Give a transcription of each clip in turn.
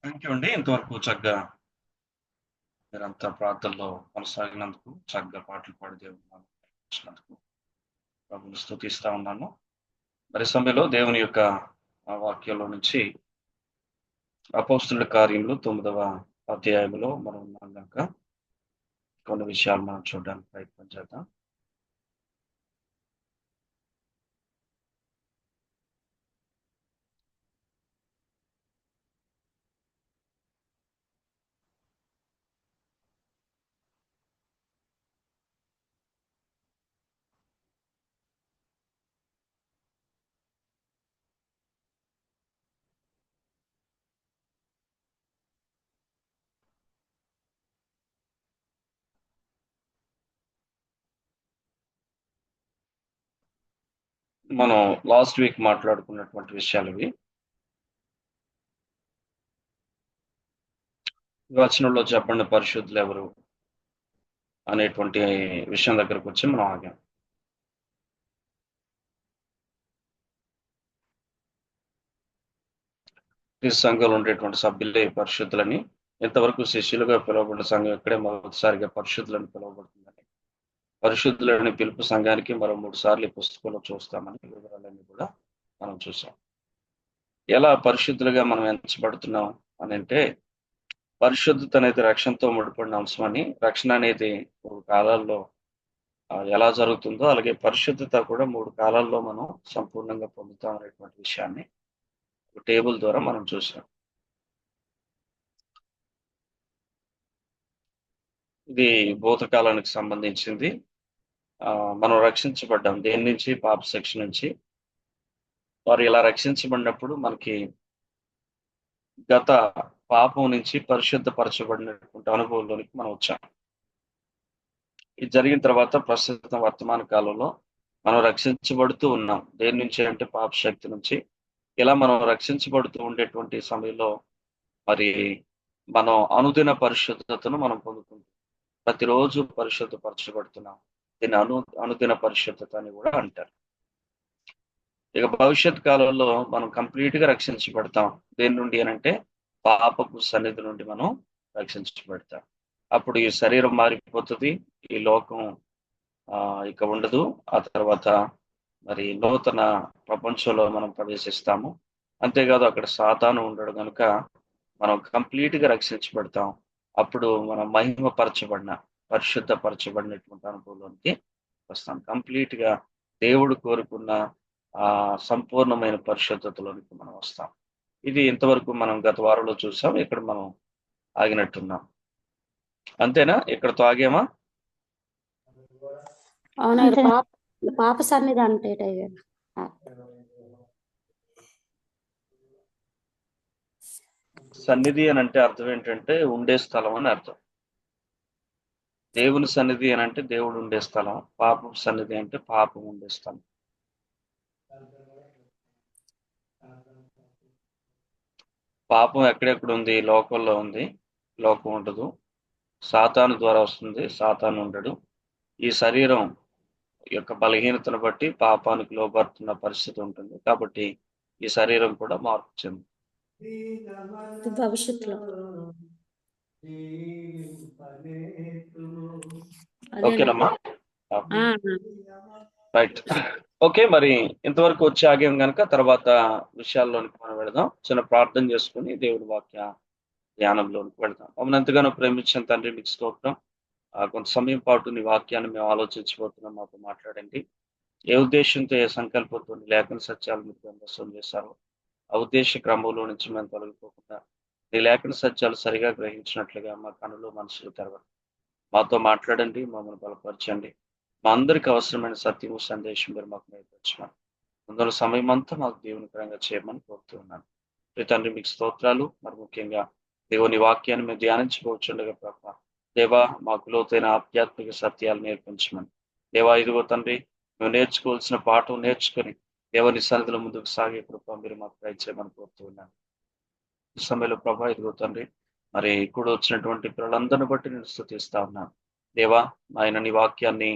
Thank you అండి. ఇంతవరకు చక్కగా మీరంతా ప్రార్థనలో కొనసాగినందుకు, చక్కగా పాటలు పాడి దేవుని నామాన్ని స్తుతించినందుకు ప్రభువుని స్తుతిస్తా ఉన్నాను. మరి సమయంలో దేవుని యొక్క వాక్యంలో నుంచి అపోస్తుల కార్యములు 9వ అధ్యాయంలో మనం ఉన్నాం గనుక కొన్ని విషయాలు మనం చూడడానికి ప్రయత్నం చేద్దాం. మనం లాస్ట్ వీక్ మాట్లాడుకున్నటువంటి విషయాలు ఇవి. ఈ వచనంలో చెప్పండి పరిశుద్ధులు ఎవరు అనేటువంటి విషయం దగ్గరకు వచ్చి మనం ఆగాం. క్రీస్తు సంఘంలో ఉండేటువంటి సభ్యులే పరిశుద్ధులని, ఇంతవరకు శిష్యులుగా పిలువబడిన సంఘం ఇక్కడే మొదటిసారిగా పరిశుద్ధులని పిలువబడుతుందని, పరిశుద్ధులని పిలుపు సంఘానికి మరో 3 సార్లు ఈ పుస్తకంలో చూస్తామని వివరాలన్నీ కూడా మనం చూసాం. ఎలా పరిశుద్ధులుగా మనం ఎంచబడుతున్నాం అని అంటే, పరిశుద్ధత అనేది రక్షణతో ముడిపడిన అంశం అని, రక్షణ అనేది 3 కాలాల్లో ఎలా జరుగుతుందో, అలాగే పరిశుద్ధత కూడా 3 కాలాల్లో మనం సంపూర్ణంగా పొందుతాం అనేటువంటి విషయాన్ని టేబుల్ ద్వారా మనం చూసాం. ఇది భూతకాలానికి సంబంధించింది. మనం రక్షించబడ్డాం. దేని నుంచి? పాప శిక్ష నుంచి. వారు ఇలా రక్షించబడినప్పుడు మనకి గత పాపం నుంచి పరిశుద్ధపరచబడినటువంటి అనుభవంలోనికి మనం వచ్చాం. ఇది జరిగిన తర్వాత ప్రస్తుతం వర్తమాన కాలంలో మనం రక్షించబడుతూ ఉన్నాం. దేని నుంచి అంటే పాప శక్తి నుంచి. ఇలా మనం రక్షించబడుతూ ఉండేటువంటి సమయంలో మరి మనం అనుదిన పరిశుద్ధతను మనం పొందుకుంటాం. ప్రతిరోజు పరిశుద్ధపరచబడుతున్నాం. దీన్ని అనుదిన పరిశుద్ధత అని కూడా అంటారు. ఇక భవిష్యత్ కాలంలో మనం కంప్లీట్ గా రక్షించబడతాం. దేని నుండి అనంటే పాపపు సన్నిధి నుండి మనం రక్షించబడతాం. అప్పుడు ఈ శరీరం మారిపోతుంది. ఈ లోకం ఇక ఉండదు. ఆ తర్వాత మరి నూతన ప్రపంచంలో మనం ప్రవేశిస్తాము. అంతేకాదు అక్కడ సాతాను ఉండడు కనుక మనం కంప్లీట్ గా రక్షించబడతాం. అప్పుడు మనం మహిమపరచబడిన పరిశుద్ధపరచబడినటువంటి అనుభవంలోనికి వస్తాం. కంప్లీట్ గా దేవుడు కోరుకున్న సంపూర్ణమైన పరిశుద్ధతలోనికి మనం వస్తాం. ఇది ఇంతవరకు మనం గత వారంలో చూసాం. ఇక్కడ మనం ఆగినట్టున్నాం. అంతేనా? ఇక్కడతో ఆగామా? పాప సన్నిధి అంటే సన్నిధి అని అంటే అర్థం ఏంటంటే ఉండే స్థలం అని అర్థం. దేవుని సన్నిధి అని అంటే దేవుడు ఉండే స్థలం. పాపం సన్నిధి అంటే పాపం ఉండే స్థలం. పాపం ఎక్కడెక్కడ ఉంది? లోకంలో ఉంది. లోకం ఉండదు. సాతాను ద్వారా వస్తుంది. సాతాను ఉండడు. ఈ శరీరం యొక్క బలహీనతను బట్టి పాపానికి లోబడుతున్న పరిస్థితి ఉంటుంది. కాబట్టి ఈ శరీరం కూడా మార్పు చెంది భవిష్యత్తులో ఓకేనమ్మా? రైట్. ఓకే, మరి ఇంతవరకు వచ్చి ఆగాం కనుక తర్వాత విషయాల్లోనికి మనం వెళదాం. చిన్న ప్రార్థన చేసుకుని దేవుడి వాక్య ధ్యానంలోనికి వెళదాం. మమ్మల్ని ఎంతగానో ప్రేమించిన తండ్రి మీకు స్తోత్రం. కొంత సమయం పాటు నీ వాక్యాన్ని మేము ఆలోచించబోతున్నాం. మాతో మాట్లాడండి. ఏ ఉద్దేశంతో ఏ సంకల్పంతో లేఖన సత్యాలు మీరు గ్రంథస్థం చేశారో ఆ ఉద్దేశ క్రమంలో నుంచి మేము తొలగిపోకుండా నీ లేఖన సత్యాలు సరిగా గ్రహించినట్లుగా మా కనులు మనసులు తెరవండి. మాతో మాట్లాడండి, మమ్మల్ని బలపరచండి. మా అందరికి అవసరమైన సత్యము సందేశం మీరు మాకు నేర్పించమని ముందున్న సమయం అంతా మాకు దేవునికరంగా చేయమని కోరుతూ ఉన్నాను. తండ్రి మీకు స్తోత్రాలు. మరి ముఖ్యంగా దేవుని వాక్యాన్ని మేము ధ్యానించుకోవచ్చుండగా ప్రభావ దేవా మాకు లోతైన ఆధ్యాత్మిక సత్యాలు నేర్పించమని. దేవా ఇదిగో తండ్రి మేము నేర్చుకోవాల్సిన పాఠం నేర్చుకొని దేవుని సన్నిధిలో ముందుకు సాగే కృప మీరు మాకు దయచేయమని కోరుతూ ఉన్నాను. ఈ సమయంలో ప్రభా ఇదిగో తండ్రి మరి ఇప్పుడు వచ్చినటువంటి పిల్లలందరిని బట్టి నేను స్తుతిస్తా ఉన్నాను. దేవా ఆయన నీ వాక్యాన్ని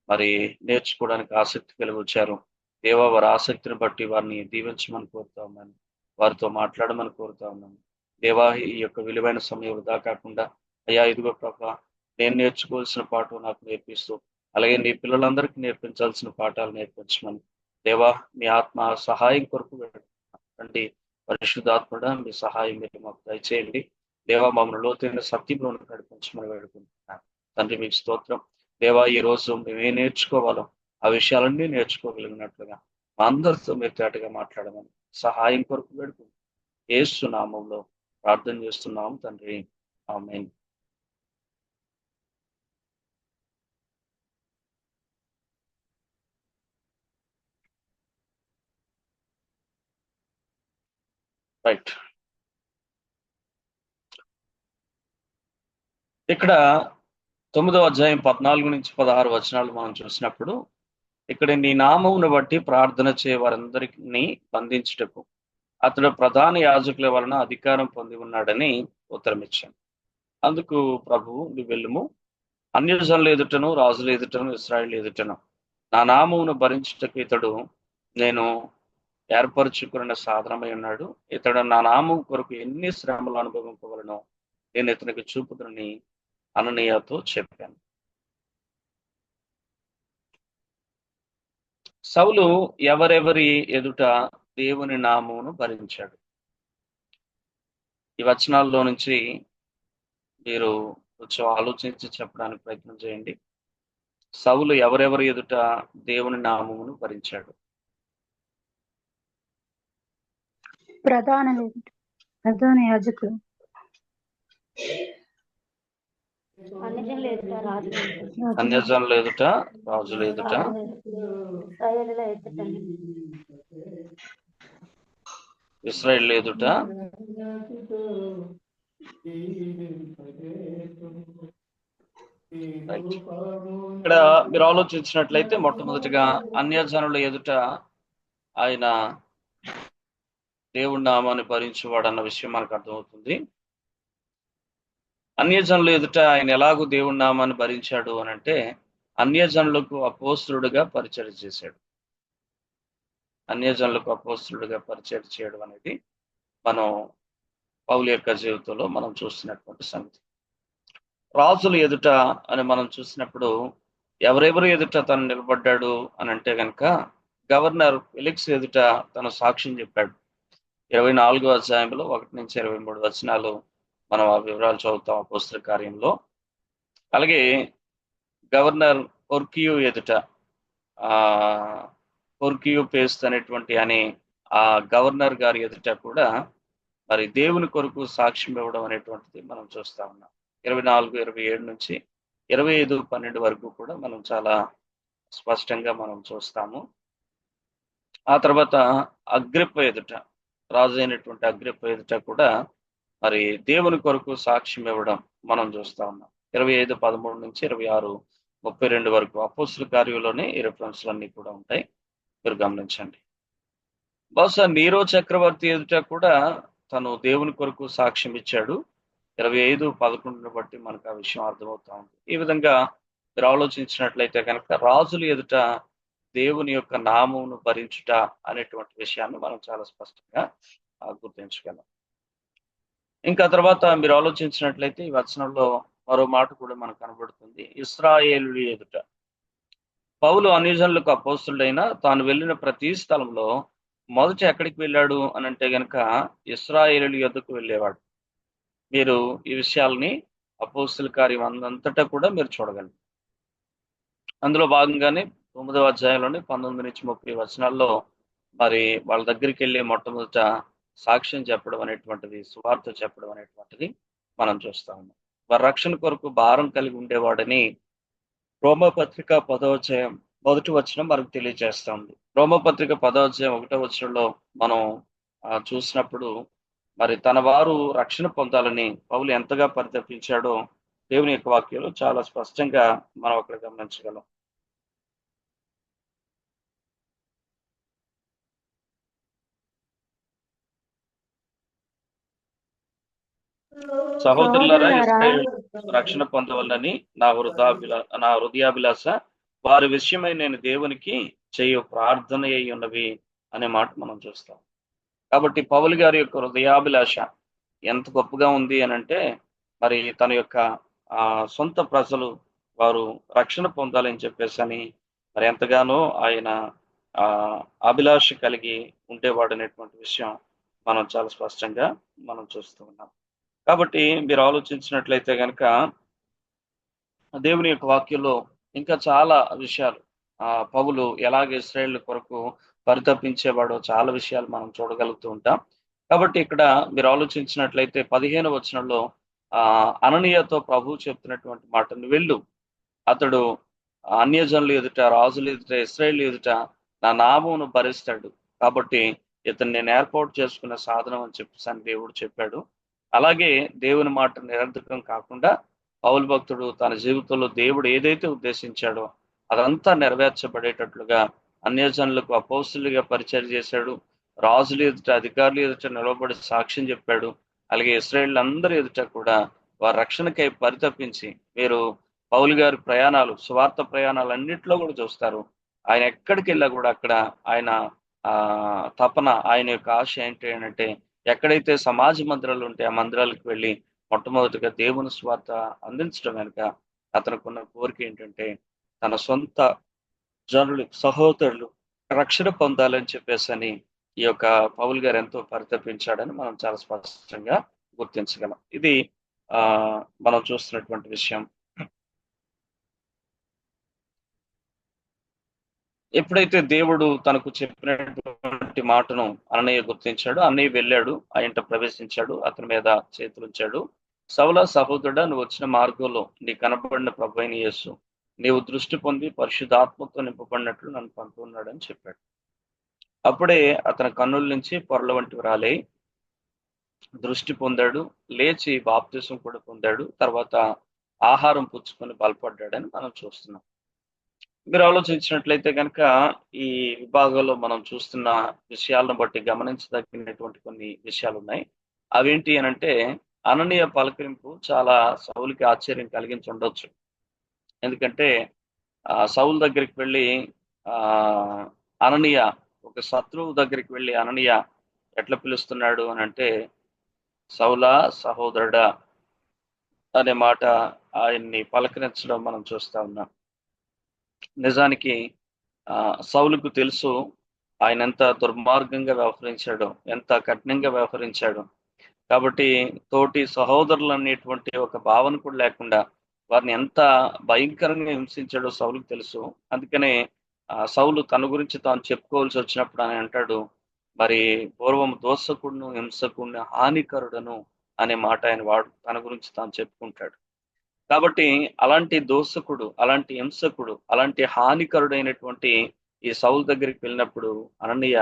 మరి నేర్చుకోవడానికి ఆసక్తి కలిగి వచ్చారు. దేవా వారి ఆసక్తిని బట్టి వారిని దీవించమని కోరుతా ఉన్నాను. వారితో మాట్లాడమని కోరుతా ఉన్నాను. దేవా ఈ యొక్క విలువైన సమయం వృధా కాకుండా అయ్యా ఇదిగో ప్రభా నేను నేర్చుకోవాల్సిన పాఠం నాకు నేర్పిస్తూ అలాగే నీ పిల్లలందరికీ నేర్పించాల్సిన పాఠాలు నేర్పించమని దేవా మీ ఆత్మ సహాయం కొరకు వేడుకుంటున్నాను. పరిశుద్ధాత్మడ మీ సహాయం మీరు మాకు దయచేయండి. దేవా మమ్మల్ని లోతైన సత్యంలో నడిపించమని వేడుకుంటున్నాను. తండ్రి మీకు స్తోత్రం. దేవా ఈ రోజు మేము నేర్చుకోవాలో ఆ విషయాలన్నీ నేర్చుకోగలిగినట్లుగా మా అందరితో మీరు తేటగా మాట్లాడమని సహాయం కొరకు వేడుకుంటున్నాను. యేసు నామంలో ప్రార్థన చేస్తున్నాం తండ్రి, ఆమేన్. రైట్. ఇక్కడ 9వ అధ్యాయం 14 నుంచి 16 వచనాలు మనం చూసినప్పుడు ఇక్కడ నీ నామమును బట్టి ప్రార్థన చేయ వారందరినీ బంధించుటకు అతడు ప్రధాన యాజకుల వలన అధికారం పొంది ఉన్నాడని ఉత్తరం ఇచ్చాను. అందుకు ప్రభువు నువ్వు వెళ్ళుము, అన్యజనుల ఎదుటను రాజుల ఎదుటను ఇశ్రాయేలు ఎదుటను నా నామమును భరించుటకు ఇతడు నేను ఏర్పరచుకున్న సాధనమై ఉన్నాడు. ఇతడు నా నామం కొరకు ఎన్ని శ్రమలు అనుభవింపవలనో నేను ఇతనికి చూపుతుని అననీయతో చెప్పాను. సౌలు ఎవరెవరి ఎదుట దేవుని నామమును భరించాడు? ఈ వచనాల్లో నుంచి మీరు కొంచెం ఆలోచించి చెప్పడానికి ప్రయత్నం చేయండి. సౌలు ఎవరెవరి ఎదుట దేవుని నామమును భరించాడు? ప్రధాన యాజకులు, అన్యజనుల ఎదుట రాజుల ఎదుట, అన్యజనుల ఎదుట రాజుల ఎదుట, ఇశ్రాయేలుల ఎదుట, ఇశ్రాయేలు ఎదుట, ఇక్కడ మీరు ఆలోచించినట్లయితే మొట్టమొదటిగా అన్యజనుల ఎదుట ఆయన దేవుడి నామాన్ని భరించేవాడు అన్న విషయం మనకు అర్థమవుతుంది. అన్యజనుల ఎదుట ఆయన ఎలాగూ దేవుడి నామాన్ని భరించాడు అని అంటే అన్యజనులకు అపోస్తులుడుగా పరిచయం చేశాడు. అన్యజనులకు అపోస్తులుడుగా పరిచయం చేయడం అనేది మనం పౌలు యొక్క జీవితంలో మనం చూస్తున్నటువంటి సంగతి. రాజుల ఎదుట అని మనం చూసినప్పుడు ఎవరెవరు ఎదుట తను నిలబడ్డాడు అని అంటే కనుక గవర్నర్ ఫెలిక్స్ ఎదుట తన సాక్ష్యం చెప్పాడు. 24వ అధ్యాయంలో 1 నుంచి 23 వచనాలు మనం ఆ వివరాలు చదువుతాం అపోస్తల కార్యంలో. అలాగే గవర్నర్ పొర్కియు ఎదుట పొర్కియు పేస్ట్ అనేటువంటి అని ఆ గవర్నర్ గారి ఎదుట కూడా మరి దేవుని కొరకు సాక్ష్యం ఇవ్వడం అనేటువంటిది మనం చూస్తా ఉన్నాం. 24-27 నుంచి 25-12 వరకు కూడా మనం చాలా స్పష్టంగా మనం చూస్తాము. ఆ తర్వాత అగ్రిప్ప ఎదుట, రాజు అయినటువంటి అగ్రిప్ప ఎదుట కూడా మరి దేవుని కొరకు సాక్ష్యం ఇవ్వడం మనం చూస్తా ఉన్నాం. 25-13 నుంచి 26-32 వరకు అపోస్తల కార్యంలోనే ఈ రిఫరెన్స్లు అన్ని కూడా ఉంటాయి, మీరు గమనించండి. బహుశా నీరో చక్రవర్తి ఎదుట కూడా తను దేవుని కొరకు సాక్ష్యం ఇచ్చాడు. 25-11 బట్టి మనకు ఆ విషయం అర్థమవుతా ఉంది. ఈ విధంగా మీరు ఆలోచించినట్లయితే కనుక రాజుల ఎదుట దేవుని యొక్క నామమును భరించుట అనేటువంటి విషయాన్ని మనం చాలా స్పష్టంగా గుర్తించగలం. ఇంకా తర్వాత మీరు ఆలోచించినట్లయితే ఈ వచనంలో మరో మాట కూడా మనకు కనబడుతుంది. ఇశ్రాయేలు ఎదుట పౌలు అన్యజనులకు అపోస్తుడైన తాను వెళ్ళిన ప్రతి స్థలంలో మొదట ఎక్కడికి వెళ్ళాడు అని అంటే గనక ఇశ్రాయేలు యొద్దకు వెళ్ళేవాడు. మీరు ఈ విషయాల్ని అపోస్తల కార్యం అంతటా కూడా మీరు చూడగలరు. అందులో భాగంగానే 9వ అధ్యాయంలోని 19 నుంచి 30 వచనాల్లో మరి వాళ్ళ దగ్గరికి వెళ్ళి మొట్టమొదట సాక్ష్యం చెప్పడం అనేటువంటిది, సువార్త చెప్పడం అనేటువంటిది మనం చూస్తా ఉన్నాం. వారి రక్షణ కొరకు భారం కలిగి ఉండేవాడని రోమపత్రిక 10వ అధ్యాయం 1వ వచనం మనకు తెలియజేస్తా ఉంది. రోమపత్రిక 10వ అధ్యాయం 1వ వచనంలో మనం చూసినప్పుడు మరి తన వారు రక్షణ పొందాలని పౌలు ఎంతగా పరితపించాడో దేవుని యొక్క వాక్యంలో చాలా స్పష్టంగా మనం అక్కడ గమనించగలం. సహోదరులారా, ఇశ్రాయేలు రక్షణ పొందవలని నా హృదయాభిలాష, వారి విషయమై నేను దేవునికి చేయు ప్రార్థన అయి ఉన్నవి అనే మాట మనం చూస్తాం. కాబట్టి పౌలు గారి యొక్క హృదయాభిలాష ఎంత గొప్పగా ఉంది అని అంటే, మరి తన యొక్క సొంత ప్రజలు వారు రక్షణ పొందాలని చెప్పేసని మరి ఎంతగానో ఆయన అభిలాష కలిగి ఉండేవాడనేటువంటి విషయం మనం చాలా స్పష్టంగా మనం చూస్తూ ఉన్నాం. కాబట్టి మీరు ఆలోచించినట్లయితే గనక దేవుని యొక్క వాక్యంలో ఇంకా చాలా విషయాలు పౌలు ఎలాగ ఇశ్రాయేలు కొరకు పరితపించేవాడో చాలా విషయాలు మనం చూడగలుగుతూ ఉంటాం. కాబట్టి ఇక్కడ మీరు ఆలోచించినట్లయితే 15వ వచనంలో అననీయతో ప్రభువు చెప్తున్నటువంటి మాట, "నువ్వు వెళ్ళు, అతడు అన్యజనులు ఎదుట, రాజుల ఎదుట, ఇశ్రాయేలు ఎదుట నా నామమును భరిస్తాడు. కాబట్టి ఇతను నేను ఏర్పాటు చేసుకున్న సాధనం" అని చెప్పేసి దేవుడు చెప్పాడు. అలాగే దేవుని మాట నిరర్థకం కాకుండా పౌలు భక్తుడు తన జీవితంలో దేవుడు ఏదైతే ఉద్దేశించాడో అదంతా నెరవేర్చబడేటట్లుగా అన్యజనులకు అపోస్తులుగా పరిచయం చేశాడు. రాజుల ఎదుట, అధికారుల ఎదుట నిలబడి సాక్ష్యం చెప్పాడు. అలాగే ఇశ్రాయేల్ అందరి ఎదుట కూడా వారి రక్షణకై పరితపించి, మీరు పౌలు గారి ప్రయాణాలు, సువార్త ప్రయాణాలు అన్నింటిలో కూడా చూస్తారు. ఆయన ఎక్కడికి వెళ్ళా కూడా అక్కడ ఆయన తపన, ఆయన యొక్క ఆశ ఏంటి అంటే, ఎక్కడైతే సమాజ మందిరాలు ఉంటే ఆ మందిరాలకు వెళ్ళి మొట్టమొదటిగా దేవుని స్వార్థ అందించడం వెనుక అతనుకున్న కోరిక ఏంటంటే, తన సొంత జనులు, సహోదరులు రక్షణ పొందాలని చెప్పేసి ఈ యొక్క పౌలు గారు ఎంతో పరితపించాడని మనం చాలా స్పష్టంగా గుర్తించగలం. ఇది మనం చూస్తున్నటువంటి విషయం. ఎప్పుడైతే దేవుడు తనకు చెప్పినటువంటి మాటను అన్నయ్య గుర్తించాడు, అన్నయ్య వెళ్ళాడు, ఆయన ప్రవేశించాడు, అతని మీద చేతులుంచాడు. సౌలా, సహోదరుడా, నువ్వు వచ్చిన మార్గంలో నీ కనబడిన ప్రభు అయిన యేసు నీవు దృష్టి పొంది పరిశుద్ధాత్మతో నింపబడినట్లు నన్ను పంపున్నాడని చెప్పాడు. అప్పుడే అతని కన్నుల నుంచి పొరల వంటివి రాలే, దృష్టి పొందాడు, లేచి బాప్తిసం కూడా పొందాడు, తర్వాత ఆహారం పుచ్చుకొని బలపడ్డాడని మనం చూస్తున్నాం. మీరు ఆలోచించినట్లయితే కనుక ఈ విభాగంలో మనం చూస్తున్న విషయాలను బట్టి గమనించదగినటువంటి కొన్ని విషయాలు ఉన్నాయి. అవేంటి అని అంటే, అననీయ పలకరింపు చాలా సౌలుకి ఆశ్చర్యం కలిగించి ఉండొచ్చు. ఎందుకంటే సౌలు దగ్గరికి వెళ్ళి అననీయ, ఒక శత్రువు దగ్గరికి వెళ్ళి అననీయ ఎట్లా పిలుస్తున్నాడు అని అంటే, సౌలా, సహోదరుడా అనే మాట ఆయన్ని పలకరించడం మనం చూస్తా ఉన్నాం. నిజానికి సౌలుకు తెలుసు ఆయన ఎంత దుర్మార్గంగా వ్యవహరించాడో, ఎంత కఠినంగా వ్యవహరించాడో. కాబట్టి తోటి సహోదరులు అనేటువంటి ఒక భావన కూడా లేకుండా వారిని ఎంత భయంకరంగా హింసించాడో సౌలుకు తెలుసు. అందుకనే సౌలు తన గురించి తాను చెప్పుకోవాల్సి వచ్చినప్పుడు ఆయన అంటాడు, మరి పూర్వం దోషకుడును, హింసకుడిని, హానికరుడను అనే మాట ఆయన తన గురించి తాను చెప్పుకుంటాడు. కాబట్టి అలాంటి దోషకుడు, అలాంటి హింసకుడు, అలాంటి హానికరుడైనటువంటి ఈ సౌలు దగ్గరికి వెళ్ళినప్పుడు అననీయ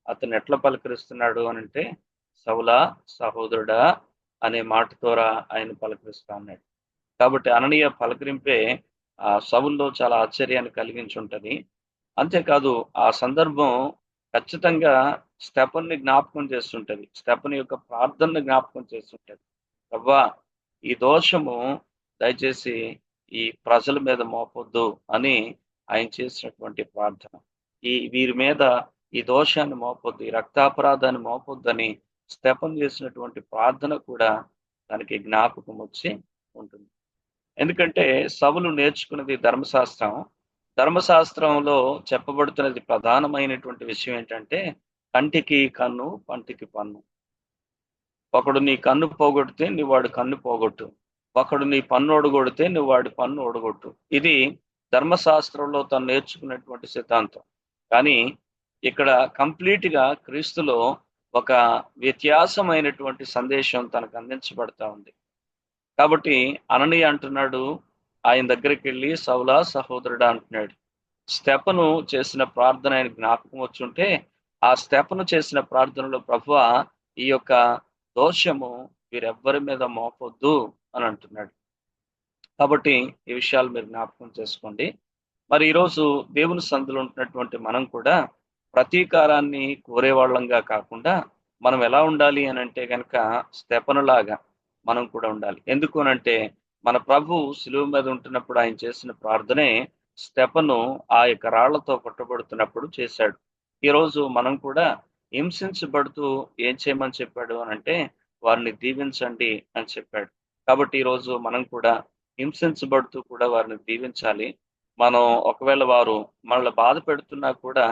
అతను ఎట్లా పలకరిస్తున్నాడు అని అంటే, సౌలా, సహోదరుడా అనే మాట ద్వారా ఆయన పలకరిస్తా ఉన్నాడు. కాబట్టి అననీయ పలకరింపే సౌల్లో చాలా ఆశ్చర్యాన్ని కలిగించి ఉంటది. అంతేకాదు ఆ సందర్భం ఖచ్చితంగా స్టెఫన్ని జ్ఞాపకం చేస్తుంటది. స్టెఫన్ యొక్క ప్రార్థనను జ్ఞాపకం చేస్తుంటది. అవ్వా, ఈ దోషము దయచేసి ఈ ప్రజల మీద మోపొద్దు అని ఆయన చేసినటువంటి ప్రార్థన. వీరి మీద ఈ దోషాన్ని మోపొద్దు, ఈ రక్తాపరాధాన్ని మోపొద్దని స్టెఫన్ చేసినటువంటి ప్రార్థన కూడా తనకి జ్ఞాపకం వచ్చి ఉంటుంది. ఎందుకంటే సౌలు నేర్చుకున్నది ధర్మశాస్త్రం. ధర్మశాస్త్రంలో చెప్పబడుతున్నది ప్రధానమైనటువంటి విషయం ఏంటంటే, కంటికి కన్ను, పంటికి పన్ను. ఒకడు నీ కన్ను పోగొడితే నువ్వు వాడి కన్ను పోగొట్టు, ఒకడు నీ పన్ను ఒడగొడితే నువ్వు వాడి పన్ను ఒడగొట్టు. ఇది ధర్మశాస్త్రంలో తను నేర్చుకున్నటువంటి సిద్ధాంతం. కానీ ఇక్కడ కంప్లీట్ గా క్రీస్తులో ఒక వ్యత్యాసమైనటువంటి సందేశం తనకు అందించబడతా ఉంది. కాబట్టి అననీయ అంటున్నాడు, ఆయన దగ్గరికి వెళ్ళి సౌలా, సహోదరుడా అంటున్నాడు. స్టెఫను చేసిన ప్రార్థన ఆయన జ్ఞాపకం వచ్చుంటే ఆ స్టెఫను చేసిన ప్రార్థనలో, ప్రభువా ఈ యొక్క దోషము వీరెవ్వరి మీద మోపొద్దు అని అంటున్నాడు. కాబట్టి ఈ విషయాలు మీరు జ్ఞాపకం చేసుకోండి. మరి ఈరోజు దేవుని సందులో ఉంటున్నటువంటి మనం కూడా ప్రతీకారాన్ని కోరేవాళ్ళంగా కాకుండా మనం ఎలా ఉండాలి అని అంటే కనుక స్టెఫనులాగా మనం కూడా ఉండాలి. ఎందుకు అనంటే, మన ప్రభు శిలువ మీద ఉంటున్నప్పుడు ఆయన చేసిన ప్రార్థనే స్టెఫను ఆ యొక్క రాళ్లతో కొట్టబడుతున్నప్పుడు చేశాడు. ఈరోజు మనం కూడా హింసించబడుతూ ఏం చేయమని చెప్పాడు అనంటే, వారిని దీవించండి అని చెప్పాడు. కాబట్టి ఈరోజు మనం కూడా హింసించబడుతూ కూడా వారిని దీవించాలి. మనం ఒకవేళ వారు మనల్ని బాధ పెడుతున్నా కూడా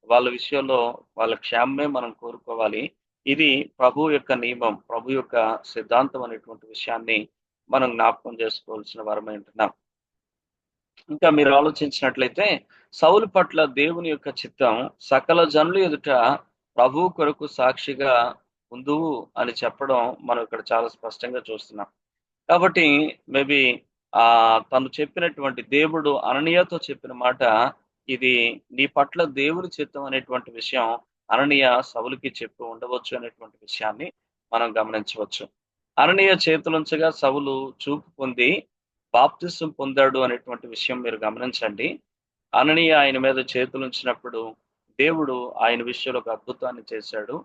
వాళ్ళ విషయంలో వాళ్ళ క్షేమమే మనం కోరుకోవాలి. ఇది ప్రభు యొక్క నియమం, ప్రభు యొక్క సిద్ధాంతం అనేటువంటి విషయాన్ని మనం జ్ఞాపకం చేసుకోవాల్సిన వారమై ఉంటున్నాం. ఇంకా మీరు ఆలోచించినట్లయితే సౌలు పట్ల దేవుని యొక్క చిత్తం సకల జనుల ఎదుట ప్రభు కొరకు సాక్షిగా ఉందువు అని చెప్పడం మనం ఇక్కడ చాలా స్పష్టంగా చూస్తున్నాం. కాబట్టి మేబీ తను చెప్పినటువంటి దేవుడు అననీయతో చెప్పిన మాట ఇది నీ పట్ల దేవుని చిత్తం అనేటువంటి విషయం అననీయ సౌలుకి చెప్పి ఉండవచ్చు అనేటువంటి విషయాన్ని మనం గమనించవచ్చు. అననీయ చేతులుంచగా సౌలు చూపు పొంది బాప్తిసం పొందాడు అనేటువంటి విషయం మీరు గమనించండి. అననీయ ఆయన మీద చేతులుంచినప్పుడు దేవుడు ఆయన విషయంలో ఒక అద్భుతాన్ని చేశాడు.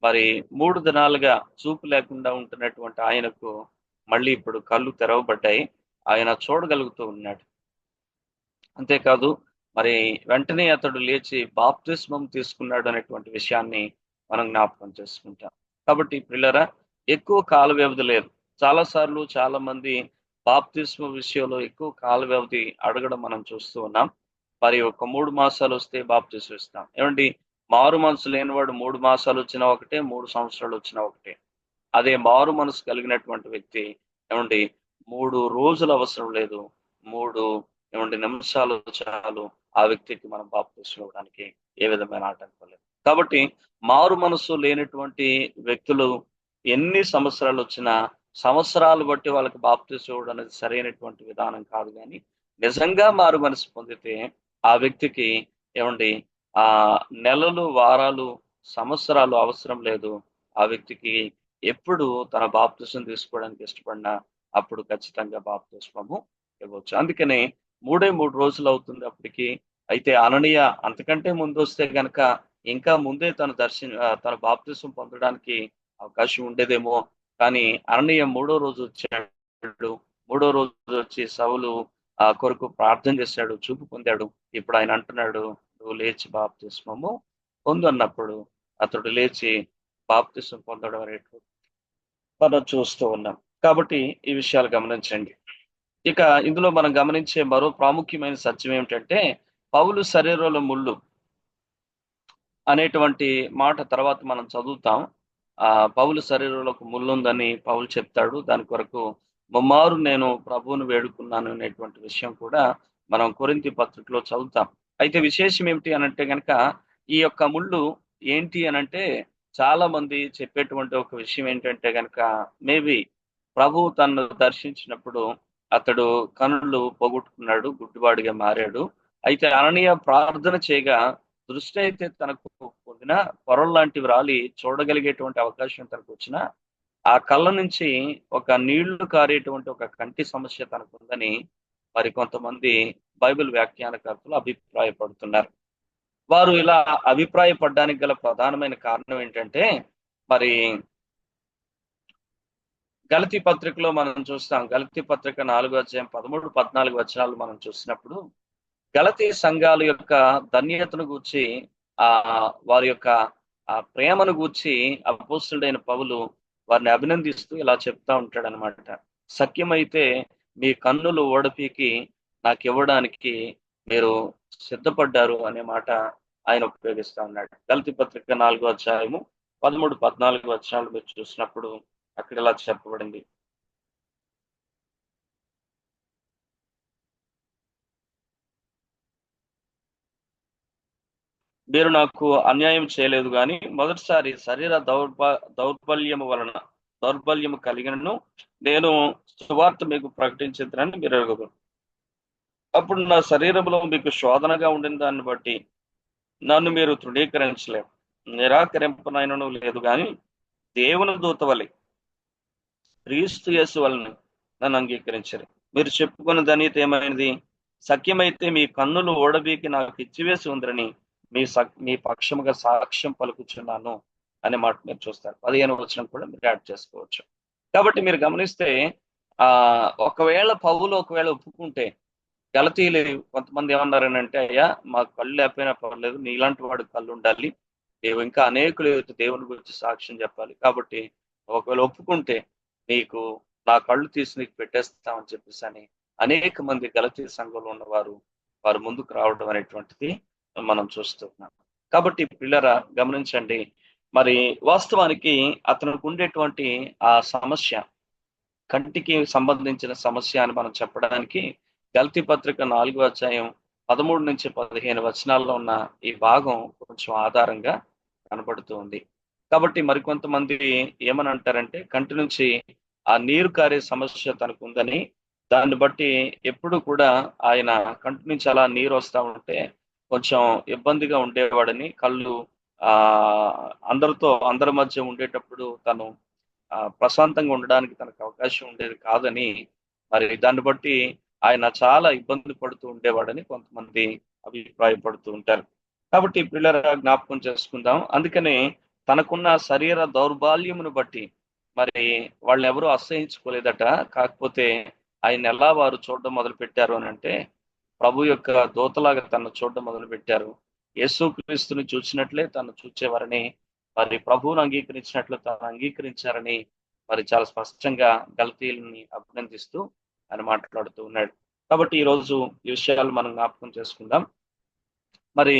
మరి 3 దినాలుగా చూపు లేకుండా ఉంటున్నటువంటి ఆయనకు మళ్ళీ ఇప్పుడు కళ్ళు తెరవబడ్డాయి. ఆయన చూడగలుగుతూ ఉన్నాడు. అంతేకాదు మరి వెంటనే అతడు లేచి బాప్తిస్మం తీసుకున్నాడు అనేటువంటి విషయాన్ని మనం జ్ఞాపకం చేసుకుంటాం. కాబట్టి పిల్లరా ఎక్కువ కాల వ్యవధి లేదు. చాలాసార్లు చాలా మంది బాప్తిస్మ విషయంలో ఎక్కువ కాల వ్యవధి అడగడం మనం చూస్తూ ఉన్నాం. మరి ఒక 3 మాసాలు వస్తే బాప్తిస్మం ఇస్తాం. ఏమండి, మారు మనసు లేనివాడు 3 మాసాలు వచ్చినా ఒకటే, 3 సంవత్సరాలు వచ్చినా ఒకటే. అదే మారు మనసు కలిగినటువంటి వ్యక్తి ఏమండి 3 రోజులు అవసరం లేదు, 3 నిమిషాలు చాలు ఆ వ్యక్తికి మనం బాప్తిస్మం ఇవ్వడానికి ఏ విధమైన ఆటంకం లేదు. కాబట్టి మారు మనసు లేనటువంటి వ్యక్తులు ఎన్ని సంవత్సరాలు వచ్చినా సంవత్సరాలు బట్టి వాళ్ళకి బాప్తిస్మం ఇవ్వడం అనేది సరైనటువంటి విధానం కాదు. కానీ నిజంగా మారు మనసు పొందితే ఆ వ్యక్తికి ఏమండి నెలలు, వారాలు, సంవత్సరాలు అవసరం లేదు. ఆ వ్యక్తికి ఎప్పుడు తన బాప్తిస్మం తీసుకోవడానికి ఇష్టపడినా అప్పుడు ఖచ్చితంగా బాప్తిస్మము ఇవ్వచ్చు. అందుకనే 3 రోజులు అవుతుంది అప్పటికి. అయితే అననీయ అంతకంటే ముందు వస్తే గనక ఇంకా ముందే తన బాప్తిస్మం పొందడానికి అవకాశం ఉండేదేమో. కానీ అననీయ 3వ రోజు వచ్చాడు. 3వ రోజు వచ్చి సౌలు కొరకు ప్రార్థన చేశాడు, చూపు పొందాడు. ఇప్పుడు ఆయన అంటున్నాడు, నువ్వు లేచి బాప్తిస్మము పొందు అన్నప్పుడు అతడు లేచి బాప్తిస్మం పొందడం అనేటువంటి మనం చూస్తూ ఉన్నాం. కాబట్టి ఈ విషయాలు గమనించండి. ఇక ఇందులో మనం గమనించే మరో ప్రాముఖ్యమైన సత్యం ఏమిటంటే పౌలు శరీరంలో ముళ్ళు అనేటువంటి మాట తర్వాత మనం చదువుతాం. పౌలు శరీరంలో ఒక ముళ్ళు ఉందని పౌలు చెప్తాడు. దాని కొరకు ముమ్మారు నేను ప్రభువును వేడుకున్నాను అనేటువంటి విషయం కూడా మనం కొరింథీ పత్రికలో చదువుతాం. అయితే విశేషం ఏమిటి అనంటే గనక ఈ యొక్క ముళ్ళు ఏంటి అనంటే చాలా మంది చెప్పేటువంటి ఒక విషయం ఏంటంటే గనక మేబీ ప్రభువు తనను దర్శించినప్పుడు అతడు కనులు పోగొట్టుకున్నాడు, గుడ్డివాడిగా మారాడు. అయితే అననీయ ప్రార్థన చేయగా దృష్టి అయితే తనకు పొందిన పొరలు లాంటివి రాలి చూడగలిగేటువంటి అవకాశం తనకు వచ్చిన ఆ కళ్ళ నుంచి ఒక నీళ్లు కారేటువంటి ఒక కంటి సమస్య తనకు ఉందని మరి కొంతమంది బైబిల్ వ్యాఖ్యానకర్తలు అభిప్రాయపడుతున్నారు. వారు ఇలా అభిప్రాయపడడానికి గల ప్రధానమైన కారణం ఏంటంటే మరి గలతీ పత్రికలో మనం చూస్తాం. గలతీ పత్రిక 4వ అధ్యాయం 13, 14 వచనాలు మనం చూసినప్పుడు గలతీ సంఘాల యొక్క ధన్యతను గూర్చి వారి యొక్క ప్రేమను గూర్చి అపోస్తలుడైన పౌలు వారిని అభినందిస్తూ ఇలా చెప్తా ఉంటాడు అనమాట. సఖ్యమైతే మీ కన్నులు ఓడపీకి నాకు ఇవ్వడానికి మీరు సిద్ధపడ్డారు అనే మాట ఆయన ఉపయోగిస్తా ఉన్నాడు. గలతీ పత్రిక 4వ అధ్యాయము 13, 14 వచనాలు మీరు చూసినప్పుడు అక్కడ ఇలా చెప్పబడింది. మీరు నాకు అన్యాయం చేయలేదు కానీ మొదటిసారి శరీర దౌర్బల్యము కలిగినను నేను సువార్త మీకు ప్రకటించేదని మీరు ఎరుగుదురు. అప్పుడు నా శరీరంలో మీకు శోధనగా ఉండిన దాన్ని బట్టి నన్ను మీరు తృణీకరించలేరు, నిరాకరింపనైనను లేదు కానీ దేవుని దూత వలె క్రీస్తు యేసు వలన నన్ను అంగీకరించారు. మీరు చెప్పుకున్న ధన్యత ఏమైనది? సఖ్యమైతే మీ కన్నులు ఓడబీకి నాకు ఇచ్చివేసి ఉందని మీ పక్షముగా సాక్ష్యం పలుకుచున్నాను అనే మాట మీరు చూస్తారు. 15వ వచనం కూడా మీరు యాడ్ చేసుకోవచ్చు. కాబట్టి మీరు గమనిస్తే ఒకవేళ పౌలు ఒప్పుకుంటే గలతీయులు కొంతమంది ఏమన్నారనంటే, అయ్యా మాకు కళ్ళు లేకపోయినా పర్లేదు, నీలాంటి వాడు కళ్ళు ఉండాలి, ఇంకా అనేకులు దేవుని గురించి సాక్ష్యం చెప్పాలి, కాబట్టి ఒకవేళ ఒప్పుకుంటే నీకు నా కళ్ళు తీసి నీకు పెట్టేస్తామని చెప్పేసి అని అనేక మంది గలతీ సంఘంలో ఉన్నవారు వారు ముందుకు రావడం అనేటువంటిది మనం చూస్తున్నాం. కాబట్టి పిల్లరా గమనించండి, మరి వాస్తవానికి అతనికి ఉండేటువంటి ఆ సమస్య కంటికి సంబంధించిన సమస్య అని మనం చెప్పడానికి గల్తీ పత్రిక 4వ అధ్యాయం 13-15 వచనాల్లో ఉన్న ఈ భాగం కొంచెం ఆధారంగా కనబడుతూ ఉంది. కాబట్టి మరికొంతమంది ఏమని అంటారంటే కంటి నుంచి ఆ నీరు కారే సమస్య తనకు ఉందని, దాన్ని బట్టి ఎప్పుడు కూడా ఆయన కంటి నుంచి అలా నీరు వస్తా ఉంటే కొంచెం ఇబ్బందిగా ఉండేవాడని, కళ్ళు ఆ అందరి మధ్య ఉండేటప్పుడు తను ప్రశాంతంగా ఉండడానికి తనకు అవకాశం ఉండేది కాదని, మరి దాన్ని బట్టి ఆయన చాలా ఇబ్బంది పడుతూ ఉండేవాడని కొంతమంది అభిప్రాయపడుతూ ఉంటారు. కాబట్టి పిల్లల జ్ఞాపకం చేసుకుందాం. అందుకనే తనకున్న శరీర దౌర్బల్యమును బట్టి మరి వాళ్ళని ఎవరూ అసహించుకోలేదట. కాకపోతే ఆయన ఎలా వారు చూడడం మొదలు పెట్టారు అని అంటే, ప్రభు యొక్క దూతలాగా తను చూడడం మొదలు పెట్టారు. యేసుక్రీస్తుని చూసినట్లే తను చూచేవారని, మరి ప్రభువును అంగీకరించినట్లు తాను అంగీకరించారని మరి చాలా స్పష్టంగా గలతీయులని అభినందిస్తూ ఆయన మాట్లాడుతూ ఉన్నాడు. కాబట్టి ఈరోజు ఈ విషయాలు మనం జ్ఞాపకం చేసుకుందాం. మరి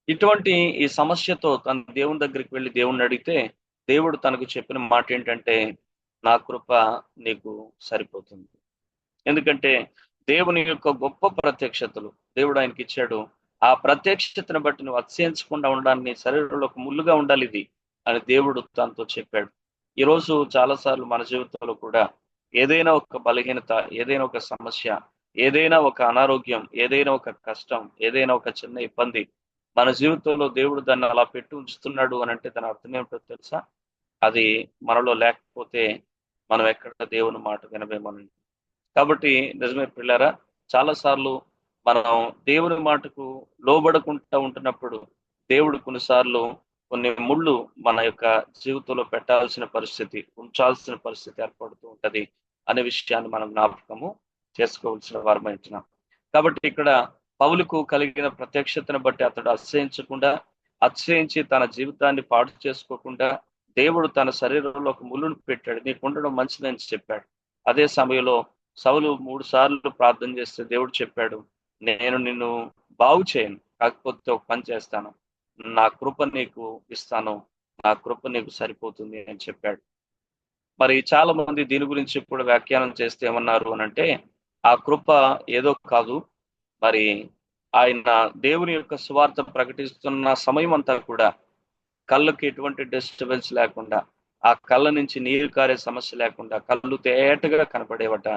ఇటువంటి ఈ సమస్యతో తన దేవుని దగ్గరికి వెళ్ళి దేవుణ్ణి అడిగితే దేవుడు తనకు చెప్పిన మాట ఏంటంటే, నా కృప నీకు సరిపోతుంది. ఎందుకంటే దేవుని యొక్క గొప్ప ప్రత్యక్షతలు దేవుడు ఆయనకి ఇచ్చాడు. ఆ ప్రత్యక్షతను బట్టి నువ్వు అతిశయించకుండా ఉండడానికి నీ శరీరంలో ఒక ముళ్ళుగా ఉండాలి ఇది అని దేవుడు తనతో చెప్పాడు. ఈరోజు చాలాసార్లు మన జీవితంలో కూడా ఏదైనా ఒక బలహీనత, ఏదైనా ఒక సమస్య, ఏదైనా ఒక అనారోగ్యం, ఏదైనా ఒక కష్టం, ఏదైనా ఒక చిన్న ఇబ్బంది మన జీవితంలో దేవుడు దాన్ని అలా పెట్టి ఉంచుతున్నాడు అని అంటే దాని అర్థం ఏమిటో తెలుసా? అది మనలో లేకపోతే మనం ఎక్కడ దేవుని మాట వినవేమోనండి. కాబట్టి నిజమే పిల్లారా, చాలాసార్లు మనం దేవుని మాటకు లోబడకుండా ఉంటున్నప్పుడు దేవుడు కొన్నిసార్లు కొన్ని ముళ్ళు మన యొక్క జీవితంలో పెట్టాల్సిన పరిస్థితి, ఉంచాల్సిన పరిస్థితి ఏర్పడుతూ ఉంటది అనే విషయాన్ని మనం జ్ఞాపకము చేసుకోవాల్సిన వారమైంటున్నాం. కాబట్టి ఇక్కడ పౌలుకు కలిగిన ప్రత్యక్షతను బట్టి అతడు అతిశయించి తన జీవితాన్ని పాడు చేసుకోకుండా దేవుడు తన శరీరంలో ఒక ముళ్ళును పెట్టాడు, నీకు ఉండడం మంచిదని చెప్పాడు. అదే సమయంలో సౌలు 3 సార్లు ప్రార్థన చేస్తే దేవుడు చెప్పాడు, నేను నిన్ను బాగు చేయను, కాకపోతే ఒక పని చేస్తాను, నా కృప నీకు ఇస్తాను, నా కృప నీకు సరిపోతుంది అని చెప్పాడు. మరి చాలా మంది దీని గురించి కూడా వ్యాఖ్యానం చేస్తే ఏమన్నారు అని అంటే, ఆ కృప ఏదో కాదు, మరి ఆయన దేవుని యొక్క సువార్త ప్రకటిస్తున్న సమయం అంతా కూడా కళ్ళకి ఎటువంటి డిస్టర్బెన్స్ లేకుండా, ఆ కళ్ళ నుంచి నీరు కారే సమస్య లేకుండా కళ్ళు తేటగా కనపడేవట.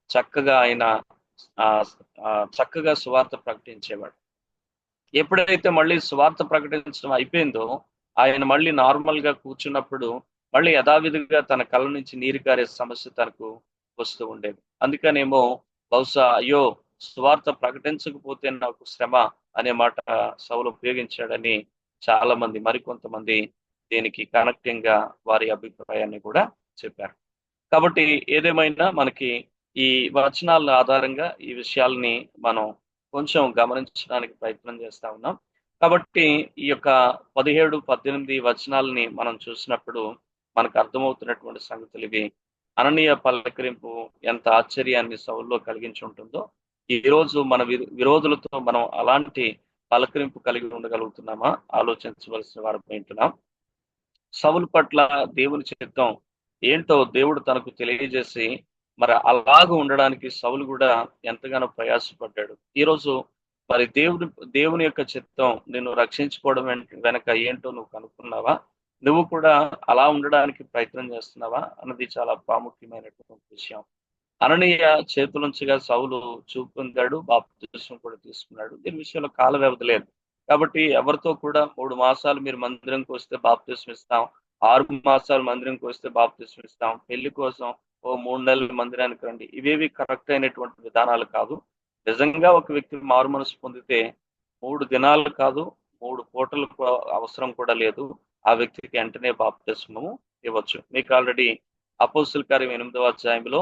చక్కగా ఆయన చక్కగా సువార్త ప్రకటించేవాడు. ఎప్పుడైతే మళ్ళీ సువార్త ప్రకటించడం అయిపోయిందో ఆయన మళ్ళీ నార్మల్ గా కూర్చున్నప్పుడు మళ్ళీ యథావిధిగా తన కళ్ళ నుంచి నీరు కారే సమస్య తనకు వస్తూ ఉండేది. అందుకనేమో బహుశా అయ్యో సువార్త ప్రకటించకపోతే నాకు శ్రమ అనే మాట సౌలు ఉపయోగించాడని చాలా మంది, మరికొంతమంది దీనికి కనెక్టింగ్ గా వారి అభిప్రాయాన్ని కూడా చెప్పారు. కాబట్టి ఏదేమైనా మనకి ఈ వచనాల ఆధారంగా ఈ విషయాల్ని మనం కొంచెం గమనించడానికి ప్రయత్నం చేస్తా ఉన్నాం. కాబట్టి ఈ యొక్క 17-18 వచనాలని మనం చూసినప్పుడు మనకు అర్థమవుతున్నటువంటి సంగతులు ఇవి. అననీయ పలకరింపు ఎంత ఆశ్చర్యాన్ని సౌల్లో కలిగించి ఉంటుందో, ఈ రోజు మన విరోధులతో మనం అలాంటి పలకరింపు కలిగి ఉండగలుగుతున్నామా ఆలోచించవలసిన వారు ఉంటున్నాం. సౌలు పట్ల దేవుని చిత్తం ఏంటో దేవుడు తనకు తెలియజేసి మరి అలాగ ఉండడానికి సౌలు కూడా ఎంతగానో ప్రయాసపడ్డాడు. ఈరోజు మరి దేవుని యొక్క చిత్తం నిన్ను రక్షించుకోవడం వెనక ఏంటో నువ్వు కనుక్కున్నావా? నువ్వు కూడా అలా ఉండడానికి ప్రయత్నం చేస్తున్నావా అన్నది చాలా ప్రాముఖ్యమైనటువంటి విషయం. అననీయ చేతులుంచగా సౌలు చూపు పొందాడు, బాప్తిస్మం కూడా తీసుకున్నాడు. దీని విషయంలో కాల వ్యవధి లేదు. కాబట్టి ఎవరితో కూడా 3 మాసాలు మీరు మందిరంకి వస్తే బాప్తిస్మం ఇస్తాం, 6 మాసాలు మందిరంకి వస్తే బాప్తిస్మం ఇస్తాం, పెళ్లి కోసం 3 నెలలు మందిరానికి రండి, ఇవేవి కరెక్ట్ అయినటువంటి విధానాలు కాదు. నిజంగా ఒక వ్యక్తి మారు మనసు పొందితే 3 దినాలు కాదు, 3 పూటలు అవసరం కూడా లేదు. ఆ వ్యక్తికి వెంటనే బాప్తిస్మము ఇవ్వచ్చు. మీకు ఆల్రెడీ అపోస్తుల కార్యం 8వ అధ్యాయంలో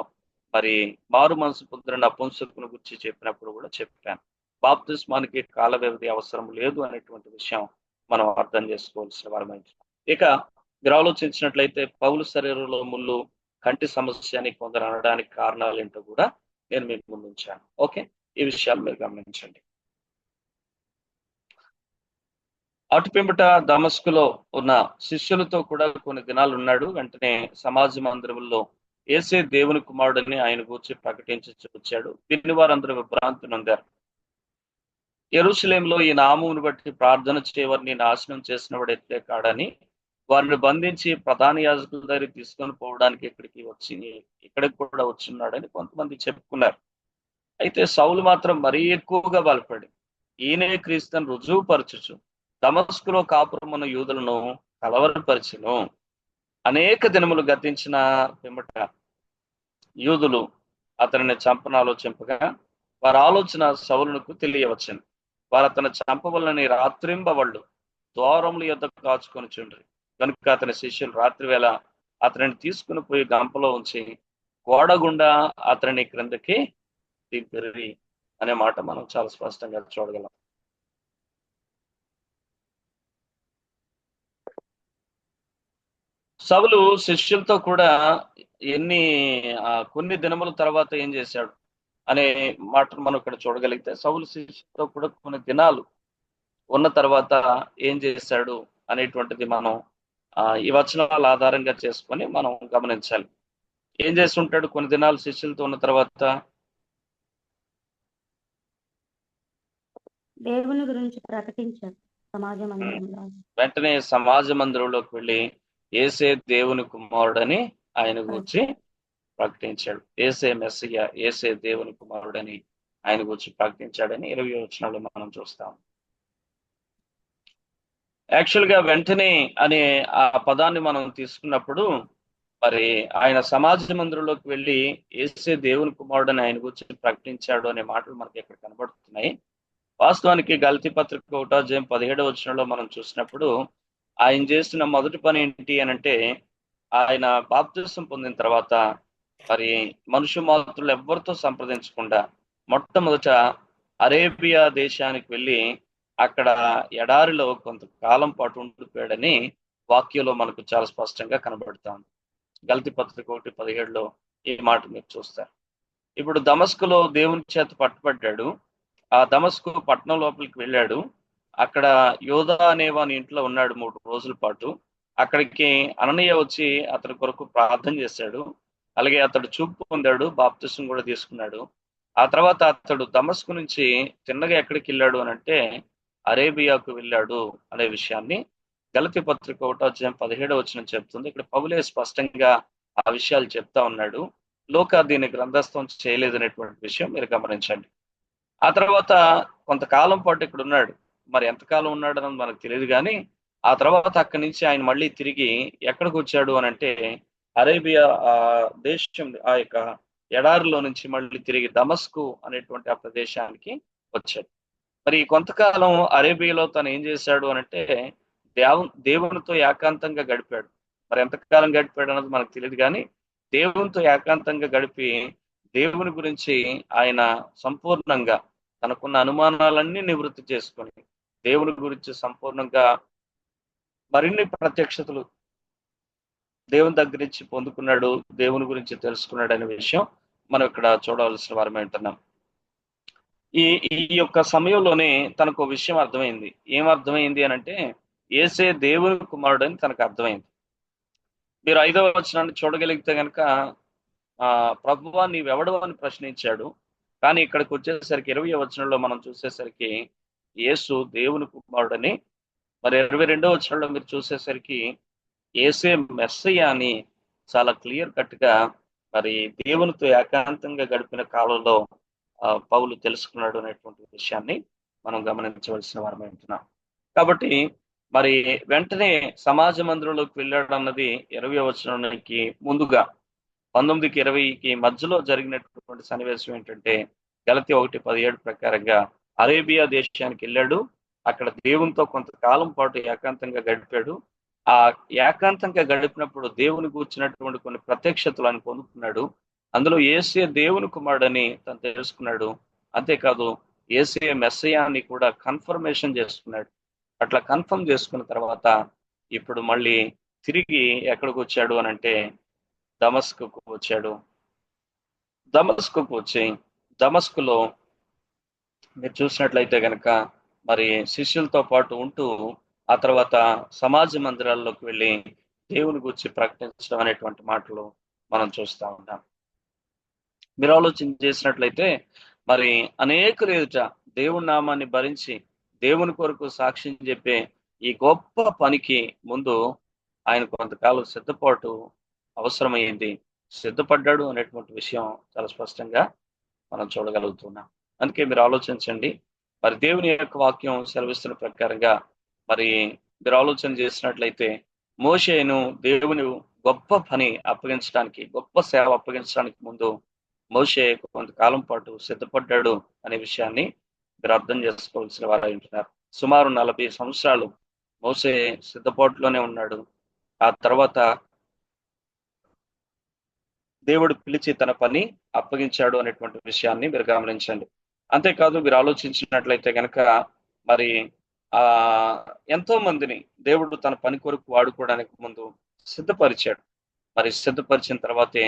మరి మారు మనసు పొందిన నపుంసకుని గురించి చెప్పినప్పుడు కూడా చెప్పాను. బాప్తిస్మానికి కాల వ్యవధి అవసరం లేదు అనేటువంటి విషయం మనం అర్థం చేసుకోవాల్సిన వారమైంది. ఇక మీరు ఆలోచించినట్లయితే పౌలు శరీరంలో ముళ్ళు, కంటి సమస్య అని కొందరు అనడానికి కారణాలు ఏంటో కూడా నేను మీకు ముందు ఉంచాను. ఓకే, ఈ విషయాలు మీరు గమనించండి. అటు పిమ్మట దమస్కులో ఉన్న శిష్యులతో కూడా కొన్ని దినాలు ఉన్నాడు. వెంటనే సమాజ మందిరంలో యేసే దేవుని కుమారుడని ఆయన గూర్చి ప్రకటించి వచ్చాడు. విని వారందరూ విభ్రాంతి నొందారు. యెరూషలేములో ఈ నామమును బట్టి ప్రార్థన చేయవారిని నాశనం చేసిన వాడు ఎట్లే కాడని వారిని బంధించి ప్రధాన యాజకుల దగ్గర తీసుకొని పోవడానికి ఇక్కడికి కూడా వచ్చున్నాడని కొంతమంది చెప్పుకున్నారు. అయితే సౌలు మాత్రం మరీ ఎక్కువగా బలపడి ఈయనే క్రీస్తుని రుజువుపరచుచు దమస్కులో కాపురమున్న యూదులను కలవరపరిచెను. అనేక దినములు గతించిన పిమ్మట యూదులు అతనిని చంపనాలోచింపగా వారి ఆలోచన సౌలునకు తెలియవచ్చింది. వారు అతను చంపవలని రాత్రింబవళ్ళు ద్వారముల యొద్ద కాచుకొని చుండ్రి. కనుక అతని శిష్యులు రాత్రి వేళ అతనిని తీసుకుని పోయి గంపలో ఉంచి గోడ గుండా అతనిని క్రిందకి దింపిరి అనే మాట మనం చాలా స్పష్టంగా చూడగలం. సౌలు శిష్యులతో కూడా కొన్ని దినముల తర్వాత ఏం చేశాడు అనే మాటను మనం ఇక్కడ చూడగలిగితే, సౌలు శిష్యులతో కూడా కొన్ని దినాలు ఉన్న తర్వాత ఏం చేశాడు అనేటువంటిది మనం ఈ వచనాల ఆధారంగా చేసుకొని మనం గమనించాలి. ఏం చేసి ఉంటాడు కొన్ని దినాలు శిష్యులతో ఉన్న తర్వాత? దేవుని గురించి ప్రకటించాడు సమాజ మందిరంలో. వెంటనే సమాజ మందిరంలోకి వెళ్ళి యేసే దేవుని కుమారుడని ఆయన గురించి ప్రకటించాడు. యేసే మెస్సియా, యేసే దేవుని కుమారుడని ఆయన గురించి ప్రకటించాడని 20వ వచనంలో మనం చూస్తాం. యాక్చువల్ గా వెంటనే అనే ఆ పదాన్ని మనం తీసుకున్నప్పుడు మరి ఆయన సమాజ మందిరంలోకి వెళ్ళి యేసే దేవుని కుమారుడని ఆయన గురించి ప్రకటించాడు అనే మాటలు మనకి ఇక్కడ కనబడుతున్నాయి. వాస్తవానికి గలతీ పత్రిక 1వ అధ్యాయం 17వ వచనంలో మనం చూసినప్పుడు ఆయన చేసిన మొదటి పని ఏంటి అనంటే, ఆయన బాప్తిసం పొందిన తర్వాత మరి మనుష్య మాత్రులు ఎవరితో సంప్రదించకుండా మొట్టమొదట అరేబియా దేశానికి వెళ్ళి అక్కడ ఎడారిలో కొంతకాలం పాటు ఉండిపోయాడని వాక్యంలో మనకు చాలా స్పష్టంగా కనబడతాం. గలతీ పత్రిక 1:17లో ఈ మాట మీరు చూస్తారు. ఇప్పుడు దమస్కులో దేవుని చేత పట్టుబడ్డాడు. ఆ దమస్కు పట్టణం లోపలికి వెళ్ళాడు. అక్కడ యోధా అనేవాని ఇంట్లో ఉన్నాడు 3 రోజుల పాటు. అక్కడికి అననీయ వచ్చి అతని కొరకు ప్రార్థన చేశాడు. అలాగే అతడు చూపు పొందాడు, బాప్తిసం కూడా తీసుకున్నాడు. ఆ తర్వాత అతడు దమస్కు నుంచి తిన్నగా ఎక్కడికి వెళ్ళాడు అని అంటే అరేబియాకు వెళ్ళాడు అనే విషయాన్ని గలతీ పత్రిక 1వ అధ్యాయం 17వ వచనం చెప్తుంది. ఇక్కడ పౌలే స్పష్టంగా ఆ విషయాలు చెప్తా ఉన్నాడు. లోక దీన్ని గ్రంథస్థం చేయలేదనేటువంటి విషయం మీరు గమనించండి. ఆ తర్వాత కొంతకాలం పాటు ఇక్కడ ఉన్నాడు. మరి ఎంతకాలం ఉన్నాడు అన్నది మనకు తెలియదు, కానీ ఆ తర్వాత అక్కడి నుంచి ఆయన మళ్ళీ తిరిగి ఎక్కడికి వచ్చాడు అని అంటే అరేబియా దేశం ఆ యొక్క ఎడారిలో నుంచి మళ్ళీ తిరిగి దమస్కు అనేటువంటి ఆ ప్రదేశానికి వచ్చాడు. మరి కొంతకాలం అరేబియాలో తను ఏం చేశాడు అనంటే దేవునితో ఏకాంతంగా గడిపాడు. మరి ఎంతకాలం గడిపాడు అన్నది మనకు తెలియదు, కానీ దేవునితో ఏకాంతంగా గడిపి దేవుని గురించి ఆయన సంపూర్ణంగా తనకున్న అనుమానాలన్నీ నివృత్తి చేసుకొని దేవుని గురించి సంపూర్ణంగా మరిన్ని ప్రత్యక్షతలు దేవుని దగ్గర నుంచి పొందుకున్నాడు, దేవుని గురించి తెలుసుకున్నాడు అనే విషయం మనం ఇక్కడ చూడవలసిన వారమే ఉంటున్నాం. ఈ యొక్క సమయంలోనే తనకు ఒక విషయం అర్థమైంది. ఏం అర్థమైంది అనంటే యేసే దేవుని కుమారుడు అని తనకు అర్థమైంది. మీరు 5వ వచనాన్ని చూడగలిగితే కనుక ప్రభువా నీవెవడు అని ప్రశ్నించాడు. కానీ ఇక్కడికి వచ్చేసరికి 20వ వచనంలో మనం చూసేసరికి యేసు దేవుని కుమారుడని, మరి 22వ వచనంలో మీరు చూసేసరికి యేసే మెస్సయ్య అని చాలా క్లియర్ కట్ గా మరి దేవునితో ఏకాంతంగా గడిపిన కాలంలో పౌలు తెలుసుకున్నాడు అనేటువంటి విషయాన్ని మనం గమనించవలసిన వారమై ఉంటున్నాం. కాబట్టి మరి వెంటనే సమాజ మందిరంలోకి వెళ్ళాడు అన్నది 20వ వచనానికి ముందుగా 19కి 20కి మధ్యలో జరిగినటువంటి సన్నివేశం ఏంటంటే గలతీ 1:17 ప్రకారంగా అరేబియా దేశానికి వెళ్ళాడు. అక్కడ దేవునితో కొంతకాలం పాటు ఏకాంతంగా గడిపాడు. ఆ ఏకాంతంగా గడిపినప్పుడు దేవుని కూర్చున్నటువంటి కొన్ని ప్రత్యక్షతలు ఆయన పొందుకున్నాడు. అందులో యేసే దేవుని కుమారుడని తను తెలుసుకున్నాడు. అంతేకాదు యేసే మెస్సయాన్ని కూడా కన్ఫర్మేషన్ చేసుకున్నాడు. అట్లా కన్ఫర్మ్ చేసుకున్న తర్వాత ఇప్పుడు మళ్ళీ తిరిగి ఎక్కడికి వచ్చాడు అని అంటే దమస్కుకు వచ్చాడు. దమస్కుకు వచ్చి దమస్కులో మీరు చూసినట్లయితే గనక మరి శిష్యులతో పాటు ఉంటూ ఆ తర్వాత సమాజ మందిరాల్లోకి వెళ్ళి దేవుని గురించి ప్రకటించడం అనేటువంటి మాటలు మనం చూస్తా ఉంటాం. మీరు ఆలోచన చేసినట్లయితే మరి అనేకులు ఎదుట దేవుని నామాన్ని భరించి దేవుని కొరకు సాక్ష్యం చెప్పే ఈ గొప్ప పనికి ముందు ఆయన కొంతకాలం సిద్ధపాటు అవసరమైంది. సిద్ధపడ్డాడు అనేటువంటి విషయం చాలా స్పష్టంగా మనం చూడగలుగుతున్నాం. అందుకే మీరు ఆలోచించండి. మరి దేవుని యొక్క వాక్యం సెలవిస్తున్న ప్రకారంగా మరి మీరు ఆలోచన చేసినట్లయితే మోషేను దేవుని గొప్ప పని అప్పగించడానికి, గొప్ప సేవ అప్పగించడానికి ముందు మోషే కొంతకాలం పాటు సిద్ధపడ్డాడు అనే విషయాన్ని మీరు అర్థం చేసుకోవాల్సిన వారు ఉంటున్నారు. సుమారు 40 సంవత్సరాలు మోషే సిద్ధపాటులోనే ఉన్నాడు. ఆ తర్వాత దేవుడు పిలిచి తన పని అప్పగించాడు అనేటువంటి విషయాన్ని మీరు గమనించండి. అంతేకాదు మీరు ఆలోచించినట్లయితే గనక మరి ఆ ఎంతో మందిని దేవుడు తన పని కొరకు వాడుకోవడానికి ముందు సిద్ధపరిచాడు. మరి సిద్ధపరిచిన తర్వాతే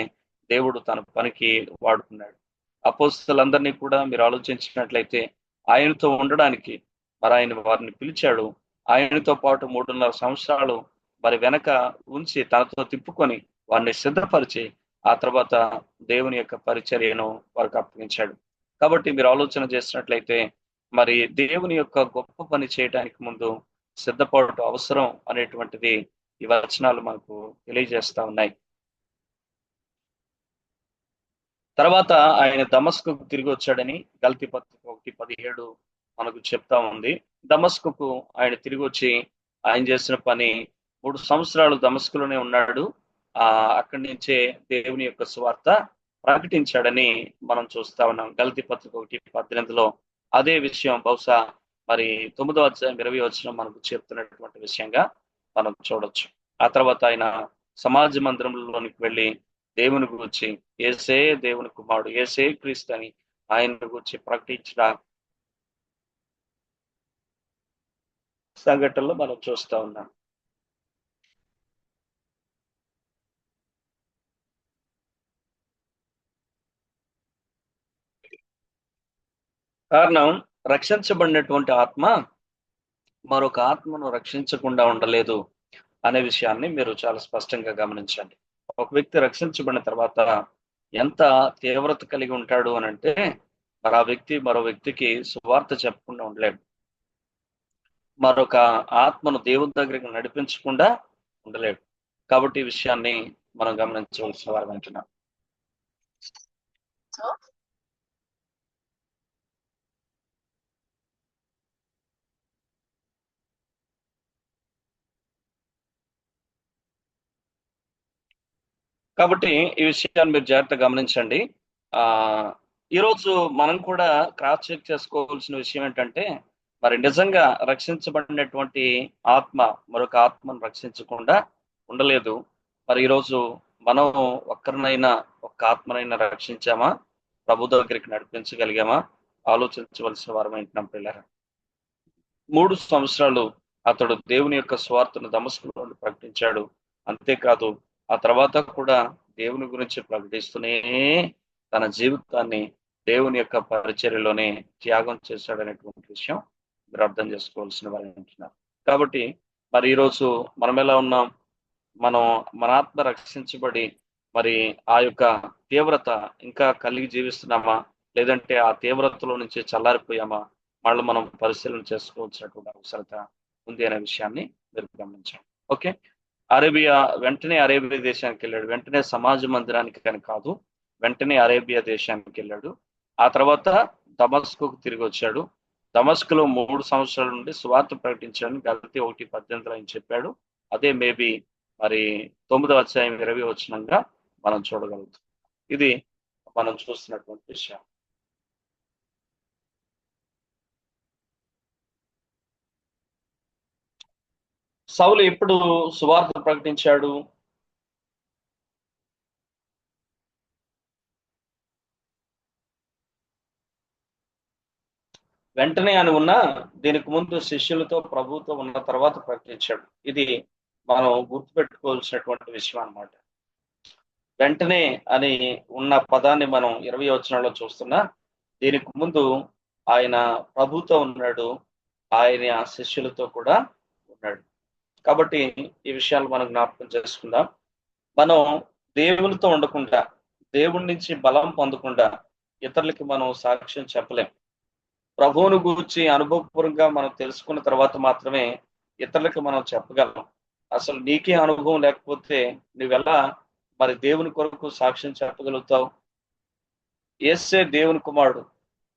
దేవుడు తన పనికి వాడుకున్నాడు. అపోస్తలులందరినీ కూడా మీరు ఆలోచించినట్లయితే ఆయనతో ఉండడానికి మరి ఆయన వారిని పిలిచాడు. ఆయనతో పాటు 3.5 సంవత్సరాలు మరి వెనక ఉంచి తనతో తిప్పుకొని వారిని సిద్ధపరిచి ఆ తర్వాత దేవుని యొక్క పరిచర్యను వారికి అప్పగించాడు. కాబట్టి మీరు ఆలోచన చేసినట్లయితే మరి దేవుని యొక్క గొప్ప పని చేయడానికి ముందు సిద్ధపాటు అవసరం అనేటువంటిది ఈ వచనాలు మనకు తెలియజేస్తా ఉన్నాయి. తర్వాత ఆయన దమస్కుకు తిరిగి వచ్చాడని గల్తీ పత్రిక 1:17 మనకు చెప్తా ఉంది. దమస్కుకు ఆయన తిరిగి వచ్చి ఆయన చేసిన పని 3 సంవత్సరాలు దమస్కులోనే ఉన్నాడు. అక్కడి నుంచే దేవుని యొక్క సువార్త ప్రకటించాడని మనం చూస్తా ఉన్నాం. గల్తీ పత్రిక 1:18లో అదే విషయం బహుశా మరి 9వ అధ్యాయం 20వ వచనం మనకు చెప్తున్నటువంటి విషయంగా మనం చూడొచ్చు. ఆ తర్వాత ఆయన సమాజ మందిరంలోనికి వెళ్ళి దేవుని గురించి యేసే దేవుని కుమారుడు, యేసే క్రీస్తు అని ఆయన గురించి ప్రకటించిన సంఘటనలు మనం చూస్తా ఉన్నాం. కారణం రక్షించబడినటువంటి ఆత్మ మరొక ఆత్మను రక్షించకుండా ఉండలేదు అనే విషయాన్ని మీరు చాలా స్పష్టంగా గమనించండి. ఒక వ్యక్తి రక్షించబడిన తర్వాత ఎంత తీవ్రత కలిగి ఉంటాడు అని అంటే మరి ఆ వ్యక్తి మరో వ్యక్తికి సువార్త చెప్పకుండా ఉండలేడు. మరొక ఆత్మను దేవుని దగ్గరికి నడిపించకుండా ఉండలేడు. కాబట్టి ఈ విషయాన్ని మనం గమనించవలసిన వారు అంటున్నాం. కాబట్టి ఈ విషయాన్ని మీరు జాగ్రత్తగా గమనించండి. ఈరోజు మనం కూడా క్రాస్ చెక్ చేసుకోవాల్సిన విషయం ఏంటంటే మరి నిజంగా రక్షించబడినటువంటి ఆత్మ మరొక ఆత్మను రక్షించకుండా ఉండలేదు. మరి ఈరోజు మనం ఒక్కరినైనా ఒక్క ఆత్మనైనా రక్షించామా, ప్రభు దగ్గరికి నడిపించగలిగామా ఆలోచించవలసిన వారమైంటున్నాం పిల్లరా. 3 సంవత్సరాలు అతడు దేవుని యొక్క స్వార్థను దమస్కులో ప్రకటించాడు. అంతేకాదు ఆ తర్వాత కూడా దేవుని గురించి ప్రకటిస్తూనే తన జీవితాన్ని దేవుని యొక్క పరిచర్యలోనే త్యాగం చేశాడనేటువంటి విషయం మీరు అర్థం చేసుకోవాల్సిన వారు అంటున్నారు. కాబట్టి మరి ఈరోజు మనం ఎలా ఉన్నాం? మనం మన ఆత్మ రక్షించబడి మరి ఆ యొక్క తీవ్రత ఇంకా కలిగి జీవిస్తున్నామా, లేదంటే ఆ తీవ్రతలో నుంచి చల్లారిపోయామా, మళ్ళీ మనం పరిశీలన చేసుకోవాల్సినటువంటి అవసరత ఉంది అనే విషయాన్ని మీరు గమనించాం. ఓకే, వెంటనే అరేబియా దేశానికి వెళ్ళాడు. వెంటనే సమాజ మందిరానికి కానీ కాదు, వెంటనే అరేబియా దేశానికి వెళ్ళాడు. ఆ తర్వాత దమస్కుకు తిరిగి వచ్చాడు. దమస్కులో 3 సంవత్సరాల నుండి సువార్త ప్రకటించాడని గల్తీ 1:18 ఆయన చెప్పాడు. అదే మేబీ మరి 9వ అధ్యాయం 20వ వచనంగా మనం చూడగలుగుతాం. ఇది మనం చూస్తున్నటువంటి విషయం. సౌలు ఎప్పుడు సువార్త ప్రకటించాడు? వెంటనే అని ఉన్నా దీనికి ముందు శిష్యులతో ప్రభుతో ఉన్న తర్వాత ప్రకటించాడు. ఇది మనం గుర్తుపెట్టుకోవాల్సినటువంటి విషయం అన్నమాట. వెంటనే అని ఉన్న పదాన్ని మనం 20 వచనంలో చూస్తున్నా, దీనికి ముందు ఆయన ప్రభుతో ఉన్నాడు, ఆయన శిష్యులతో కూడా ఉన్నాడు. కాబట్టి ఈ విషయాలు మనం జ్ఞాపకం చేసుకుందాం. మనం దేవునితో ఉండకుండా, దేవుడి నుంచి బలం పొందకుండా ఇతరులకి మనం సాక్ష్యం చెప్పలేం. ప్రభువును గూర్చి అనుభవపూర్వకంగా మనం తెలుసుకున్న తర్వాత మాత్రమే ఇతరులకు మనం చెప్పగలం. అసలు నీకే అనుభవం లేకపోతే నువ్వెలా మరి దేవుని కొరకు సాక్ష్యం చెప్పగలుగుతావు? యేసే దేవుని కుమారుడు,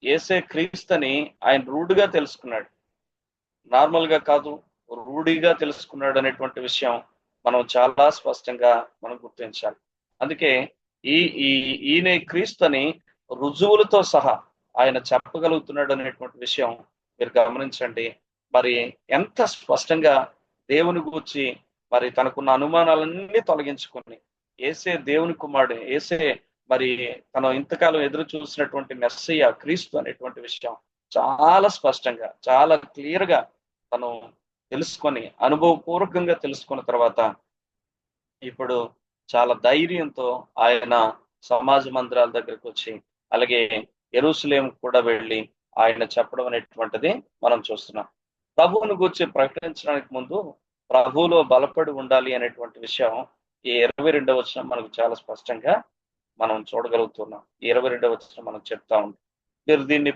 యేసే క్రీస్తని ఆయన రూఢిగా తెలుసుకున్నాడు. నార్మల్ గా కాదు, రూఢిగా తెలుసుకున్నాడు అనేటువంటి విషయం మనం చాలా స్పష్టంగా మనం గుర్తించాలి. అందుకే ఈ ఈ ఈయన క్రీస్తుని రుజువులతో సహా ఆయన చెప్పగలుగుతున్నాడు అనేటువంటి విషయం మీరు గమనించండి. మరి ఎంత స్పష్టంగా దేవుని గూర్చి మరి తనకున్న అనుమానాలన్నీ తొలగించుకొని యేసే దేవుని కుమారుడు, యేసే మరి తను ఇంతకాలం ఎదురు చూసినటువంటి మెస్సయ్య క్రీస్తు అనేటువంటి విషయం చాలా స్పష్టంగా, చాలా క్లియర్ గా తను తెలుసుకొని, అనుభవపూర్వకంగా తెలుసుకున్న తర్వాత ఇప్పుడు చాలా ధైర్యంతో ఆయన సమాజ మందిరాల దగ్గరికి వచ్చి, అలాగే యెరూషలేం కూడా వెళ్ళి ఆయన చెప్పడం అనేటువంటిది మనం చూస్తున్నాం. ప్రభువుని గురించి ప్రకటించడానికి ముందు ప్రభువులో బలపడి ఉండాలి అనేటువంటి విషయం ఈ 22వ వచనం మనకు చాలా స్పష్టంగా మనం చూడగలుగుతున్నాం. ఈ 22వ వచనం మనం చెప్తా ఉంటాం. మీరు దీన్ని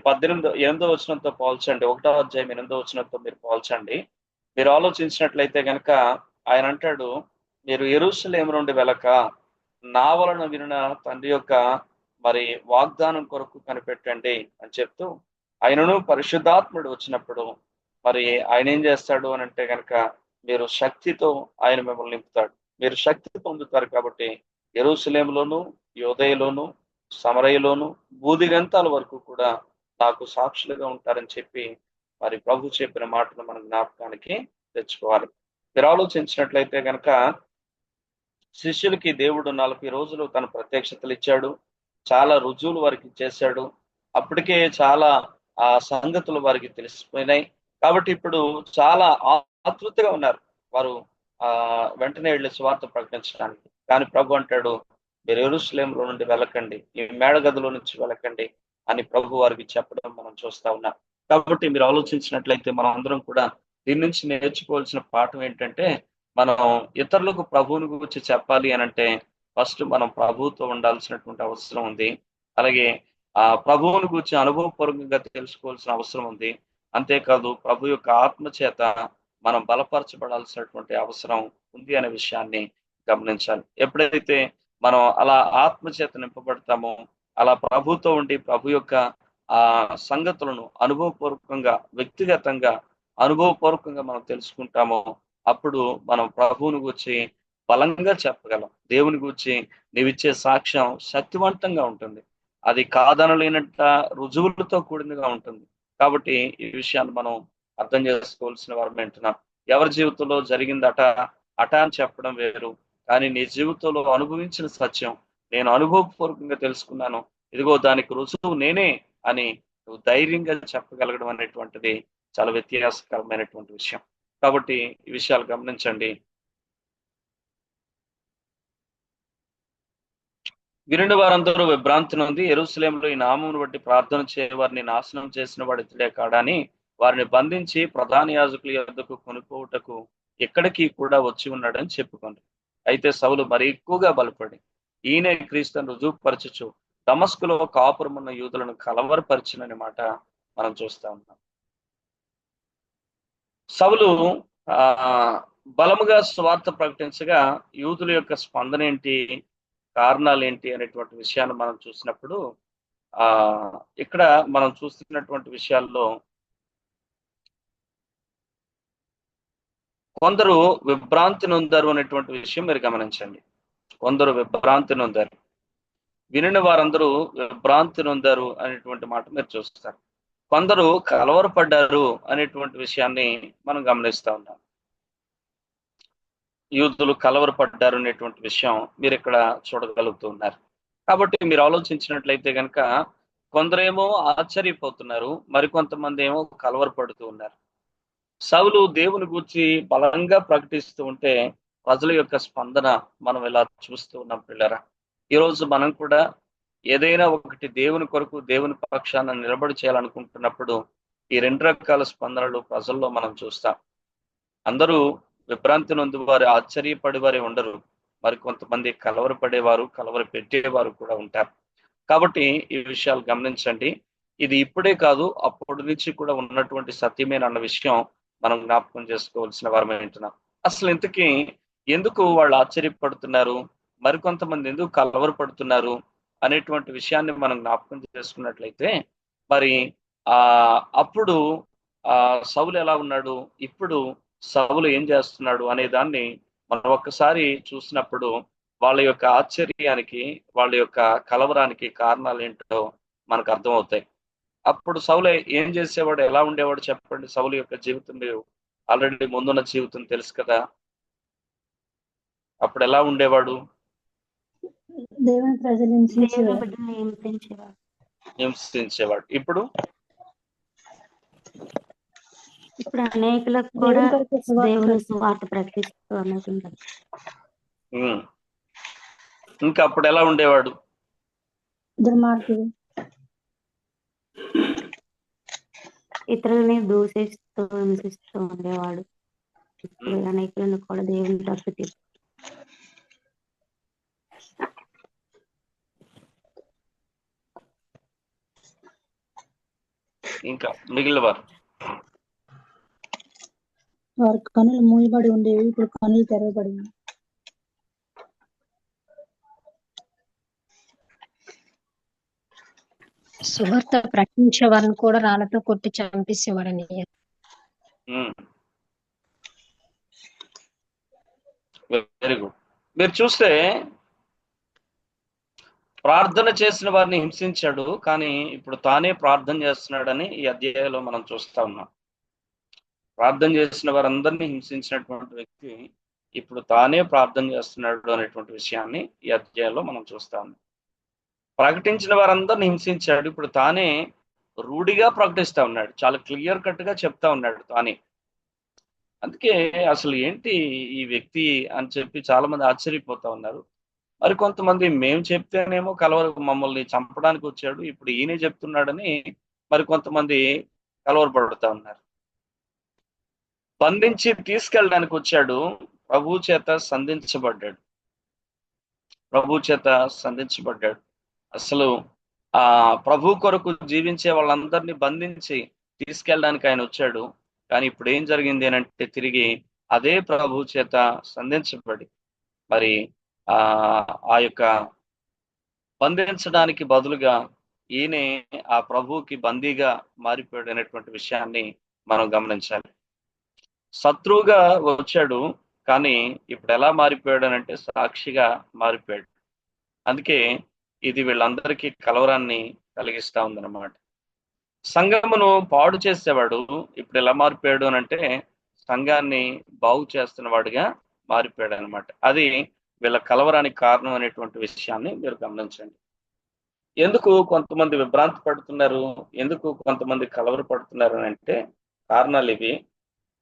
8వ వచనంతో పోల్చండి. 1వ అధ్యాయం 8వ వచనంతో మీరు పోల్చండి. మీరు ఆలోచించినట్లయితే గనక ఆయన అంటాడు, మీరు యెరూషలేము నుండి వెళ్ళక నా వలన వినిన తండ్రి యొక్క మరి వాగ్దానం కొరకు కనిపెట్టండి అని చెప్తూ, ఆయనను పరిశుద్ధాత్ముడు వచ్చినప్పుడు మరి ఆయన ఏం చేస్తాడు అని అంటే గనక మీరు శక్తితో ఆయన మిమ్మల్ని నింపుతాడు. మీరు శక్తి పొందుతారు కాబట్టి యెరూషలేములోను, యూదయలోను, సమరయలోను, భూదిగంతాల వరకు కూడా నాకు సాక్షులుగా ఉంటారని చెప్పి మరి ప్రభు చెప్పిన మాటను మనం జ్ఞాపకానికి తెచ్చుకోవాలి. మీరు ఆలోచించినట్లయితే గనక శిష్యులకి దేవుడు 40 రోజులు తన ప్రత్యక్షతలు ఇచ్చాడు. చాలా రుజువులు వారికి చేశాడు. అప్పటికే చాలా సంగతులు వారికి తెలిసిపోయినాయి. కాబట్టి ఇప్పుడు చాలా ఆతృతగా ఉన్నారు వారు వెంటనే వెళ్ళి సువార్త ప్రకటించడానికి. కానీ ప్రభు అంటాడు, మీరు యెరూషలేములో నుండి వెళ్ళకండి, ఈ మేడగదిలో నుంచి వెళ్ళకండి అని ప్రభు వారికి చెప్పడం మనం చూస్తా ఉన్నాం. కాబట్టి మీరు ఆలోచించినట్లయితే మనం అందరం కూడా దీని నుంచి నేర్చుకోవాల్సిన పాఠం ఏంటంటే, మనం ఇతరులకు ప్రభువుని గురించి చెప్పాలి అని అంటే ఫస్ట్ మనం ప్రభువుతో ఉండాల్సినటువంటి అవసరం ఉంది. అలాగే ప్రభువుని గురించి అనుభవపూర్వకంగా తెలుసుకోవాల్సిన అవసరం ఉంది. అంతేకాదు ప్రభు యొక్క ఆత్మ చేత మనం బలపరచబడాల్సినటువంటి అవసరం ఉంది అనే విషయాన్ని గమనించాలి. ఎప్పుడైతే మనం అలా ఆత్మ చేత నింపబడతామో, అలా ప్రభుతో ఉండి ప్రభు యొక్క సంగతులను అనుభవపూర్వకంగా, వ్యక్తిగతంగా అనుభవపూర్వకంగా మనం తెలుసుకుంటామో, అప్పుడు మనం ప్రభువుని గూర్చి బలంగా చెప్పగలం. దేవుని గూర్చి నీవిచ్చే సాక్ష్యం శక్తివంతంగా ఉంటుంది. అది కాదనలేనంత రుజువులతో కూడినగా ఉంటుంది. కాబట్టి ఈ విషయాన్ని మనం అర్థం చేసుకోవాల్సిన వారం ఏంటున్నాం. ఎవరి జీవితంలో జరిగిందట అట అని చెప్పడం వేరు, కానీ నీ జీవితంలో అనుభవించిన సత్యం నేను అనుభవపూర్వకంగా తెలుసుకున్నాను, ఇదిగో దానికి రుజువు నేనే అని నువ్వు ధైర్యంగా చెప్పగలగడం అనేటువంటిది చాలా వ్యత్యాసకరమైనటువంటి విషయం. కాబట్టి ఈ విషయాలు గమనించండి. వినిన వారందరూ విభ్రాంతి నొంది యెరూషలేములో ఈ నామమును బట్టి ప్రార్థన చేయవారిని నాశనం చేసిన వాడు ఇతడే కాడని వారిని బంధించి ప్రధాన యాజకుల యొద్దకు కొనుక్కోవుటకు ఎక్కడికి కూడా వచ్చి ఉన్నాడని చెప్పుకుంది. అయితే సౌలు మరి ఎక్కువగా బలపడి ఈయనే క్రీస్తును రుజువుపరచుచు దమస్కులో కాపురమున్న యూదులను కలవరపరిచినని మాట మనం చూస్తా ఉన్నాం. సౌలు బలముగా స్వార్థ ప్రకటించగా యూదుల యొక్క స్పందన ఏంటి, కారణాలు ఏంటి అనేటువంటి విషయాన్ని మనం చూసినప్పుడు ఇక్కడ మనం చూస్తున్నటువంటి విషయాల్లో కొందరు విభ్రాంతి నొందారు అనేటువంటి విషయం మీరు గమనించండి. కొందరు విభ్రాంతి నొందారు, వినిన వారందరూ విభ్రాంతి నొందారు అనేటువంటి మాట మీరు చూస్తారు. కొందరు కలవరపడ్డారు అనేటువంటి విషయాన్ని మనం గమనిస్తా ఉన్నాం. యూదులు కలవరపడ్డారు అనేటువంటి విషయం మీరు ఇక్కడ చూడగలుగుతున్నారు. కాబట్టి మీరు ఆలోచించినట్లయితే కనుక కొందరేమో ఆశ్చర్యపోతున్నారు, మరికొంతమంది ఏమో కలవరపడుతూ ఉన్నారు. సౌలు దేవుని గూర్చి బలంగా ప్రకటిస్తూ ఉంటే ప్రజల యొక్క స్పందన మనం ఇలా చూస్తూ ఉన్నాం పిల్లరా. ఈరోజు మనం కూడా ఏదైనా ఒకటి దేవుని కొరకు దేవుని పక్షాన నిలబడి చేయాలనుకుంటున్నప్పుడు ఈ 2 రకాల స్పందనలు ప్రజల్లో మనం చూస్తాం. అందరూ విభ్రాంతి నొంది వారు ఆశ్చర్యపడే వారే ఉండరు. మరి కొంతమంది కలవరపడేవారు, కలవర పెట్టేవారు కూడా ఉంటారు. కాబట్టి ఈ విషయాలు గమనించండి. ఇది ఇప్పుడే కాదు, అప్పటి నుంచి కూడా ఉన్నటువంటి సత్యమేన అన్న విషయం మనం జ్ఞాపకం చేసుకోవాల్సిన వారమే ఉంటున్నాం. అసలు ఇంతకీ ఎందుకు వాళ్ళు ఆశ్చర్యపడుతున్నారు, మరికొంతమంది ఎందుకు కలవరపడుతున్నారు అనేటువంటి విషయాన్ని మనం జ్ఞాపకం చేసుకున్నట్లయితే, మరి అప్పుడు సౌలు ఎలా ఉన్నాడు, ఇప్పుడు సౌలు ఏం చేస్తున్నాడు అనే దాన్ని మనం ఒక్కసారి చూసినప్పుడు వాళ్ళ యొక్క ఆశ్చర్యానికి, వాళ్ళ యొక్క కలవరానికి కారణాలు ఏంటో మనకు అర్థమవుతాయి. అప్పుడు సౌలు ఏం చేసేవాడు, ఎలా ఉండేవాడు చెప్పండి? సౌలు యొక్క జీవితం మీరు ఆల్రెడీ ముందున్న జీవితం తెలుసు కదా. అప్పుడు ఎలా ఉండేవాడు? దేవుని ప్రజలు దేవుని బిడ్డల్ని హింసించేవాడు. ఇప్పుడు అనేకులకు కూడా దేవుని సువార్త ప్రకటిస్తూ అనేకులు. ఇంకా అప్పుడు ఎలా ఉండేవాడు? దుర్మార్గుడు, ఇతరులని దూషిస్తూ హింసిస్తూ ఉండేవాడు. ఇప్పుడు అనేకులను కూడా దేవుని ప్రకృతి. ఇంకా మిగిలిన వారు కనులు మూయబడి ఉండేవి, ఇప్పుడు కనులు తెరవబడి. సువార్త ప్రకటించే వారిని కూడా రాళ్లతో కొట్టి చంపేసేవారని. Very good. మీరు చూస్తే ప్రార్థన చేసిన వారిని హింసించాడు, కానీ ఇప్పుడు తానే ప్రార్థన చేస్తున్నాడని ఈ అధ్యాయంలో మనం చూస్తా ఉన్నాం. ప్రార్థన చేసిన వారందరినీ హింసించినటువంటి వ్యక్తి ఇప్పుడు తానే ప్రార్థన చేస్తున్నాడు అనేటువంటి విషయాన్ని ఈ అధ్యాయంలో మనం చూస్తా ఉన్నాం. ప్రకటించిన వారందరిని హింసించాడు, ఇప్పుడు తానే రూఢిగా ప్రకటిస్తా ఉన్నాడు. చాలా క్లియర్ కట్ గా చెప్తా ఉన్నాడు తానే. అందుకే అసలు ఏంటి ఈ వ్యక్తి అని చెప్పి చాలా మంది ఆశ్చర్యపోతా ఉన్నారు. మరి కొంతమంది మేము చెప్తేనేమో మమ్మల్ని చంపడానికి వచ్చాడు, ఇప్పుడు ఈయనే చెప్తున్నాడని మరి కొంతమంది కలవరపడుతూ ఉన్నారు. బంధించి తీసుకెళ్ళడానికి వచ్చాడు, ప్రభు చేత సంధించబడ్డాడు. అసలు ప్రభు కొరకు జీవించే వాళ్ళందరినీ బంధించి తీసుకెళ్ళడానికి ఆయన వచ్చాడు. కానీ ఇప్పుడు ఏం జరిగింది అని అంటే, తిరిగి అదే ప్రభు చేత సంధించబడి మరి ఆ యొక్క బంధించడానికి బదులుగా ఈయనే ఆ ప్రభువుకి బందీగా మారిపోయాడు అనేటువంటి విషయాన్ని మనం గమనించాలి. శత్రువుగా వచ్చాడు, కానీ ఇప్పుడు ఎలా మారిపోయాడు అని అంటే సాక్షిగా మారిపోయాడు. అందుకే ఇది వీళ్ళందరికీ కలవరాన్ని కలిగిస్తా ఉందన్నమాట. సంఘమును పాడు చేసేవాడు ఇప్పుడు ఎలా మారిపోయాడు అని అంటే సంఘాన్ని బాగు చేస్తున్న వాడిగా మారిపోయాడు అనమాట. అది వీళ్ళ కలవరానికి కారణం అనేటువంటి విషయాన్ని మీరు గమనించండి. ఎందుకు కొంతమంది విభ్రాంతి పడుతున్నారు, ఎందుకు కొంతమంది కలవరపడుతున్నారు అని అంటే కారణాలు ఇవి.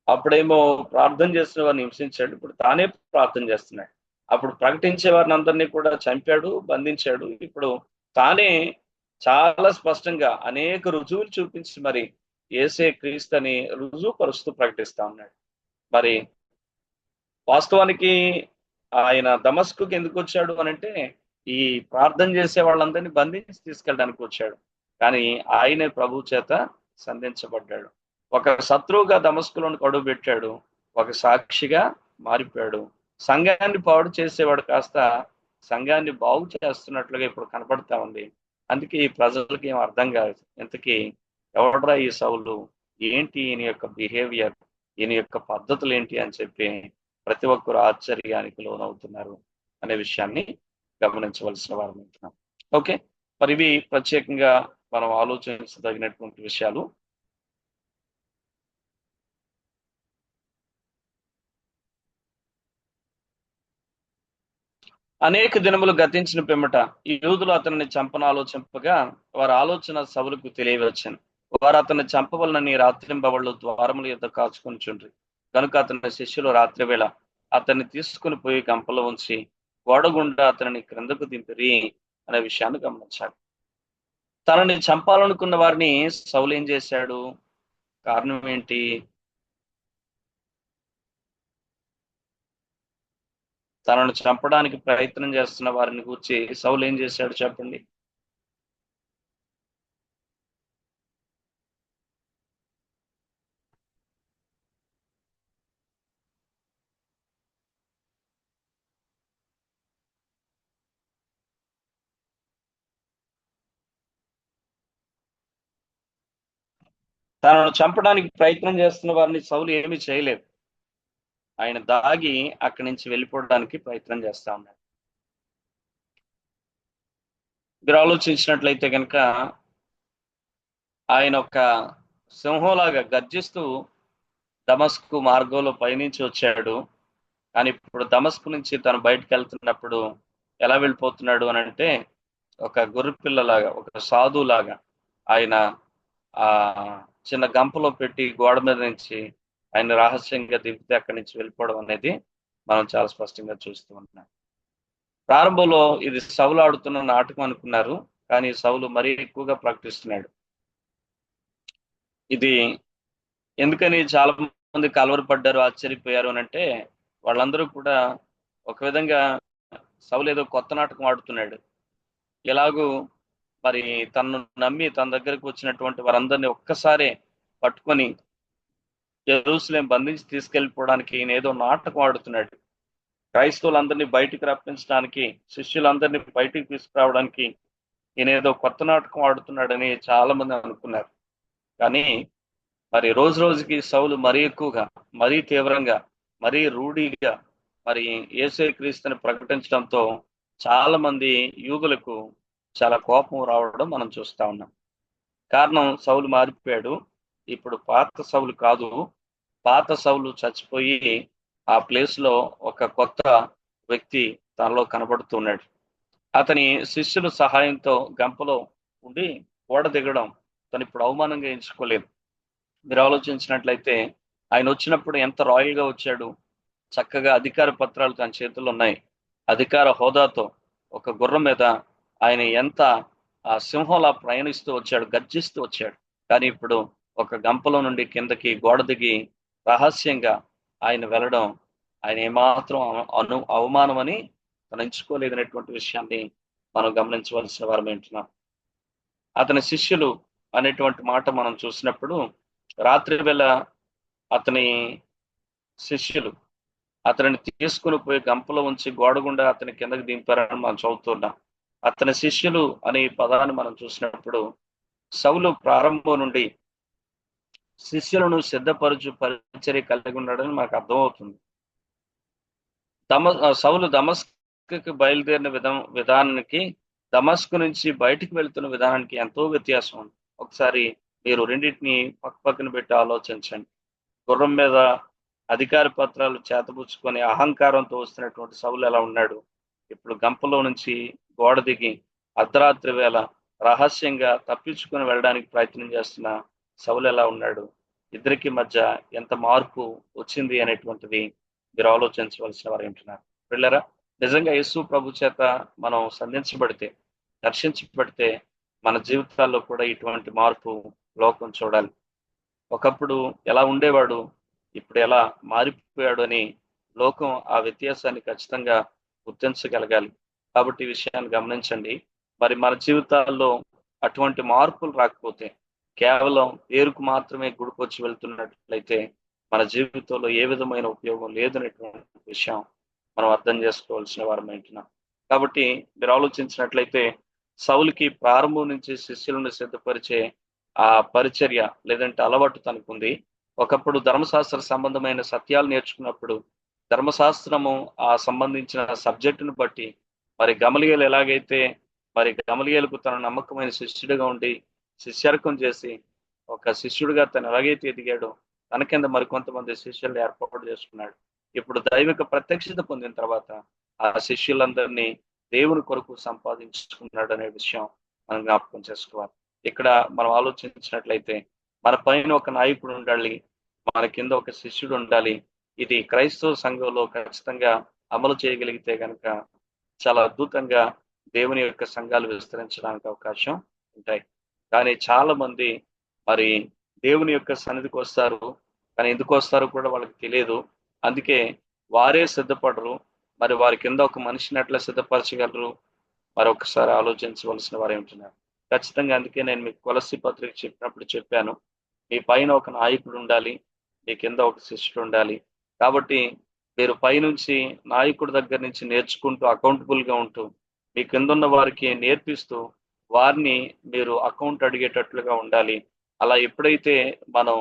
అప్పుడేమో ప్రార్థన చేసిన వారిని హింసించాడు, ఇప్పుడు తానే ప్రార్థన చేస్తున్నాడు. అప్పుడు ప్రకటించే వారిని అందరినీ కూడా చంపాడు, బంధించాడు. ఇప్పుడు తానే చాలా స్పష్టంగా అనేక రుజువులు చూపించి మరి యేసే క్రీస్తు అని రుజువుపరుస్తూ ప్రకటిస్తా ఉన్నాడు. మరి వాస్తవానికి ఆయన దమస్కుకి ఎందుకు వచ్చాడు అనంటే ఈ ప్రార్థన చేసే వాళ్ళందరినీ బంధించి తీసుకెళ్ళడానికి వచ్చాడు. కానీ ఆయనే ప్రభు చేత సంధించబడ్డాడు. ఒక శత్రువుగా దమస్కులోనికి అడుగు పెట్టాడు, ఒక సాక్షిగా మారిపోయాడు. సంఘాన్ని పాడు చేసేవాడు కాస్త సంఘాన్ని బాగు చేస్తున్నట్లుగా ఇప్పుడు కనపడతా ఉంది. అందుకే ఈ ప్రజలకి ఏం అర్థం కాదు, ఇంతకీ ఎవడరా ఈ సౌలు, ఏంటి ఈయన యొక్క బిహేవియర్, ఈయన యొక్క పద్ధతులు ఏంటి అని చెప్పి ప్రతి ఒక్కరు ఆశ్చర్యానికి లోనవుతున్నారు అనే విషయాన్ని గమనించవలసిన వారు ఉంటున్నాం. ఓకే, మరి ఇవి ప్రత్యేకంగా మనం ఆలోచించదగినటువంటి విషయాలు. అనేక దినములు గతించిన పిమ్మట ఈ యూదులు అతన్ని చంపనాలోచింపగా వారి ఆలోచన సభలకు తెలియవచ్చాను. వారు అతన్ని చంపవలనని రాత్రింబవళ్ళు ద్వారముల యొద్ద కాచుకొనిచుండ్రి. కనుక అతని శిష్యులు రాత్రి వేళ అతన్ని తీసుకుని పోయి గంపలో ఉంచి గోడగుండా అతనిని క్రిందకు దింపిరి అనే విషయాన్ని గమనించాలి. తనని చంపాలనుకున్న వారిని సౌలు ఏం చేశాడు? కారణం ఏంటి? తనను చంపడానికి ప్రయత్నం చేస్తున్న వారిని గూర్చి సౌలు ఏం చేశాడు చెప్పండి? తనను చంపడానికి ప్రయత్నం చేస్తున్న వారిని సౌలు ఏమీ చేయలేదు. ఆయన దాగి అక్కడి నుంచి వెళ్ళిపోవడానికి ప్రయత్నం చేస్తా ఉన్నాడు. మీరు ఆలోచించినట్లయితే కనుక ఆయన ఒక సింహంలాగా గర్జిస్తూ దమస్కు మార్గంలో పయనించి వచ్చాడు. కానీ ఇప్పుడు దమస్కు నుంచి తను బయటకు వెళ్తున్నప్పుడు ఎలా వెళ్ళిపోతున్నాడు అని అంటే, ఒక గొర్రె పిల్లలాగా, ఒక సాధులాగా ఆయన ఆ చిన్న గంపలో పెట్టి గోడ మీద నుంచి ఆయన రహస్యంగా దింపితే అక్కడి నుంచి వెళ్ళిపోవడం అనేది మనం చాలా స్పష్టంగా చూస్తూ ఉంటున్నాం. ప్రారంభంలో ఇది సౌలు ఆడుతున్న నాటకం అనుకున్నారు, కానీ సౌలు మరీ ఎక్కువగా ప్రకటిస్తున్నాడు. ఇది ఎందుకని చాలా మంది కలవరపడ్డారు, ఆశ్చర్యపోయారు అని అంటే, వాళ్ళందరూ కూడా ఒక విధంగా సౌలు ఏదో కొత్త నాటకం ఆడుతున్నాడు, ఎలాగూ మరి తనను నమ్మి తన దగ్గరకు వచ్చినటువంటి వారందరినీ ఒక్కసారే పట్టుకొని యెరూషలేం బంధించి తీసుకెళ్ళిపోవడానికి ఈయన ఏదో నాటకం ఆడుతున్నాడు, క్రైస్తవులందరినీ బయటికి రప్పించడానికి, శిష్యులందరినీ బయటికి తీసుకురావడానికి ఈయన ఏదో కొత్త నాటకం ఆడుతున్నాడని చాలా మంది అనుకున్నారు. కానీ మరి రోజు రోజుకి సౌలు మరీ ఎక్కువగా, మరీ తీవ్రంగా, మరీ రూఢిగా మరి యేసు క్రీస్తుని ప్రకటించడంతో చాలా మంది యూదులకు చాలా కోపం రావడం మనం చూస్తా ఉన్నాం. కారణం సౌలు మారిపోయాడు. ఇప్పుడు పాత సౌలు కాదు, పాత సౌలు చచ్చిపోయి ఆ ప్లేస్ లో ఒక కొత్త వ్యక్తి తనలో కనబడుతున్నాడు. అతని శిష్యుల సహాయంతో గంపలో ఉండి ఓడ దిగడం తను ఇప్పుడు అవమానంగా ఎంచుకోలేదు. మీరు ఆలోచించినట్లయితే ఆయన వచ్చినప్పుడు ఎంత రాయల్ గా వచ్చాడు, చక్కగా అధికార పత్రాలు తన చేతుల్లో ఉన్నాయి, అధికార హోదాతో ఒక గుర్రం మీద ఆయన ఎంత సింహంలా ప్రయాణిస్తూ వచ్చాడు, గర్జిస్తూ వచ్చాడు. కానీ ఇప్పుడు ఒక గంపలో నుండి కిందకి గోడ దిగి రహస్యంగా ఆయన వెళ్ళడం ఆయన ఏమాత్రం అవమానమని తను ఎంచుకోలేదనేటువంటి విషయాన్ని మనం గమనించవలసిన వారం ఏంటున్నాం. అతని శిష్యులు అనేటువంటి మాట మనం చూసినప్పుడు, రాత్రి వేళ అతని శిష్యులు అతనిని తీసుకుని పోయి గంపలో ఉంచి గోడగుండా అతని కిందకి దింపారని మనం చదువుతున్నాం. అతని శిష్యులు అనే పదాన్ని మనం చూసినప్పుడు సౌలు ప్రారంభం నుండి శిష్యులను సిద్ధపరచు పరిచర్య కలిగి ఉన్నాడని మనకు అర్థమవుతుంది. సౌలు దమస్కు బయలుదేరిన విధానానికి, దమస్కు నుంచి బయటికి వెళ్తున్న విధానానికి ఎంతో వ్యత్యాసం ఉంది. ఒకసారి మీరు రెండింటిని పక్కన పెట్టి ఆలోచించండి. గుర్రం మీద అధికార పత్రాలు చేతపుచ్చుకొని అహంకారంతో వస్తున్నటువంటి సౌలు ఎలా ఉన్నాడు, ఇప్పుడు గంపలో నుంచి గోడ దిగి అర్ధరాత్రి వేళ రహస్యంగా తప్పించుకొని వెళ్ళడానికి ప్రయత్నం చేస్తున్న సౌలు ఎలా ఉన్నాడు? ఇద్దరికి మధ్య ఎంత మార్పు వచ్చింది అనేటువంటిది మీరు ఆలోచించవలసిన వారు ఏంటున్నారు. పిల్లరా, నిజంగా యేసు ప్రభు చేత మనం సంధించబడితే, దర్శించబడితే మన జీవితాల్లో కూడా ఇటువంటి మార్పు లోకం చూడాలి. ఒకప్పుడు ఎలా ఉండేవాడు, ఇప్పుడు ఎలా మారిపోయాడు అని లోకం ఆ వ్యత్యాసాన్ని ఖచ్చితంగా గుర్తించగలగాలి. కాబట్టి ఈ విషయాన్ని గమనించండి. మరి మన జీవితాల్లో అటువంటి మార్పులు రాకపోతే, కేవలం పేరుకు మాత్రమే గుడికొచ్చి వెళ్తున్నట్లయితే మన జీవితంలో ఏ విధమైన ఉపయోగం లేదనేటువంటి విషయం మనం అర్థం చేసుకోవాల్సిన వారం ఏంటున్నాం. కాబట్టి మీరు ఆలోచించినట్లయితే సౌలుకి ప్రారంభం నుంచి శిష్యులను సిద్ధపరిచే ఆ పరిచర్య లేదంటే అలవాటు తనకుంది. ఒకప్పుడు ధర్మశాస్త్ర సంబంధమైన సత్యాలు నేర్చుకున్నప్పుడు ధర్మశాస్త్రము ఆ సంబంధించిన సబ్జెక్టును బట్టి మరి గమలీయేలు ఎలాగైతే మరి గమలీయేలుకు తన నమ్మకమైన శిష్యుడిగా ఉండి శిష్యర్కం చేసి ఒక శిష్యుడిగా తను ఎలాగైతే ఎదిగాడో తన కింద మరికొంతమంది శిష్యులను ఏర్పాటు చేసుకున్నాడు. ఇప్పుడు దైవిక ప్రత్యక్షత పొందిన తర్వాత ఆ శిష్యులందరినీ దేవుని కొరకు సంపాదించుకున్నాడు అనే విషయం మనం జ్ఞాపకం చేసుకోవాలి. ఇక్కడ మనం ఆలోచించినట్లయితే మన పైన ఒక నాయకుడు ఉండాలి, మన కింద ఒక శిష్యుడు ఉండాలి. ఇది క్రైస్తవ సంఘంలో ఖచ్చితంగా అమలు చేయగలిగితే కనుక చాలా అద్భుతంగా దేవుని యొక్క సంఘాలు విస్తరించడానికి అవకాశం ఉంటాయి. కానీ చాలా మంది మరి దేవుని యొక్క సన్నిధికి వస్తారు, కానీ ఎందుకు వస్తారో కూడా వాళ్ళకి తెలియదు. అందుకే వారే సిద్ధపడరు. మరి వారి కింద ఒక మనిషిని ఎట్లా సిద్ధపరచగలరు? మరొకసారి ఆలోచించవలసిన వారే ఉంటున్నారు. ఖచ్చితంగా అందుకే నేను మీకు కొలస్సీ పత్రిక చెప్పినప్పుడు చెప్పాను, మీ పైన ఒక నాయకుడు ఉండాలి, మీ కింద ఒక శిష్యుడు ఉండాలి. కాబట్టి మీరు పైనుంచి నాయకుడి దగ్గర నుంచి నేర్చుకుంటూ అకౌంటబుల్ గా ఉంటూ మీ కింద ఉన్న వారికి నేర్పిస్తూ వారిని మీరు అకౌంట్ అడిగేటట్లుగా ఉండాలి. అలా ఎప్పుడైతే మనం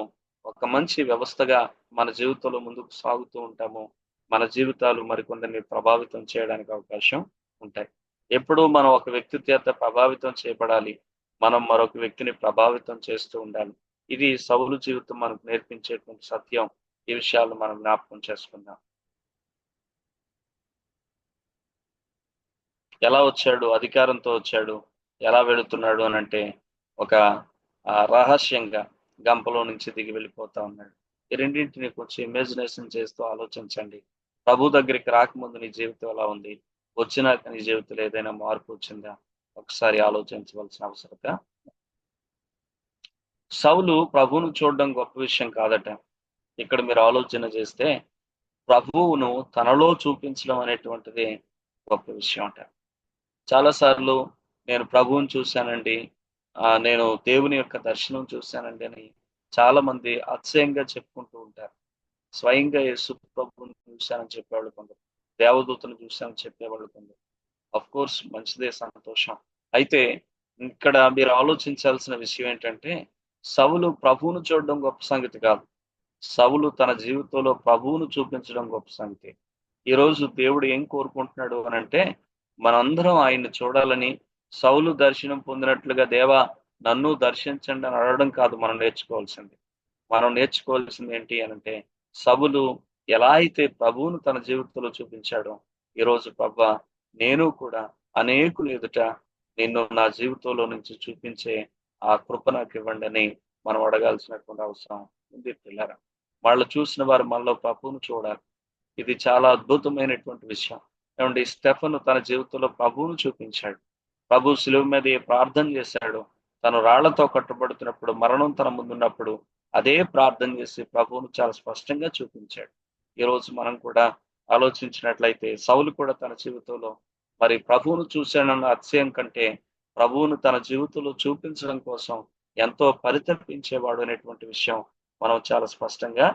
ఒక మంచి వ్యవస్థగా మన జీవితంలో ముందుకు సాగుతూ ఉంటామో మన జీవితాలు మరికొందరిని ప్రభావితం చేయడానికి అవకాశం ఉంటాయి. ఎప్పుడూ మనం ఒక వ్యక్తి చేత ప్రభావితం చేయబడాలి, మనం మరొక వ్యక్తిని ప్రభావితం చేస్తూ ఉండాలి. ఇది సౌలు జీవితం మనకు నేర్పించేటువంటి సత్యం. ఈ విషయాలు మనం జ్ఞాపకం చేసుకుందాం. ఎలా వచ్చాడు? అధికారంతో వచ్చాడు. ఎలా వెళుతున్నాడు అని అంటే ఒక రహస్యంగా గంపలో నుంచి దిగి వెళ్ళిపోతా ఉన్నాడు. ఈ రెండింటిని కొంచెం ఇమాజినేషన్ చేస్తూ ఆలోచించండి. ప్రభు దగ్గరికి రాకముందు నీ జీవితం ఎలా ఉంది? వచ్చినాక నీ జీవితంలో ఏదైనా మార్పు వచ్చిందా? ఒకసారి ఆలోచించవలసిన అవసరత. సౌలు ప్రభువును చూడడం గొప్ప విషయం కాదట. ఇక్కడ మీరు ఆలోచన చేస్తే ప్రభువును తనలో చూపించడం అనేటువంటిది గొప్ప విషయం అంట. చాలాసార్లు నేను ప్రభువుని చూశానండి, నేను దేవుని యొక్క దర్శనం చూశానండి అని చాలా మంది అతిశయంగా చెప్పుకుంటూ ఉంటారు. స్వయంగా యేసు ప్రభువుని చూశానని చెప్పేవాళ్ళు కొందరు, దేవదూతను చూశానని చెప్పేవాళ్ళు కొందరు. అఫ్ కోర్స్ మంచిదే, సంతోషం. అయితే ఇక్కడ మీరు ఆలోచించాల్సిన విషయం ఏంటంటే సౌలు ప్రభువును చూడడం గొప్ప సంగతి కాదు. సౌలు తన జీవితంలో ప్రభువును చూపించడం గొప్ప సంగతి. ఈరోజు దేవుడు ఏం కోరుకుంటున్నాడు అని అంటే మనందరం ఆయన్ని చూడాలని, సౌలు దర్శనం పొందినట్లుగా దేవా నన్ను దర్శించండి అని అడగడం కాదు మనం నేర్చుకోవాల్సింది. మనం నేర్చుకోవాల్సింది ఏంటి అని అంటే సౌలు ఎలా అయితే ప్రభువును తన జీవితంలో చూపించాడో ఈరోజు ప్రభా నేను కూడా అనేకులు ఎదుట నిన్ను నా జీవితంలో నుంచి చూపించే ఆ కృప నాకు ఇవ్వండి అని మనం అడగాల్సినటువంటి అవసరం ఉంది పిల్లరా. వాళ్ళు చూసిన వారు మనలో ప్రభువును చూడాలి. ఇది చాలా అద్భుతమైనటువంటి విషయం. ఏమంటే స్టెఫను తన జీవితంలో ప్రభువును చూపించాడు. ప్రభు శిలువ మీద ఏ ప్రార్థన చేశాడు, తను రాళ్లతో కట్టబడుతున్నప్పుడు, మరణం తన ముందున్నప్పుడు అదే ప్రార్థన చేసి ప్రభువును చాలా స్పష్టంగా చూపించాడు. ఈరోజు మనం కూడా ఆలోచించినట్లయితే సౌలు కూడా తన జీవితంలో మరి ప్రభువును చూశాడన్న అతిశయం కంటే ప్రభువును తన జీవితంలో చూపించడం కోసం ఎంతో పరితపించేవాడు అనేటువంటి విషయం మనం చాలా స్పష్టంగా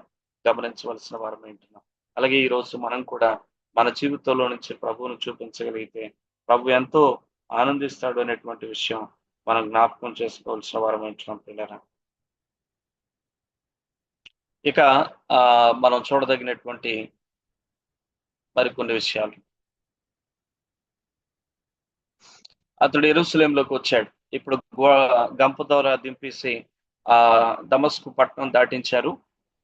గమనించవలసిన వారం ఏంటున్నాం. అలాగే ఈరోజు మనం కూడా మన జీవితంలో నుంచి ప్రభువును చూపించగలిగితే ప్రభు ఎంతో ఆనందిస్తాడు అనేటువంటి విషయం మనం జ్ఞాపకం చేసుకోవాల్సిన వారం ఏంటున్నాం పిల్లరా. ఇక మనం చూడదగినటువంటి మరికొన్ని విషయాలు. అతడు యెరూషలేములోకి వచ్చాడు. ఇప్పుడు గంప ద్వారా దింపేసి దమస్కు పట్టణం దాటించారు.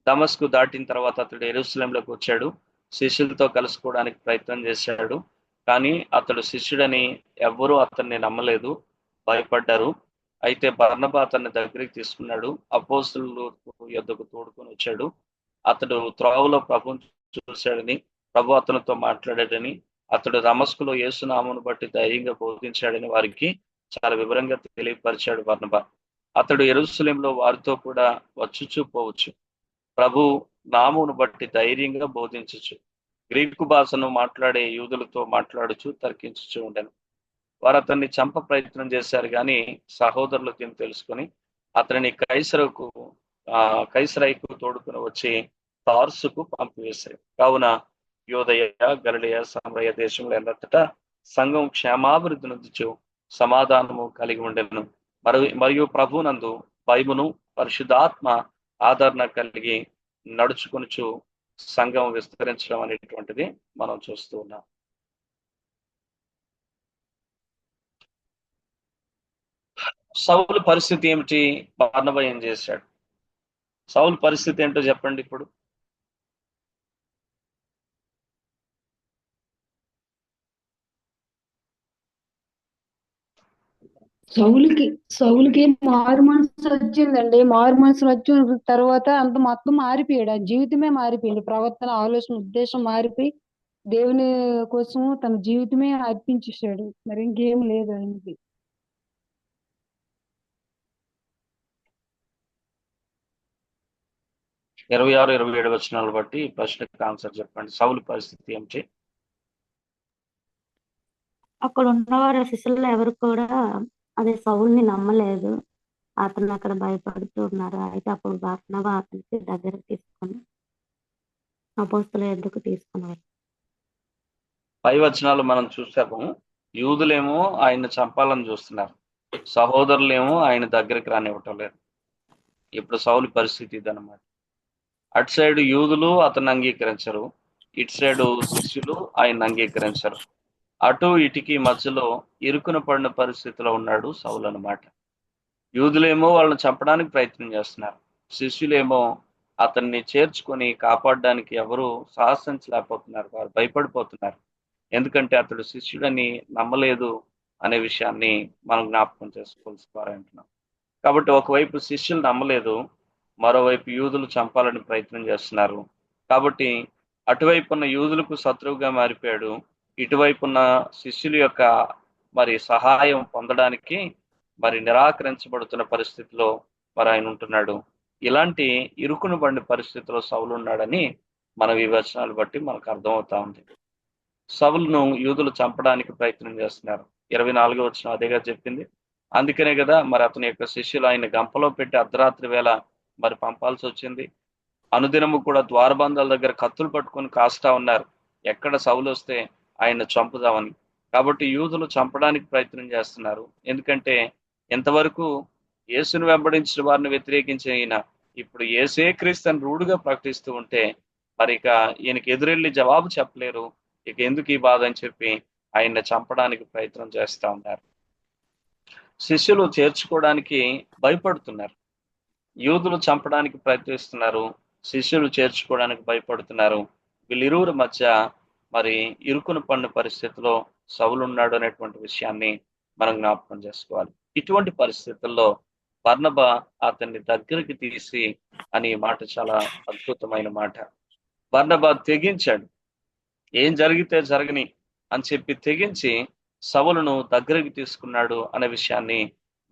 దమస్కు దాటిన తర్వాత అతడు యెరూషలేములోకి వచ్చాడు. శిష్యులతో కలుసుకోవడానికి ప్రయత్నం చేశాడు. కానీ అతడు శిష్యుడని ఎవ్వరూ అతన్ని నమ్మలేదు, భయపడ్డారు. అయితే బర్నబా అతన్ని దగ్గరికి తీసుకున్నాడు. అపోస్తలుల యొద్దకు తోడుకొని వచ్చాడు. అతడు త్రోవలో ప్రభువును చూశాడని, ప్రభు అతనితో మాట్లాడాడని, అతడు దమస్కులో యేసునామమును బట్టి ధైర్యంగా బోధించాడని వారికి చాలా వివరంగా తెలియపరిచాడు బర్నబా. అతడు యెరూషలేములో వారితో కూడా వచ్చుచూ పోవచ్చు, ప్రభు నామమును బట్టి ధైర్యంగా బోధించచ్చు, గ్రీకు భాషను మాట్లాడే యూదులతో మాట్లాడుచు తర్కించుచూ ఉండెను. వారు అతన్ని చంప ప్రయత్నం చేశారు, కానీ సహోదరులు దీన్ని తెలుసుకొని అతనిని కైసరైకు తోడుకుని వచ్చి తార్సుకు పంపివేశారు. కావున యోదయ, గలిలయ, సమరయ దేశంలో ఎంతటా సంఘం క్షేమాభివృద్ధి నొందుచు సమాధానము కలిగి ఉండెను. మరియు ప్రభునందు భయమును పరిశుద్ధాత్మ ఆదరణ కలిగి నడుచుకొనుచు సంఘం విస్తరించడం అనేటువంటిది మనం చూస్తూ ఉన్నాం. సౌలు పరిస్థితి ఏమిటి? బర్నబా ఏం చేశాడు? సౌలు పరిస్థితి ఏంటో చెప్పండి ఇప్పుడు. సౌలుకి సౌలుకి మారు మనసు వచ్చిందండి. మారు మనసు వచ్చిన తర్వాత అంత మొత్తం మారిపోయాడు. ఆ జీవితమే మారిపోయింది. ప్రవర్తన, ఆలోచన, ఉద్దేశం మారిపోయి దేవుని కోసం తన జీవితమే అర్పించేశాడు. మరి ఇంకేం లేదు ఆయనకి. 26, 27 వచనాలు బట్టి ఈ ప్రశ్నకు ఆన్సర్ చెప్పండి. సౌలు పరిస్థితి ఏమిటి? అక్కడ ఉన్నవారు శిష్యుల్లో ఎవరు కూడా అదే సౌల్ని నమ్మలేదు. అతను అక్కడ భయపడుతూ ఉన్నారు. అయితే అప్పుడు బర్నబా అతనికి దగ్గరకు తీసుకొని అపోస్తల ఎద్దుకు తీసుకున్నారు. పై వచనాలు మనం చూసాము. యూదులేమో ఆయన చంపాలని చూస్తున్నారు, సహోదరులేమో ఆయన దగ్గరికి రానివ్వటం లేదు. ఇప్పుడు సౌలు పరిస్థితి ఇదన్నమాట. అటు సైడ్ యూదులు అతన్ని అంగీకరించరు, ఇటు సైడ్ శిష్యులు ఆయన అంగీకరించరు. అటు ఇటుకి మధ్యలో ఇరుకున పడిన పరిస్థితిలో ఉన్నాడు సౌలు అన్నమాట. యూదులేమో వాళ్ళని చంపడానికి ప్రయత్నం చేస్తున్నారు, శిష్యులేమో అతన్ని చేర్చుకొని కాపాడడానికి ఎవరు సాహసించలేకపోతున్నారు, వారు భయపడిపోతున్నారు. ఎందుకంటే అతడు శిష్యుడని నమ్మలేదు అనే విషయాన్ని మనం జ్ఞాపకం చేసుకోవాల్సి అంటున్నాం. కాబట్టి ఒకవైపు శిష్యులు నమ్మలేదు, మరోవైపు యూదులు చంపాలని ప్రయత్నం చేస్తున్నారు. కాబట్టి అటువైపున్న యూదులకు శత్రువుగా మారిపోయాడు, ఇటువైపున్న శిష్యుల యొక్క మరి సహాయం పొందడానికి మరి నిరాకరించబడుతున్న పరిస్థితిలో మరి ఆయన ఉంటున్నాడు. ఇలాంటి ఇరుకును పడిన పరిస్థితిలో సౌలు ఉన్నాడని మన ఈ వచనాలు బట్టి మనకు అర్థమవుతా ఉంది. సౌలును యూదులు చంపడానికి ప్రయత్నం చేస్తున్నారు. 24 వచనం అదేగా చెప్పింది. అందుకనే కదా మరి అతని యొక్క శిష్యులు ఆయన గంపలో పెట్టి అర్ధరాత్రి వేళ మరి పంపాల్సి వచ్చింది. అనుదినము కూడా ద్వారబంధాల దగ్గర కత్తులు పట్టుకొని కాస్తా ఉన్నారు, ఎక్కడ సౌలు వస్తే ఆయన చంపుదామని. కాబట్టి యూదులు చంపడానికి ప్రయత్నం చేస్తున్నారు. ఎందుకంటే ఎంతవరకు యేసును వెంబడించిన వారిని వ్యతిరేకించిన ఈయన ఇప్పుడు యేసే క్రీస్తుని రూఢుగా ప్రకటిస్తూ ఉంటే మరి ఇక ఈయనకి ఎదురెళ్ళి జవాబు చెప్పలేరు. ఇక ఎందుకు ఈ బాధ అని చెప్పి ఆయన్ని చంపడానికి ప్రయత్నం చేస్తా ఉన్నారు. శిష్యులు చేర్చుకోవడానికి భయపడుతున్నారు. యూదులు చంపడానికి ప్రయత్నిస్తున్నారు, శిష్యులు చేర్చుకోవడానికి భయపడుతున్నారు. వీళ్ళిరువురి మధ్య మరి ఇరుకును పడిన పరిస్థితిలో సౌలు ఉన్నాడు అనేటువంటి విషయాన్ని మనం జ్ఞాపకం చేసుకోవాలి. ఇటువంటి పరిస్థితుల్లో బర్నబా అతన్ని దగ్గరికి తీసి అని మాట చాలా అద్భుతమైన మాట. బర్నబా తెగించాడు, ఏం జరిగితే జరగని అని చెప్పి తెగించి సౌలును దగ్గరికి తీసుకున్నాడు అనే విషయాన్ని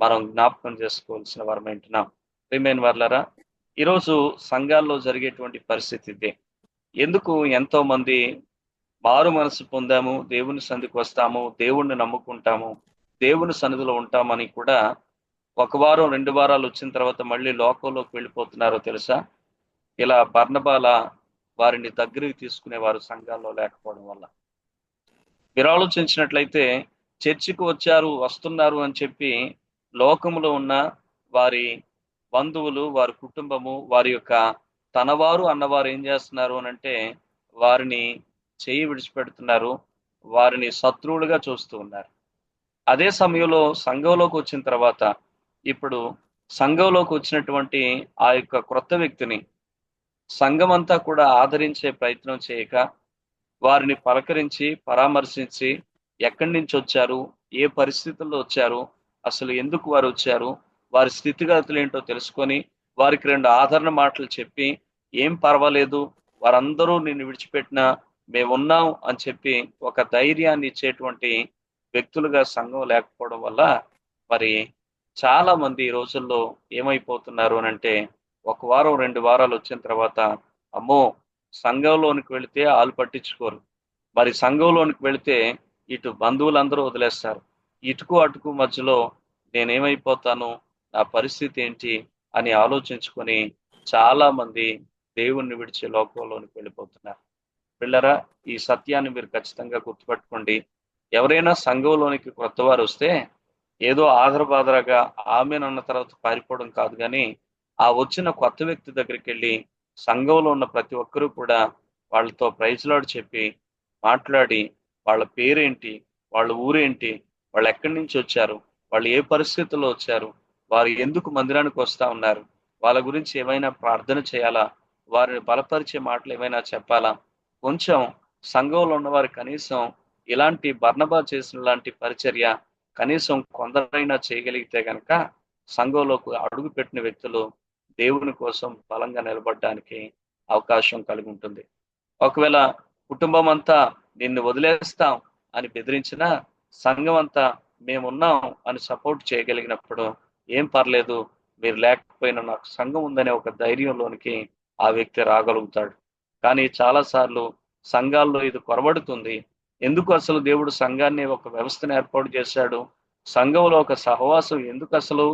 మనం జ్ఞాపకం చేసుకోవాల్సిన వారం వింటున్నాం. ప్రియమైన వారలారా, ఈరోజు సంఘాల్లో జరిగేటువంటి పరిస్థితి ఇదే. ఎందుకు ఎంతో మంది మారు మనసు పొందాము, దేవుని సన్నిధికి వస్తాము, దేవుణ్ణి నమ్ముకుంటాము, దేవుని సన్నిధిలో ఉంటామని కూడా 1 వారం 2 వారాలు వచ్చిన తర్వాత మళ్ళీ లోకంలోకి వెళ్ళిపోతున్నారో తెలుసా? ఇలా బర్నబాల వారిని దగ్గరికి తీసుకునేవారు సంఘాల్లో లేకపోవడం వల్ల. మీరు ఆలోచించినట్లయితే చర్చికి వస్తున్నారు అని చెప్పి లోకములో ఉన్న వారి బంధువులు, వారి కుటుంబము, వారి యొక్క తనవారు అన్నవారు ఏం చేస్తున్నారు అని అంటే వారిని చేయి విడిచిపెడుతున్నారు, వారిని శత్రువులుగా చూస్తూ ఉన్నారు. అదే సమయంలో సంఘంలోకి వచ్చిన తర్వాత ఇప్పుడు సంఘంలోకి వచ్చినటువంటి ఆ యొక్క క్రొత్త వ్యక్తిని సంఘమంతా కూడా ఆదరించే ప్రయత్నం చేయక వారిని పలకరించి పరామర్శించి ఎక్కడి నుంచి వచ్చారు, ఏ పరిస్థితుల్లో వచ్చారు, అసలు ఎందుకు వారు వచ్చారు, వారి స్థితిగతులు ఏంటో తెలుసుకొని వారికి 2 ఆదరణ మాటలు చెప్పి ఏం పర్వాలేదు, వారందరూ నిన్ను విడిచిపెట్టినా మేమున్నాం అని చెప్పి ఒక ధైర్యాన్ని ఇచ్చేటువంటి వ్యక్తులుగా సంఘం లేకపోవడం వల్ల మరి చాలా మంది ఈ రోజుల్లో ఏమైపోతున్నారు అని అంటే 1 వారం 2 వారాలు వచ్చిన తర్వాత అమ్మో సంఘంలోనికి వెళితే వాళ్ళు పట్టించుకోరు, మరి సంఘంలోనికి వెళితే ఇటు బంధువులందరూ వదిలేస్తారు, ఇటుకు అటుకు మధ్యలో నేనేమైపోతాను, నా పరిస్థితి ఏంటి అని ఆలోచించుకొని చాలా మంది దేవుణ్ణి విడిచి లోకంలోనికి వెళ్ళిపోతున్నారు. పిల్లరా, ఈ సత్యాన్ని మీరు ఖచ్చితంగా గుర్తుపెట్టుకోండి. ఎవరైనా సంఘంలోనికి కొత్త వారు వస్తే ఏదో ఆదరబాదరగా ఆమెనన్న తర్వాత పారిపోవడం కాదు, కానీ ఆ వచ్చిన కొత్త వ్యక్తి దగ్గరికి వెళ్ళి సంఘంలో ఉన్న ప్రతి ఒక్కరూ కూడా వాళ్ళతో ప్రైజ్లాడు చెప్పి మాట్లాడి వాళ్ళ పేరేంటి, వాళ్ళ ఊరేంటి, వాళ్ళు ఎక్కడి నుంచి వచ్చారు, వాళ్ళు ఏ పరిస్థితుల్లో వచ్చారు, వారు ఎందుకు మందిరానికి వస్తా ఉన్నారు, వాళ్ళ గురించి ఏమైనా ప్రార్థన చేయాలా, వారిని బలపరిచే మాటలు ఏమైనా చెప్పాలా, కొంచెం సంఘంలో ఉన్నవారు కనీసం ఇలాంటి బర్నబా చేసిన లాంటి పరిచర్య కనీసం కొందరైనా చేయగలిగితే కనుక సంఘంలోకి అడుగు పెట్టిన వ్యక్తులు దేవుని కోసం బలంగా నిలబడడానికి అవకాశం కలిగి ఉంటుంది. ఒకవేళ కుటుంబం అంతా నిన్ను వదిలేస్తాం అని బెదిరించినా సంఘం అంతా మేమున్నాం అని సపోర్ట్ చేయగలిగినప్పుడు ఏం పర్లేదు, మీరు లేకపోయినా నాకు సంఘం ఉందనే ఒక ధైర్యంలోనికి ఆ వ్యక్తి రాగలుగుతాడు. కానీ చాలాసార్లు సంఘాల్లో ఇది కొరబడుతుంది. ఎందుకు అసలు దేవుడు సంఘాన్ని ఒక వ్యవస్థను ఏర్పాటు చేశాడు? సంఘంలో ఒక సహవాసం ఎందుకు అసలు?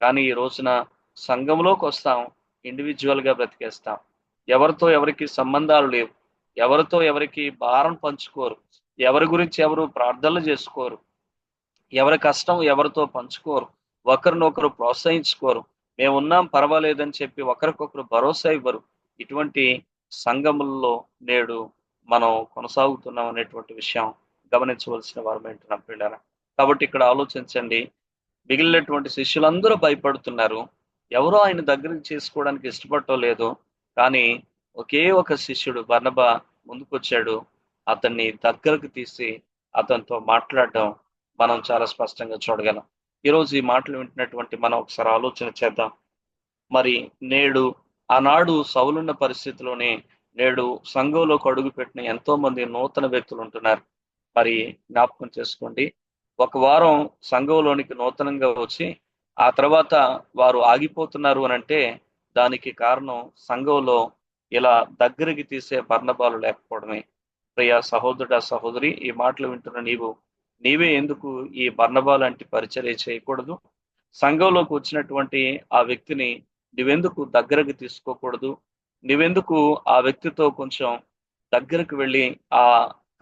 కానీ ఈ రోజున సంఘంలోకి వస్తాం, ఇండివిజువల్గా బ్రతికేస్తాం. ఎవరితో ఎవరికి సంబంధాలు లేవు, ఎవరితో ఎవరికి భారం పంచుకోరు, ఎవరి గురించి ఎవరు ప్రార్థనలు చేసుకోరు, ఎవరి కష్టం ఎవరితో పంచుకోరు, ఒకరినొకరు ప్రోత్సహించుకోరు, మేమున్నాం పర్వాలేదని చెప్పి ఒకరికొకరు భరోసా ఇవ్వరు. ఇటువంటి సంఘములలో నేడు మనం కొనసాగుతున్నాం అనేటువంటి విషయం గమనించవలసిన వారు ఏంటంటే పిల్లరా. కాబట్టి ఇక్కడ ఆలోచించండి, మిగిలినటువంటి శిష్యులందరూ భయపడుతున్నారు, ఎవరో ఆయన దగ్గరికి చేసుకోవడానికి ఇష్టపడటం లేదు. కానీ ఒకే ఒక శిష్యుడు బర్నబా ముందుకొచ్చాడు, అతన్ని దగ్గరకు తీసి అతనితో మాట్లాడడం మనం చాలా స్పష్టంగా చూడగలం. ఈరోజు ఈ మాటలు వింటున్నటువంటి మనం ఒకసారి ఆలోచన చేద్దాం. మరి నేడు ఆనాడు సౌలున్న పరిస్థితిలోనే నేడు సంఘంలోకి అడుగు పెట్టిన ఎంతో మంది నూతన వ్యక్తులు ఉంటున్నారు. మరి జ్ఞాపకం చేసుకోండి, ఒక వారం సంఘంలోనికి నూతనంగా వచ్చి ఆ తర్వాత వారు ఆగిపోతున్నారు అని అంటే దానికి కారణం సంఘంలో ఇలా దగ్గరికి తీసే బర్నబాలు లేకపోవడమే. ప్రియ సహోదరుడా సహోదరి, ఈ మాటలు వింటున్న నీవే ఎందుకు ఈ బర్నబా లాంటి పరిచర్య చేయకూడదు? సంఘంలోకి వచ్చినటువంటి ఆ వ్యక్తిని నువ్వెందుకు దగ్గరకు తీసుకోకూడదు? నువ్వెందుకు ఆ వ్యక్తితో కొంచెం దగ్గరకు వెళ్ళి ఆ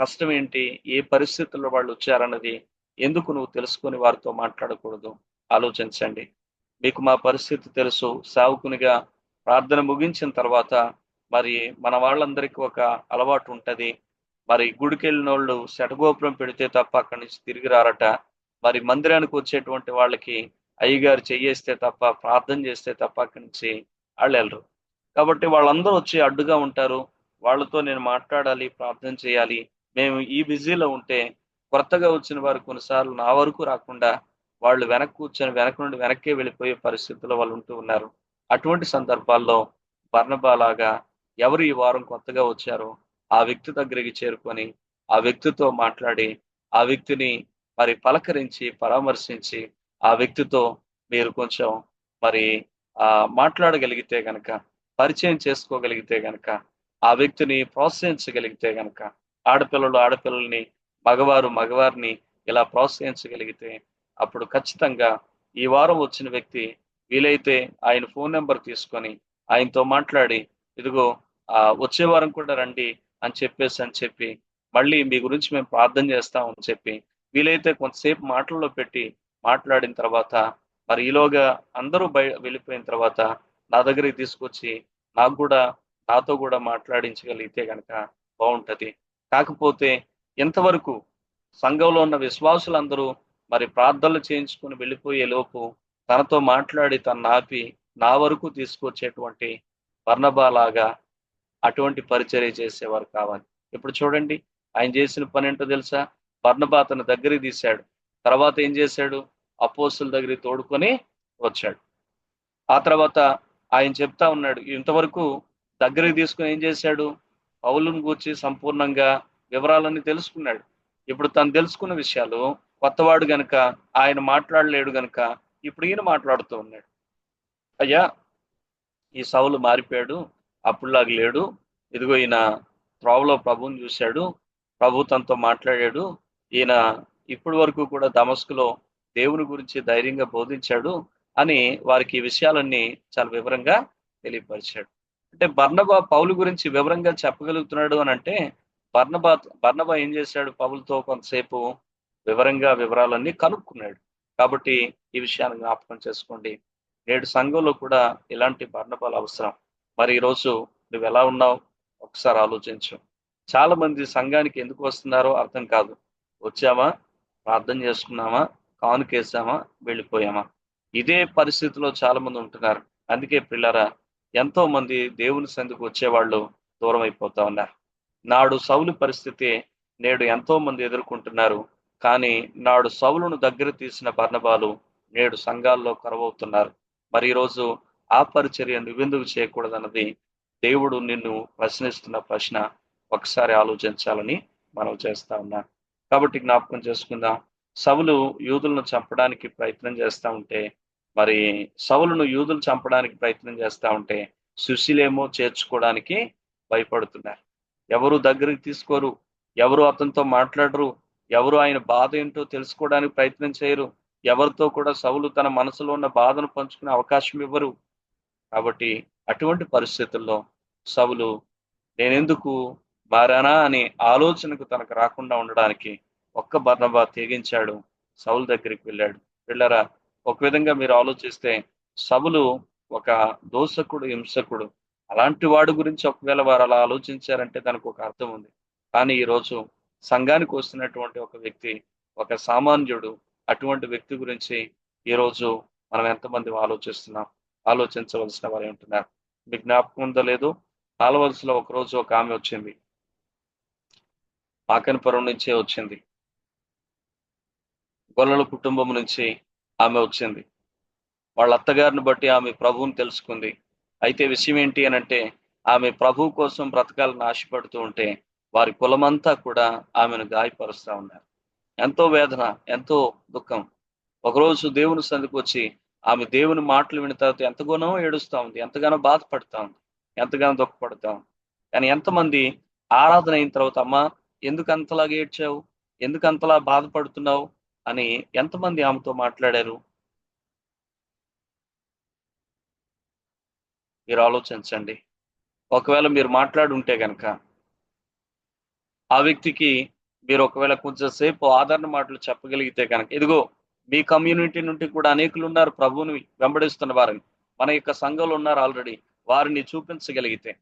కష్టం ఏంటి, ఏ పరిస్థితుల్లో వాళ్ళు వచ్చారన్నది ఎందుకు నువ్వు తెలుసుకొని వారితో మాట్లాడకూడదు? ఆలోచించండి. మీకు మా పరిస్థితి తెలుసు. సేవకునిగా ప్రార్థన ముగించిన తర్వాత మరి మన వాళ్ళందరికీ ఒక అలవాటు ఉంటుంది. మరి గుడికి వెళ్ళిన వాళ్ళు శటగోపురం పెడితే తప్ప అక్కడి నుంచి తిరిగి రారట. మరి మందిరానికి వచ్చేటువంటి వాళ్ళకి అయ్యగారు చెయ్యేస్తే తప్ప, ప్రార్థన చేస్తే తప్ప అక్కడి నుంచి వాళ్ళు వెళ్ళరు. కాబట్టి వాళ్ళందరూ వచ్చి అడ్డుగా ఉంటారు. వాళ్ళతో నేను మాట్లాడాలి, ప్రార్థన చేయాలి. మేము ఈ బిజీలో ఉంటే కొత్తగా వచ్చిన వారు కొన్నిసార్లు నా వరకు రాకుండా వాళ్ళు వెనక్కి కూర్చొని వెనక నుండి వెనక్కే వెళ్ళిపోయే పరిస్థితుల్లో వాళ్ళు ఉంటూ ఉన్నారు. అటువంటి సందర్భాల్లో బర్నబా లాగా ఎవరు ఈ వారం కొత్తగా వచ్చారో ఆ వ్యక్తి దగ్గరికి చేరుకొని ఆ వ్యక్తితో మాట్లాడి ఆ వ్యక్తిని మరి పలకరించి పరామర్శించి ఆ వ్యక్తితో మీరు కొంచెం మరి మాట్లాడగలిగితే గనక, పరిచయం చేసుకోగలిగితే గనక, ఆ వ్యక్తిని ప్రోత్సహించగలిగితే గనక, ఆడపిల్లల్ని మగవారిని ఇలా ప్రోత్సహించగలిగితే అప్పుడు ఖచ్చితంగా ఈ వారం వచ్చిన వ్యక్తి వీలైతే ఆయన ఫోన్ నెంబర్ తీసుకొని ఆయనతో మాట్లాడి, ఇదిగో వచ్చే వారం కూడా రండి అని చెప్పి మళ్ళీ మీ గురించి మేము ప్రార్థన చేస్తామని చెప్పి వీలైతే కొంతసేపు మాటల్లో పెట్టి మాట్లాడిన తర్వాత మరి ఈలోగా అందరూ వెళ్ళిపోయిన తర్వాత నా దగ్గరికి తీసుకొచ్చి నాతో కూడా మాట్లాడించగలిగితే కనుక బాగుంటది. కాకపోతే ఇంతవరకు సంఘంలో ఉన్న విశ్వాసులందరూ మరి ప్రార్థనలు చేయించుకుని వెళ్ళిపోయే లోపు తనతో మాట్లాడి తను ఆపి నా వరకు తీసుకొచ్చేటువంటి బర్నబా లాగా అటువంటి పరిచర్య చేసేవారు కావాలి. ఇప్పుడు చూడండి, ఆయన చేసిన పని ఏంటో తెలుసా? బర్నబా అతను దగ్గరికి తీశాడు. తర్వాత ఏం చేశాడు? అపోస్తుల దగ్గరికి తోడుకొని వచ్చాడు. ఆ తర్వాత ఆయన చెప్తా ఉన్నాడు, ఇంతవరకు దగ్గరికి తీసుకుని ఏం చేశాడు? పౌలుని గూర్చి సంపూర్ణంగా వివరాలన్నీ తెలుసుకున్నాడు. ఇప్పుడు తను తెలుసుకున్న విషయాలు కొత్తవాడు గనక ఆయన మాట్లాడలేడు గనక ఇప్పుడు ఈయన మాట్లాడుతూ ఉన్నాడు. అయ్యా, ఈ సౌలు మారిపోయాడు, అప్పుడులాగా లేడు. ఇదిగో ఈయన త్రోవలో ప్రభువుని చూశాడు, ప్రభు తనతో మాట్లాడాడు. ఈయన ఇప్పటి వరకు కూడా దమస్కులో దేవుని గురించి ధైర్యంగా బోధించాడు అని వారికి ఈ విషయాలన్నీ చాలా వివరంగా తెలియపరిచాడు. అంటే బర్నబా పౌలు గురించి వివరంగా చెప్పగలుగుతున్నాడు అని అంటే బర్నబా ఏం చేశాడు? పౌలుతో కొంతసేపు వివరాలన్నీ కనుక్కున్నాడు. కాబట్టి ఈ విషయాన్ని జ్ఞాపకం చేసుకోండి. నేడు సంఘంలో కూడా ఇలాంటి బర్నబాలు అవసరం. మరి ఈరోజు నువ్వు ఎలా ఉన్నావు ఒకసారి ఆలోచించు. చాలా మంది సంఘానికి ఎందుకు వస్తున్నారో అర్థం కాదు. వచ్చామా, ప్రార్థన చేసుకున్నామా, కానుకేసామా, వెళ్ళిపోయామా? ఇదే పరిస్థితిలో చాలా మంది ఉంటున్నారు. అందుకే పిల్లరా, ఎంతో మంది దేవుని సందుకు వచ్చేవాళ్ళు దూరం అయిపోతా ఉన్నారు. నాడు సౌలు పరిస్థితి నేడు ఎంతో మంది ఎదుర్కొంటున్నారు. కానీ నాడు సౌలును దగ్గర తీసిన బర్నబాలు నేడు సంఘాల్లో కరువవుతున్నారు. మరి ఈరోజు ఆ పరిచర్య నువ్వెందుకు చేయకూడదన్నది దేవుడు నిన్ను ప్రశ్నిస్తున్న ప్రశ్న. ఒకసారి ఆలోచించాలని మనం చేస్తా ఉన్నాం. కాబట్టి జ్ఞాపకం చేసుకుందాం. సౌలు యూదులను చంపడానికి ప్రయత్నం చేస్తా ఉంటే, మరి సౌలును యూదులు చంపడానికి ప్రయత్నం చేస్తా ఉంటే సుశీలేమో చేర్చుకోవడానికి భయపడుతున్నారు. ఎవరు దగ్గరికి తీసుకోరు, ఎవరు అతనితో మాట్లాడరు, ఎవరు ఆయన బాధ ఏంటో తెలుసుకోవడానికి ప్రయత్నం చేయరు, ఎవరితో కూడా సౌలు తన మనసులో ఉన్న బాధను పంచుకునే అవకాశం ఇవ్వరు. కాబట్టి అటువంటి పరిస్థితుల్లో సౌలు నేనెందుకు మారానా అనే ఆలోచనకు తనకు రాకుండా ఉండడానికి ఒక్క బర్నబా తెగించాడు, సౌలు దగ్గరికి వెళ్ళాడు. వెళ్ళారా? ఒక విధంగా మీరు ఆలోచిస్తే సౌలు ఒక దోషకుడు, హింసకుడు. అలాంటి వాడి గురించి ఒకవేళ వారు అలా ఆలోచించారంటే దానికి ఒక అర్థం ఉంది. కానీ ఈరోజు సంఘానికి వస్తున్నటువంటి ఒక వ్యక్తి, ఒక సామాన్యుడు, అటువంటి వ్యక్తి గురించి ఈరోజు మనం ఎంతమంది ఆలోచిస్తున్నాం? ఆలోచించవలసిన వారు ఉంటున్నారు. మీకు జ్ఞాపకం ఉందో లేదో, పాలవలసలో ఒకరోజు ఒక ఆమె వచ్చింది, ఆకనపురం నుంచే వచ్చింది, గొల్లల కుటుంబం నుంచి ఆమె వచ్చింది. వాళ్ళ అత్తగారిని బట్టి ఆమె ప్రభువుని తెలుసుకుంది. అయితే విషయం ఏంటి అని అంటే, ఆమె ప్రభు కోసం బ్రతకాలని ఆశపడుతూ ఉంటే వారి కులమంతా కూడా ఆమెను గాయపరుస్తూ ఉన్నారు. ఎంతో వేదన, ఎంతో దుఃఖం. ఒకరోజు దేవుని సందుకు వచ్చి ఆమె దేవుని మాటలు విన్న తర్వాత ఎంతగానో ఏడుస్తూ ఉంది, ఎంతగానో బాధపడతా ఉంది, ఎంతగానో దుఃఖపడతా ఉంది. కానీ ఎంతమంది ఆరాధన అయిన తర్వాత, అమ్మా ఎందుకు అంతలాగా ఏడ్చావు, ఎందుకు అంతలా బాధపడుతున్నావు అని ఎంతమంది ఆమెతో మాట్లాడారు? మీరు ఆలోచించండి. ఒకవేళ మీరు మాట్లాడి ఉంటే కనుక ఆ వ్యక్తికి మీరు ఒకవేళ కొంచెంసేపు ఆదరణ మాటలు చెప్పగలిగితే కనుక, ఇదిగో మీ కమ్యూనిటీ నుండి కూడా అనేకులు ఉన్నారు ప్రభువుని వెంబడిస్తున్న వారిని, మన యొక్క సంఘంలో ఉన్నారు ఆల్రెడీ, వారిని చూపించగలిగితే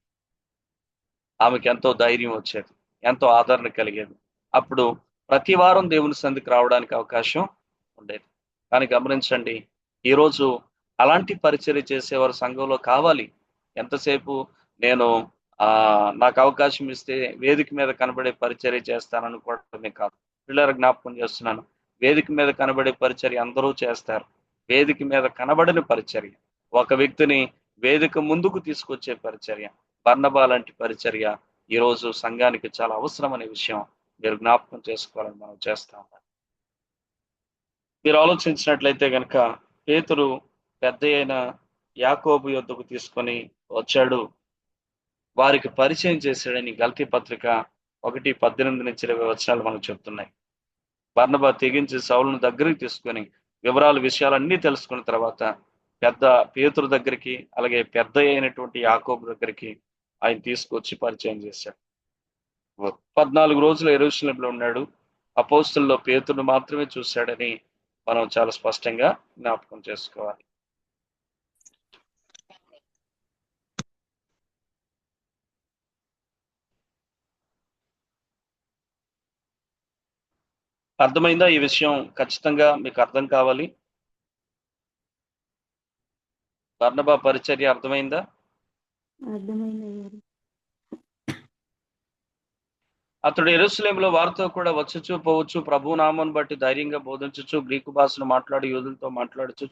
ఆమెకి ఎంతో ధైర్యం వచ్చేది, ఎంతో ఆదరణ కలిగేది. అప్పుడు ప్రతి వారం దేవుని సంధికి రావడానికి అవకాశం ఉండేది. కానీ గమనించండి, ఈరోజు అలాంటి పరిచర్య చేసేవారు సంఘంలో కావాలి. ఎంతసేపు నేను నాకు అవకాశం ఇస్తే వేదిక మీద కనబడే పరిచర్య చేస్తాననుకోవడమే కాదు. పిల్లల జ్ఞాపకం చేస్తున్నాను, వేదిక మీద కనబడే పరిచర్య అందరూ చేస్తారు. వేదిక మీద కనబడని పరిచర్య, ఒక వ్యక్తిని వేదిక ముందుకు తీసుకొచ్చే పరిచర్య, బర్నబా లాంటి పరిచర్య ఈరోజు సంఘానికి చాలా అవసరం అనే విషయం మీరు జ్ఞాపకం చేసుకోవాలని మనం చేస్తా ఉన్నాం. మీరు ఆలోచించినట్లయితే కనుక పేతురు పెద్ద అయిన యాకోబు యొద్దకు తీసుకొని వచ్చాడు, వారికి పరిచయం చేశాడని గల్తీ పత్రిక 1:18-20 మనకు చెప్తున్నాయి. బర్నబా తెగించి సౌలును దగ్గరికి తీసుకొని వివరాలు, విషయాలన్నీ తెలుసుకున్న తర్వాత పెద్ద పేతురు దగ్గరికి, అలాగే పెద్ద అయినటువంటి యాకోబు దగ్గరికి ఆయన తీసుకొచ్చి పరిచయం చేశాడు. 14 రోజులు యెరూషలేములో ఉన్నాడు. అపోస్తుల్లో పేతురును మాత్రమే చూశాడని మనం చాలా స్పష్టంగా జ్ఞాపకం చేసుకోవాలి. అర్థమైందా? ఈ విషయం ఖచ్చితంగా మీకు అర్థం కావాలి. బర్నబా పరిచర్య అర్థమైందా? అర్థమైంది. అతడు యెరూషలేములో వారితో కూడా వచ్చుచు పోవచ్చు, ప్రభు నామమును బట్టి ధైర్యంగా బోధించుచు, గ్రీకు భాషను మాట్లాడి యూదులతో మాట్లాడుచు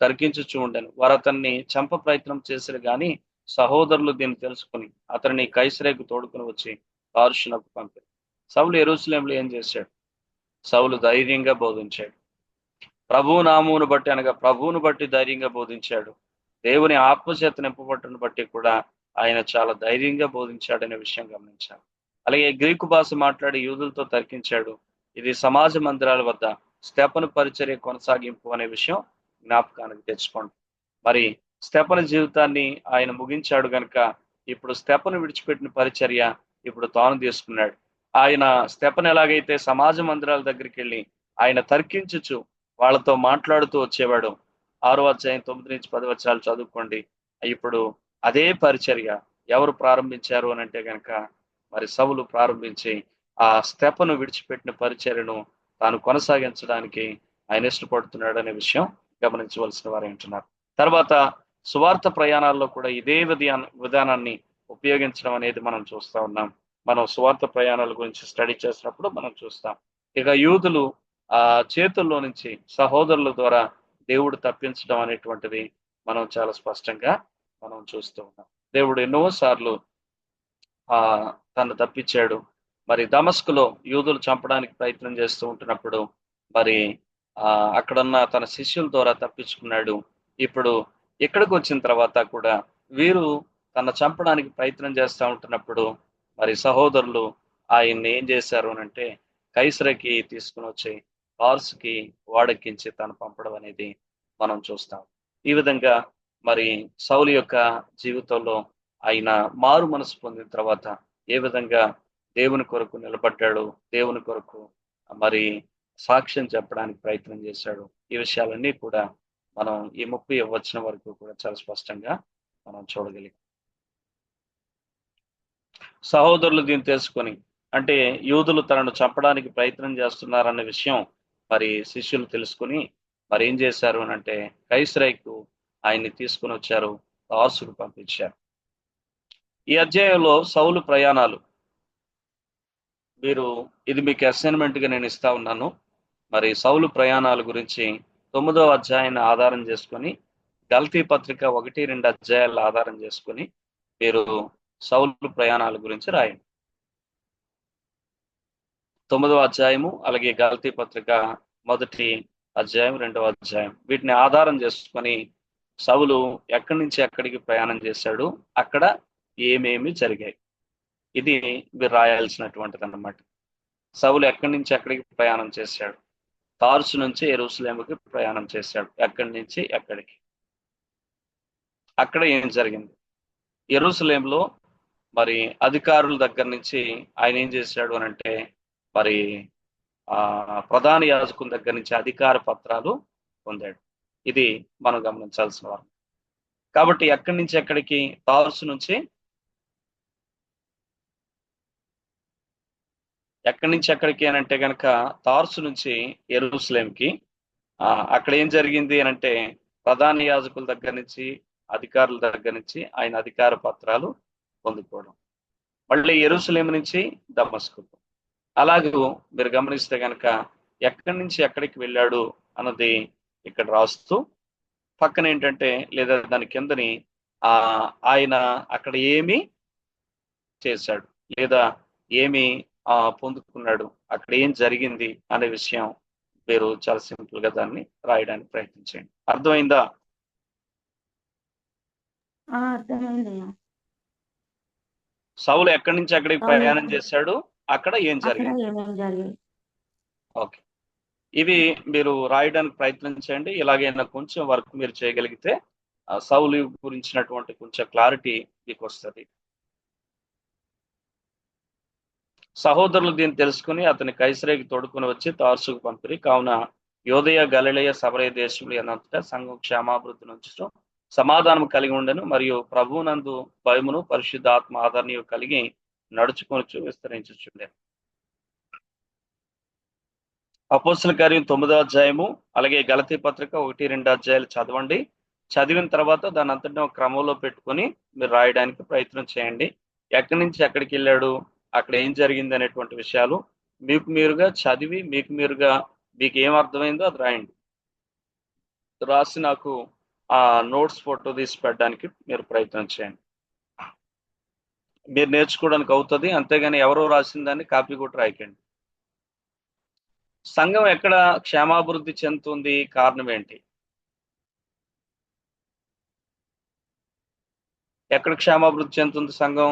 తర్కించుచు ఉండెను. వారు అతన్ని చంప ప్రయత్నం చేశారు గాని సహోదరులు దీన్ని తెలుసుకుని అతన్ని కైసరేకు తోడుకుని వచ్చి తార్షునకు పంపారు. సౌలు యెరూషలేములో ఏం చేశాడు? సౌలు ధైర్యంగా బోధించాడు. ప్రభు నామమును బట్టి అనగా ప్రభువును బట్టి ధైర్యంగా బోధించాడు. దేవుని ఆత్మచేత నింపబట్టును బట్టి కూడా ఆయన చాలా ధైర్యంగా బోధించాడనే విషయం గమనించాలి. అలాగే గ్రీకు భాష మాట్లాడి యూదులతో తర్కించాడు. ఇది సమాజ మందిరాల వద్ద స్టెఫను పరిచర్య కొనసాగింపు అనే విషయం జ్ఞాపకానికి తెచ్చుకోండి. మరి స్టెఫను జీవితాన్ని ఆయన ముగించాడు గనుక ఇప్పుడు స్టెఫను విడిచిపెట్టిన పరిచర్య ఇప్పుడు తాను తీసుకున్నాడు. ఆయన స్టెఫను ఎలాగైతే సమాజ మందిరాల దగ్గరికి వెళ్ళి ఆయన తర్కించుచు వాళ్ళతో మాట్లాడుతూ వచ్చేవాడు. 6:9-10 చదువుకోండి. ఇప్పుడు అదే పరిచర్య ఎవరు ప్రారంభించారు అని అంటే కనుక మరి సౌలు ప్రారంభించి ఆ స్టెఫను విడిచిపెట్టిన పరిచర్యను తాను కొనసాగించడానికి ఆయన ఇష్టపడుతున్నాడు అనే విషయం గమనించవలసిన వారు ఉంటున్నారు. తర్వాత సువార్త ప్రయాణాల్లో కూడా ఇదే విధానాన్ని ఉపయోగించడం అనేది మనం చూస్తూ ఉన్నాం. మనం సువార్త ప్రయాణాల గురించి స్టడీ చేసినప్పుడు మనం చూస్తాం. ఇక యూదులు ఆ చేతుల్లో నుంచి సహోదరుల ద్వారా దేవుడు తప్పించడం అనేటువంటిది మనం చాలా స్పష్టంగా మనం చూస్తూ ఉన్నాం. దేవుడు ఎన్నో సార్లు తను తప్పించాడు. మరి దమస్కులో యూదులు చంపడానికి ప్రయత్నం చేస్తూ ఉంటున్నప్పుడు మరి అక్కడున్న తన శిష్యుల ద్వారా తప్పించుకున్నాడు. ఇప్పుడు ఇక్కడికి వచ్చిన తర్వాత కూడా వీరు తన చంపడానికి ప్రయత్నం చేస్తూ ఉంటున్నప్పుడు మరి సహోదరులు ఆయన్ని ఏం చేశారు అంటే కైసరకి తీసుకుని వచ్చి టార్స్కి వాడెక్కించి తను పంపడం అనేది మనం చూస్తాం. ఈ విధంగా మరి సౌలు యొక్క జీవితంలో ఆయన మారు మనసు పొందిన తర్వాత ఏ విధంగా దేవుని కొరకు నిలబడ్డాడు, దేవుని కొరకు మరి సాక్ష్యం చెప్పడానికి ప్రయత్నం చేశాడు. ఈ విషయాలన్నీ కూడా మనం ఈ 30వ వచనం వరకు కూడా చాలా స్పష్టంగా మనం చూడగలిగాం. సహోదరులు దీన్ని తెలుసుకొని, అంటే యూదులు తనను చంపడానికి ప్రయత్నం చేస్తున్నారన్న విషయం మరి శిష్యులు తెలుసుకుని మరి ఏం చేశారు అంటే కైసరైకు ఆయన్ని తీసుకుని వచ్చారు, తార్సుకు పంపించారు. ఈ అధ్యాయంలో సౌలు ప్రయాణాలు ఇది మీకు అసైన్మెంట్ గా నేను ఇస్తా ఉన్నాను. మరి సౌలు ప్రయాణాల గురించి 9వ అధ్యాయాన్ని ఆధారం చేసుకొని, గల్తీ పత్రిక 1-2 అధ్యాయాలను ఆధారం చేసుకొని మీరు సౌలు ప్రయాణాల గురించి రాయండి. 9వ అధ్యాయము అలాగే గల్తీ పత్రిక 1వ అధ్యాయం 2వ అధ్యాయం వీటిని ఆధారం చేసుకొని సౌలు ఎక్కడి నుంచి ఎక్కడికి ప్రయాణం చేశాడు, అక్కడ ఏమేమి జరిగాయి, ఇది మీరు రాయాల్సినటువంటిది అన్నమాట. సౌలు ఎక్కడి నుంచి ఎక్కడికి ప్రయాణం చేశాడు, తార్సు నుంచి యెరూషలేముకి ప్రయాణం చేశాడు. ఎక్కడి నుంచి ఎక్కడికి, అక్కడ ఏం జరిగింది. యెరూషలేంలో మరి అధికారుల దగ్గర నుంచి ఆయన ఏం చేశాడు అంటే మరి ప్రధాన యాజకుల దగ్గర నుంచి అధికార పత్రాలు పొందాడు. ఇది మనం గమనించాల్సిన వారు. కాబట్టి ఎక్కడి నుంచి ఎక్కడికి, తార్సు నుంచి ఎక్కడి నుంచి ఎక్కడికి అని అంటే కనుక తార్సు నుంచి యెరూషలేంకి. అక్కడ ఏం జరిగింది అని అంటే ప్రధాన యాజకుల దగ్గర నుంచి అధికారుల దగ్గర నుంచి ఆయన అధికార పత్రాలు పొందుకోవడం. మళ్ళీ యెరూషలేం నుంచి దమస్కు. అలాగే మీరు గమనిస్తే కనుక ఎక్కడి నుంచి ఎక్కడికి వెళ్ళాడు అన్నది ఇక్కడ రాస్తూ పక్కన ఏంటంటే లేదా దాని కిందని ఆయన అక్కడ ఏమి చేశాడు లేదా ఏమి పొందుకున్నాడు, అక్కడ ఏం జరిగింది అనే విషయం మీరు చాలా సింపుల్ గా దాన్ని రాయడానికి ప్రయత్నించండి. అర్థమైందా? అర్థమైంది. సౌలు ఎక్కడి నుంచి ఎక్కడికి ప్రయాణం చేశాడు, అక్కడ ఏం జరిగింది. ఓకే, ఇవి మీరు రాయడానికి ప్రయత్నించండి. ఇలాగైనా కొంచెం వర్క్ మీరు చేయగలిగితే సౌలు గురించినటువంటి కొంచెం క్లారిటీ మీకు వస్తుంది. సహోదరులు దీన్ని తెలుసుకుని అతని కైసరేకి తోడుకుని వచ్చి తార్సుకు పంపిరి. కావున యోదయ గలిలయ సమరయ దేశములు అన్నంతటా సంఘం క్షేమాభివృద్ధి నుంచి సమాధానం కలిగి ఉండను, మరియు ప్రభువునందు భయమును పరిశుద్ధాత్మ ఆదరణీయు కలిగి నడుచుకొనుచు విస్తరించుచుండే. అపోస్తల కార్యం 9వ అధ్యాయము అలాగే గలతీ పత్రిక 1-2 అధ్యాయాలు చదవండి. చదివిన తర్వాత దాని అంతటా క్రమంలో పెట్టుకొని మీరు రాయడానికి ప్రయత్నం చేయండి. ఎక్కడి నుంచి ఎక్కడికి వెళ్ళాడు, అక్కడ ఏం జరిగింది అనేటువంటి విషయాలు మీకు మీరుగా చదివి మీకు ఏం అర్థమైందో అది రాయండి. రాసి నాకు నోట్స్ ఫోటో తీసి పెట్టడానికి మీరు ప్రయత్నం చేయండి. మీరు నేర్చుకోవడానికి అవుతుంది, అంతేగాని ఎవరో రాసిన దాన్ని కాపీ కూడా రాయకండి. సంఘం ఎక్కడ క్షేమాభివృద్ధి చెందుతుంది, కారణం ఏంటి? ఎక్కడ క్షేమాభివృద్ధి చెందుతుంది సంఘం?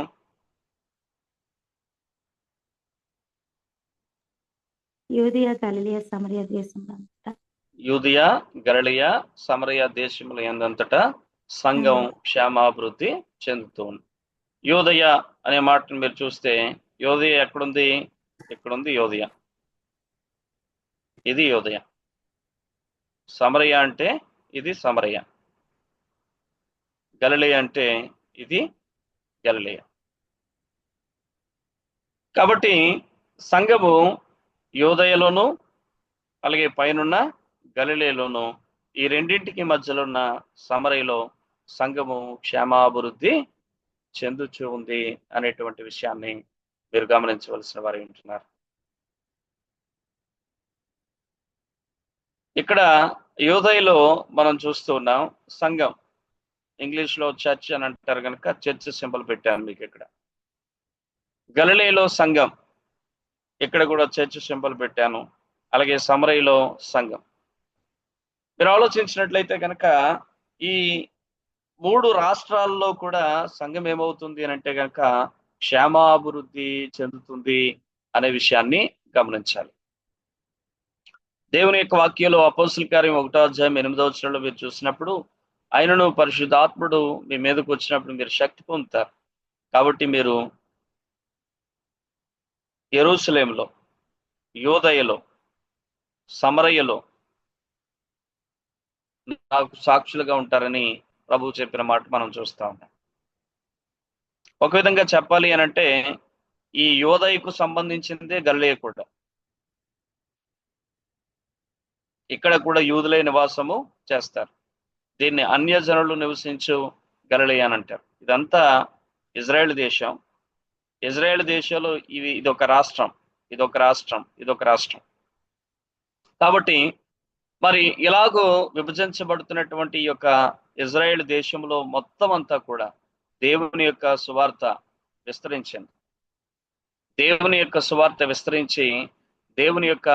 యూదయ గలిలయ సమరయ దేశంలో. యూదయ గలిలయ సమరయ దేశముల యందంతటా సంఘం క్షేమాభివృద్ధి చెందుతుంది. యూదయ అనే మాటను మీరు చూస్తే యోదయ ఎక్కడుంది? ఇక్కడుంది యోదయ. ఇది యోదయ. సమరయ అంటే ఇది సమరయ. గలిలయ అంటే ఇది గలిలయ. కాబట్టి సంఘము యోదయలోను అలాగే పైనున్న గలిలయలోను ఈ రెండింటికి మధ్యలో ఉన్న సమరయలో సంఘము క్షేమాభివృద్ధి చెందుచూ ఉంది అనేటువంటి విషయాన్ని మీరు గమనించవలసిన వారు ఉంటున్నారు. ఇక్కడ యూదయలో మనం చూస్తూ ఉన్నాం సంఘం, ఇంగ్లీష్ లో చర్చ్ అని అంటారు కనుక చర్చ్ సింబల్ పెట్టాను మీకు ఇక్కడ. గలిలయలో సంఘం, ఇక్కడ కూడా చర్చ్ సింబల్ పెట్టాను. అలాగే సమరయలో సంఘం. మీరు ఆలోచించినట్లయితే కనుక ఈ 3 రాష్ట్రాల్లో కూడా సంఘం ఏమవుతుంది అని అంటే కనుక క్షేమాభివృద్ధి చెందుతుంది అనే విషయాన్ని గమనించాలి. దేవుని యొక్క వాక్యంలో అపోస్తుల కార్యం 1వ అధ్యాయం 8వ వచనంలో మీరు చూసినప్పుడు, ఆయనను పరిశుద్ధాత్ముడు మీ మీదకు వచ్చినప్పుడు మీరు శక్తి పొందుతారు, కాబట్టి మీరు యెరూషలేములో, యూదయలో, సమరయలో నాకు సాక్షులుగా ఉంటారని ప్రభువు చెప్పిన మాట మనం చూస్తా ఉన్నాం. ఒక విధంగా చెప్పాలి అని అంటే ఈ యూదయకు సంబంధించిందే గలిలయ కూడా. ఇక్కడ కూడా యూదులే నివాసము చేస్తారు. దీన్ని అన్యజనులు నివసించు గలిలయ అని అంటారు. ఇదంతా ఇజ్రాయెల్ దేశం. ఇజ్రాయెల్ దేశంలో ఇదొక రాష్ట్రం, ఇదొక రాష్ట్రం, ఇదొక రాష్ట్రం. కాబట్టి మరి ఇలాగూ విభజించబడుతున్నటువంటి ఈ యొక్క ఇజ్రాయెల్ దేశంలో మొత్తం అంతా కూడా దేవుని యొక్క సువార్త విస్తరించింది. దేవుని యొక్క సువార్త విస్తరించి దేవుని యొక్క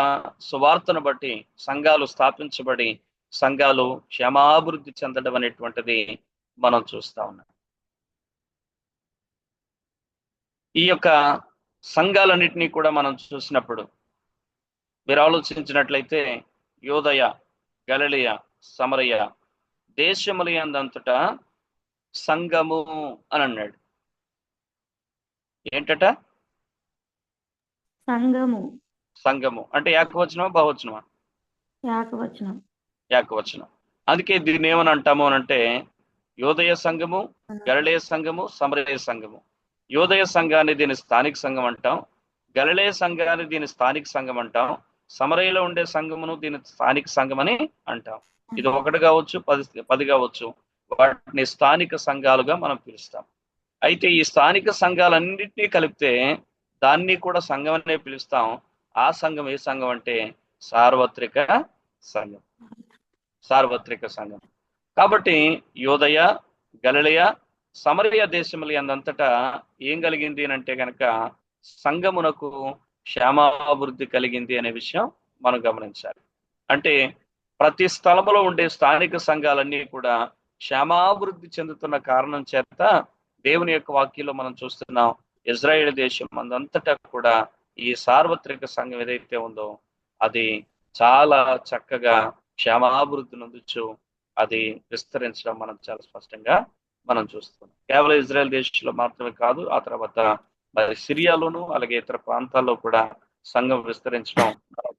సువార్తను బట్టి సంఘాలు స్థాపించబడి సంఘాలు క్షేమాభివృద్ధి చెందడం అనేటువంటిది మనం చూస్తా ఉన్నాం. ఈ యొక్క సంఘాలన్నింటినీ కూడా మనం చూసినప్పుడు మీరు ఆలోచించినట్లయితే యూదయ, గలిలయ, సమరయ దేశములందంతటా సంఘము అని అన్నాడు. ఏంటట? సంఘము. సంఘము అంటే ఏకవచనమా బహువచనమా? ఏకవచనం. ఏకవచనం. అందుకే దీన్ని ఏమని అంటాము అని అంటే యూదయ సంఘము, గలిలయ సంఘము, సమరయ సంఘము. యూదయ సంఘాన్ని దీని స్థానిక సంఘం అంటాం, గలిలయ సంఘాన్ని దీని స్థానిక సంఘం అంటాం, సమరయలో ఉండే సంఘమును దీని స్థానిక సంఘం అని అంటాం. ఇది 1 కావచ్చు, 10 కావచ్చు, వాటిని స్థానిక సంఘాలుగా మనం పిలుస్తాం. అయితే ఈ స్థానిక సంఘాలన్నింటినీ కలిపితే దాన్ని కూడా సంఘం అనే పిలుస్తాం. ఆ సంఘం ఏ సంఘం అంటే సార్వత్రిక సంఘం. సార్వత్రిక సంఘం. కాబట్టి యూదయ, గలిలయ, సమరయ దేశములు అందంతటా ఏం కలిగింది అని అంటే కనుక సంఘమునకు క్షేమాభివృద్ధి కలిగింది అనే విషయం మనం గమనించాలి. అంటే ప్రతి స్థలములో ఉండే స్థానిక సంఘాలన్నీ కూడా క్షేమాభివృద్ధి చెందుతున్న కారణం చేత దేవుని యొక్క వాక్యంలో మనం చూస్తున్నాం ఇజ్రాయేల్ దేశం అందంతటా కూడా ఈ సార్వత్రిక సంఘం ఏదైతే ఉందో అది చాలా చక్కగా క్షేమాభివృద్ధి నొందొచ్చు, అది విస్తరించడం మనం చాలా స్పష్టంగా మనం చూస్తున్నాం. కేవలం ఇజ్రాయెల్ దేశంలో మాత్రమే కాదు, ఆ తర్వాత మరి సిరియాలోను అలాగే ఇతర ప్రాంతాల్లో కూడా సంఘం విస్తరించడం,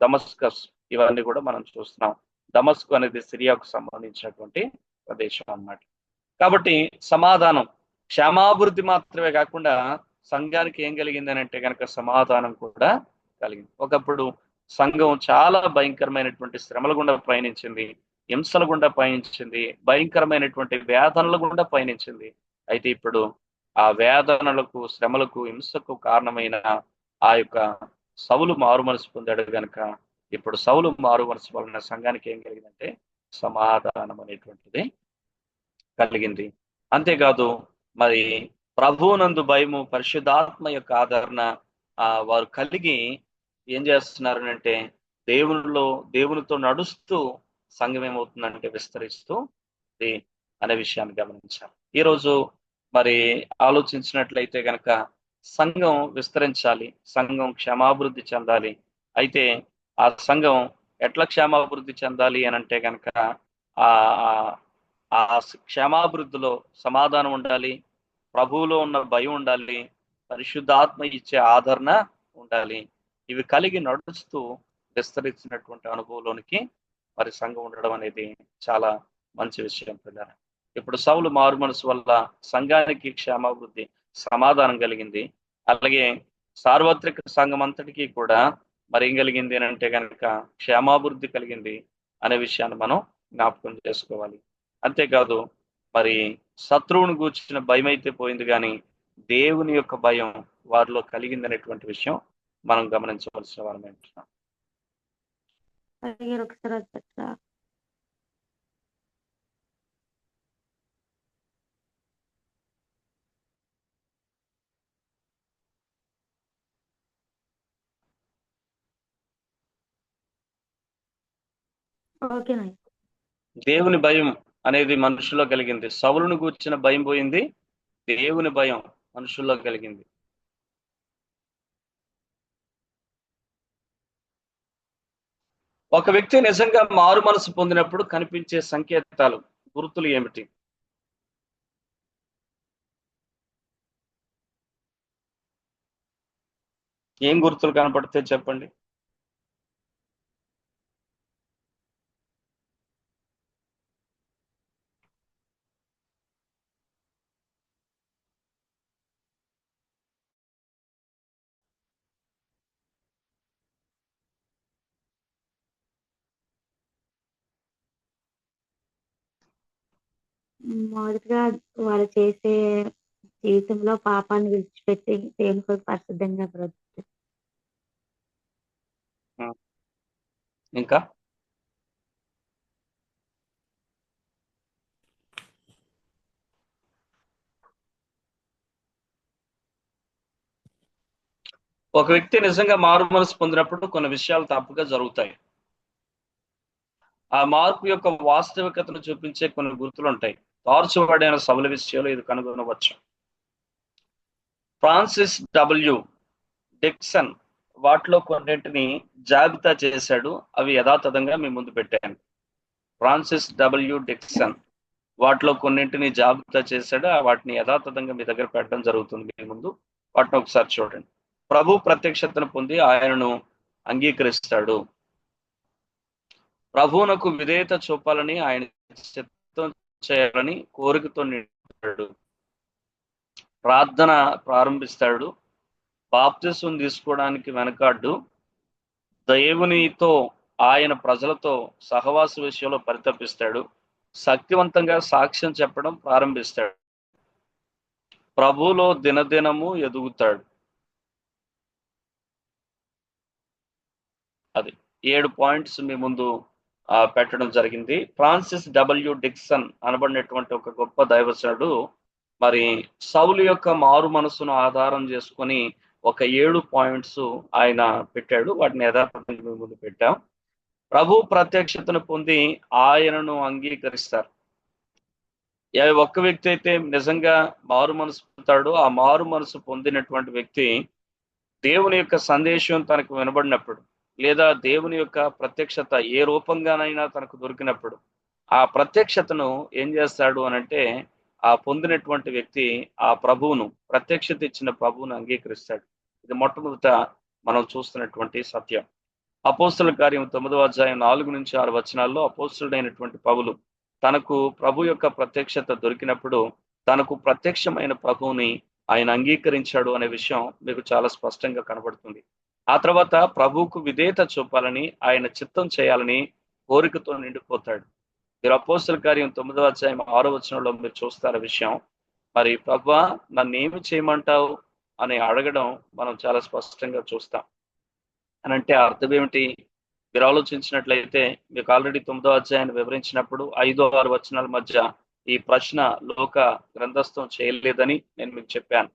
దమస్కస్ ఇవన్నీ కూడా మనం చూస్తున్నాం. దమస్కు అనేది సిరియాకు సంబంధించినటువంటి ప్రదేశం అన్నమాట. కాబట్టి సమాధానం, క్షేమాభివృద్ధి మాత్రమే కాకుండా సంఘానికి ఏం కలిగింది అని అంటే కనుక సమాధానం కూడా కలిగింది. ఒకప్పుడు సంఘం చాలా భయంకరమైనటువంటి శ్రమల గుండా పయనించింది, హింసల గుండా పయనించింది, భయంకరమైనటువంటి వేదనల గుండా పయనించింది. అయితే ఇప్పుడు ఆ వేదనలకు, శ్రమలకు, హింసకు కారణమైన ఆ యొక్క సౌలు మారుమనసు పొందాడు కనుక ఇప్పుడు సౌలు మారుమనసు వలన సంఘానికి ఏం కలిగిందంటే సమాధానం అనేటువంటిది కలిగింది. అంతేకాదు మరి ప్రభువునందు భయము, పరిశుద్ధాత్మ యొక్క ఆదరణ వారు కలిగి ఏం చేస్తున్నారు అంటే దేవునితో నడుస్తూ సంఘం ఏమవుతుందంటే విస్తరిస్తూ అనే విషయాన్ని గమనించాలి. ఈరోజు మరి ఆలోచించినట్లయితే కనుక సంఘం విస్తరించాలి, సంఘం క్షేమాభివృద్ధి చెందాలి. అయితే ఆ సంఘం ఎట్లా క్షేమాభివృద్ధి చెందాలి అని అంటే కనుక ఆ క్షేమాభివృద్ధిలో సమాధానం ఉండాలి, ప్రభువులో ఉన్న భయం ఉండాలి, పరిశుద్ధాత్మ ఇచ్చే ఆదరణ ఉండాలి. ఇవి కలిగి నడుస్తూ విస్తరించినటువంటి అనుభవంలోనికి మరి సంఘం ఉండడం అనేది చాలా మంచి విషయం పిల్లలు. ఇప్పుడు సౌలు మారు మనసు వల్ల సంఘానికి క్షేమాభివృద్ధి, సమాధానం కలిగింది. అలాగే సార్వత్రిక సంఘం అంతటికీ కూడా మరి ఏం కలిగింది అని అంటే కనుక క్షేమాభివృద్ధి కలిగింది అనే విషయాన్ని మనం జ్ఞాపకం చేసుకోవాలి. అంతేకాదు మరి శత్రువుని గూర్చిన భయం అయితే పోయింది, కానీ దేవుని యొక్క భయం వారిలో కలిగింది అనేటువంటి విషయం మనం గమనించవలసిన వారమే. అయ్యారు ఒకసారి అది పెట్టరా. ఓకేనండి. దేవుని భయం అనేది మనుషుల్లో కలిగింది. సౌలును గూర్చిన భయం పోయింది, దేవుని భయం మనుషుల్లో కలిగింది. ఒక వ్యక్తి నిజంగా మారు మనసు పొందినప్పుడు కనిపించే సంకేతాలు, గుర్తులు ఏమిటి? ఏం గుర్తులు కనపడితే చెప్పండి. మొదటిగా వాళ్ళు చేసే జీవితంలో పాపాన్ని విడిచిపెట్టి దేవుని కొరకు పరిశుద్ధంగా బ్రతుకుతారు. ఇంకా ఒక వ్యక్తి నిజంగా మారు మనసు పొందినప్పుడు కొన్ని విషయాలు తప్పుగా జరుగుతాయి. ఆ మార్పు యొక్క వాస్తవికతను చూపించే కొన్ని గుర్తులు ఉంటాయి. తార్చుబడిన సభల విషయంలో ఇది కనుగొనవచ్చు. ఫ్రాన్సిస్ డబ్ల్యూ డిక్సన్ వాటిలో కొన్నింటిని జాబితా చేశాడు. అవి యథాతథంగా మీ ముందు పెట్టాను. ఫ్రాన్సిస్ డబ్ల్యూ డిక్సన్ వాటిలో కొన్నింటిని జాబితా చేశాడు. వాటిని యథాతథంగా మీ దగ్గర పెట్టడం జరుగుతుంది మీ ముందు. వాటిని ఒకసారి చూడండి. ప్రభు ప్రత్యక్షతను పొంది ఆయనను అంగీకరిస్తాడు. ప్రభువునకు విధేయత చూపాలని, ఆయన చిత్తం చేయాలని కోరికతో నిండాడు. ప్రార్థన ప్రారంభిస్తాడు. బాప్తిసం తీసుకోవడానికి వెనకాడ్డు. దేవునితో, ఆయన ప్రజలతో సహవాస విషయంలో పరితపిస్తాడు. శక్తివంతంగా సాక్ష్యం చెప్పడం ప్రారంభిస్తాడు. ప్రభువులో దినదినము ఎదుగుతాడు. అది 7 పాయింట్స్ మీ ముందు పెట్టడం జరిగింది. ఫ్రాన్సిస్ డబ్ల్యూ డిక్సన్ అనబడినటువంటి ఒక గొప్ప దైవజనుడు మరి సౌలు యొక్క మారు మనసును ఆధారం చేసుకొని ఒక 7 పాయింట్స్ ఆయన పెట్టాడు. వాటిని యథాతథంగా మీ ముందు పెట్టాం. ప్రభు ప్రత్యక్షతను పొంది ఆయనను అంగీకరిస్తారు. ఒక్క వ్యక్తి అయితే నిజంగా మారు మనసు పొందుతాడో, ఆ మారు మనసు పొందినటువంటి వ్యక్తి దేవుని యొక్క సందేశం తనకు వినబడినప్పుడు, లేదా దేవుని యొక్క ప్రత్యక్షత ఏ రూపంగానైనా తనకు దొరికినప్పుడు, ఆ ప్రత్యక్షతను ఏం చేస్తాడు అనంటే, ఆ పొందినటువంటి వ్యక్తి ఆ ప్రభువును, ప్రత్యక్షత ఇచ్చిన ప్రభువును అంగీకరిస్తాడు. ఇది మొట్టమొదట మనం చూస్తున్నటువంటి సత్యం. అపోస్తుల కార్యం 9వ అధ్యాయం 4-6 వచనాల్లో అపోస్తుడైనటువంటి పౌలు తనకు ప్రభు యొక్క ప్రత్యక్షత దొరికినప్పుడు తనకు ప్రత్యక్షమైన ప్రభువుని ఆయన అంగీకరించాడు అనే విషయం మీకు చాలా స్పష్టంగా కనబడుతుంది. ఆ తర్వాత ప్రభువుకు విధేయత చూపాలని, ఆయన చిత్తం చేయాలని కోరికతో నిండిపోతాడు. మీరు అపోస్తుల కార్యం 9వ అధ్యాయం 6వ వచనంలో మీరు చూస్తారు విషయం. మరి ప్రభువా నన్ను ఏమి చేయమంటావు అని అడగడం మనం చాలా స్పష్టంగా చూస్తాం. అని అంటే అర్థం ఏమిటి? మీరు ఆలోచించినట్లయితే మీకు ఆల్రెడీ 9వ అధ్యాయాన్ని వివరించినప్పుడు 5-6 వచనాల మధ్య ఈ ప్రశ్న లోక గ్రంథస్థం చేయలేదని నేను మీకు చెప్పాను.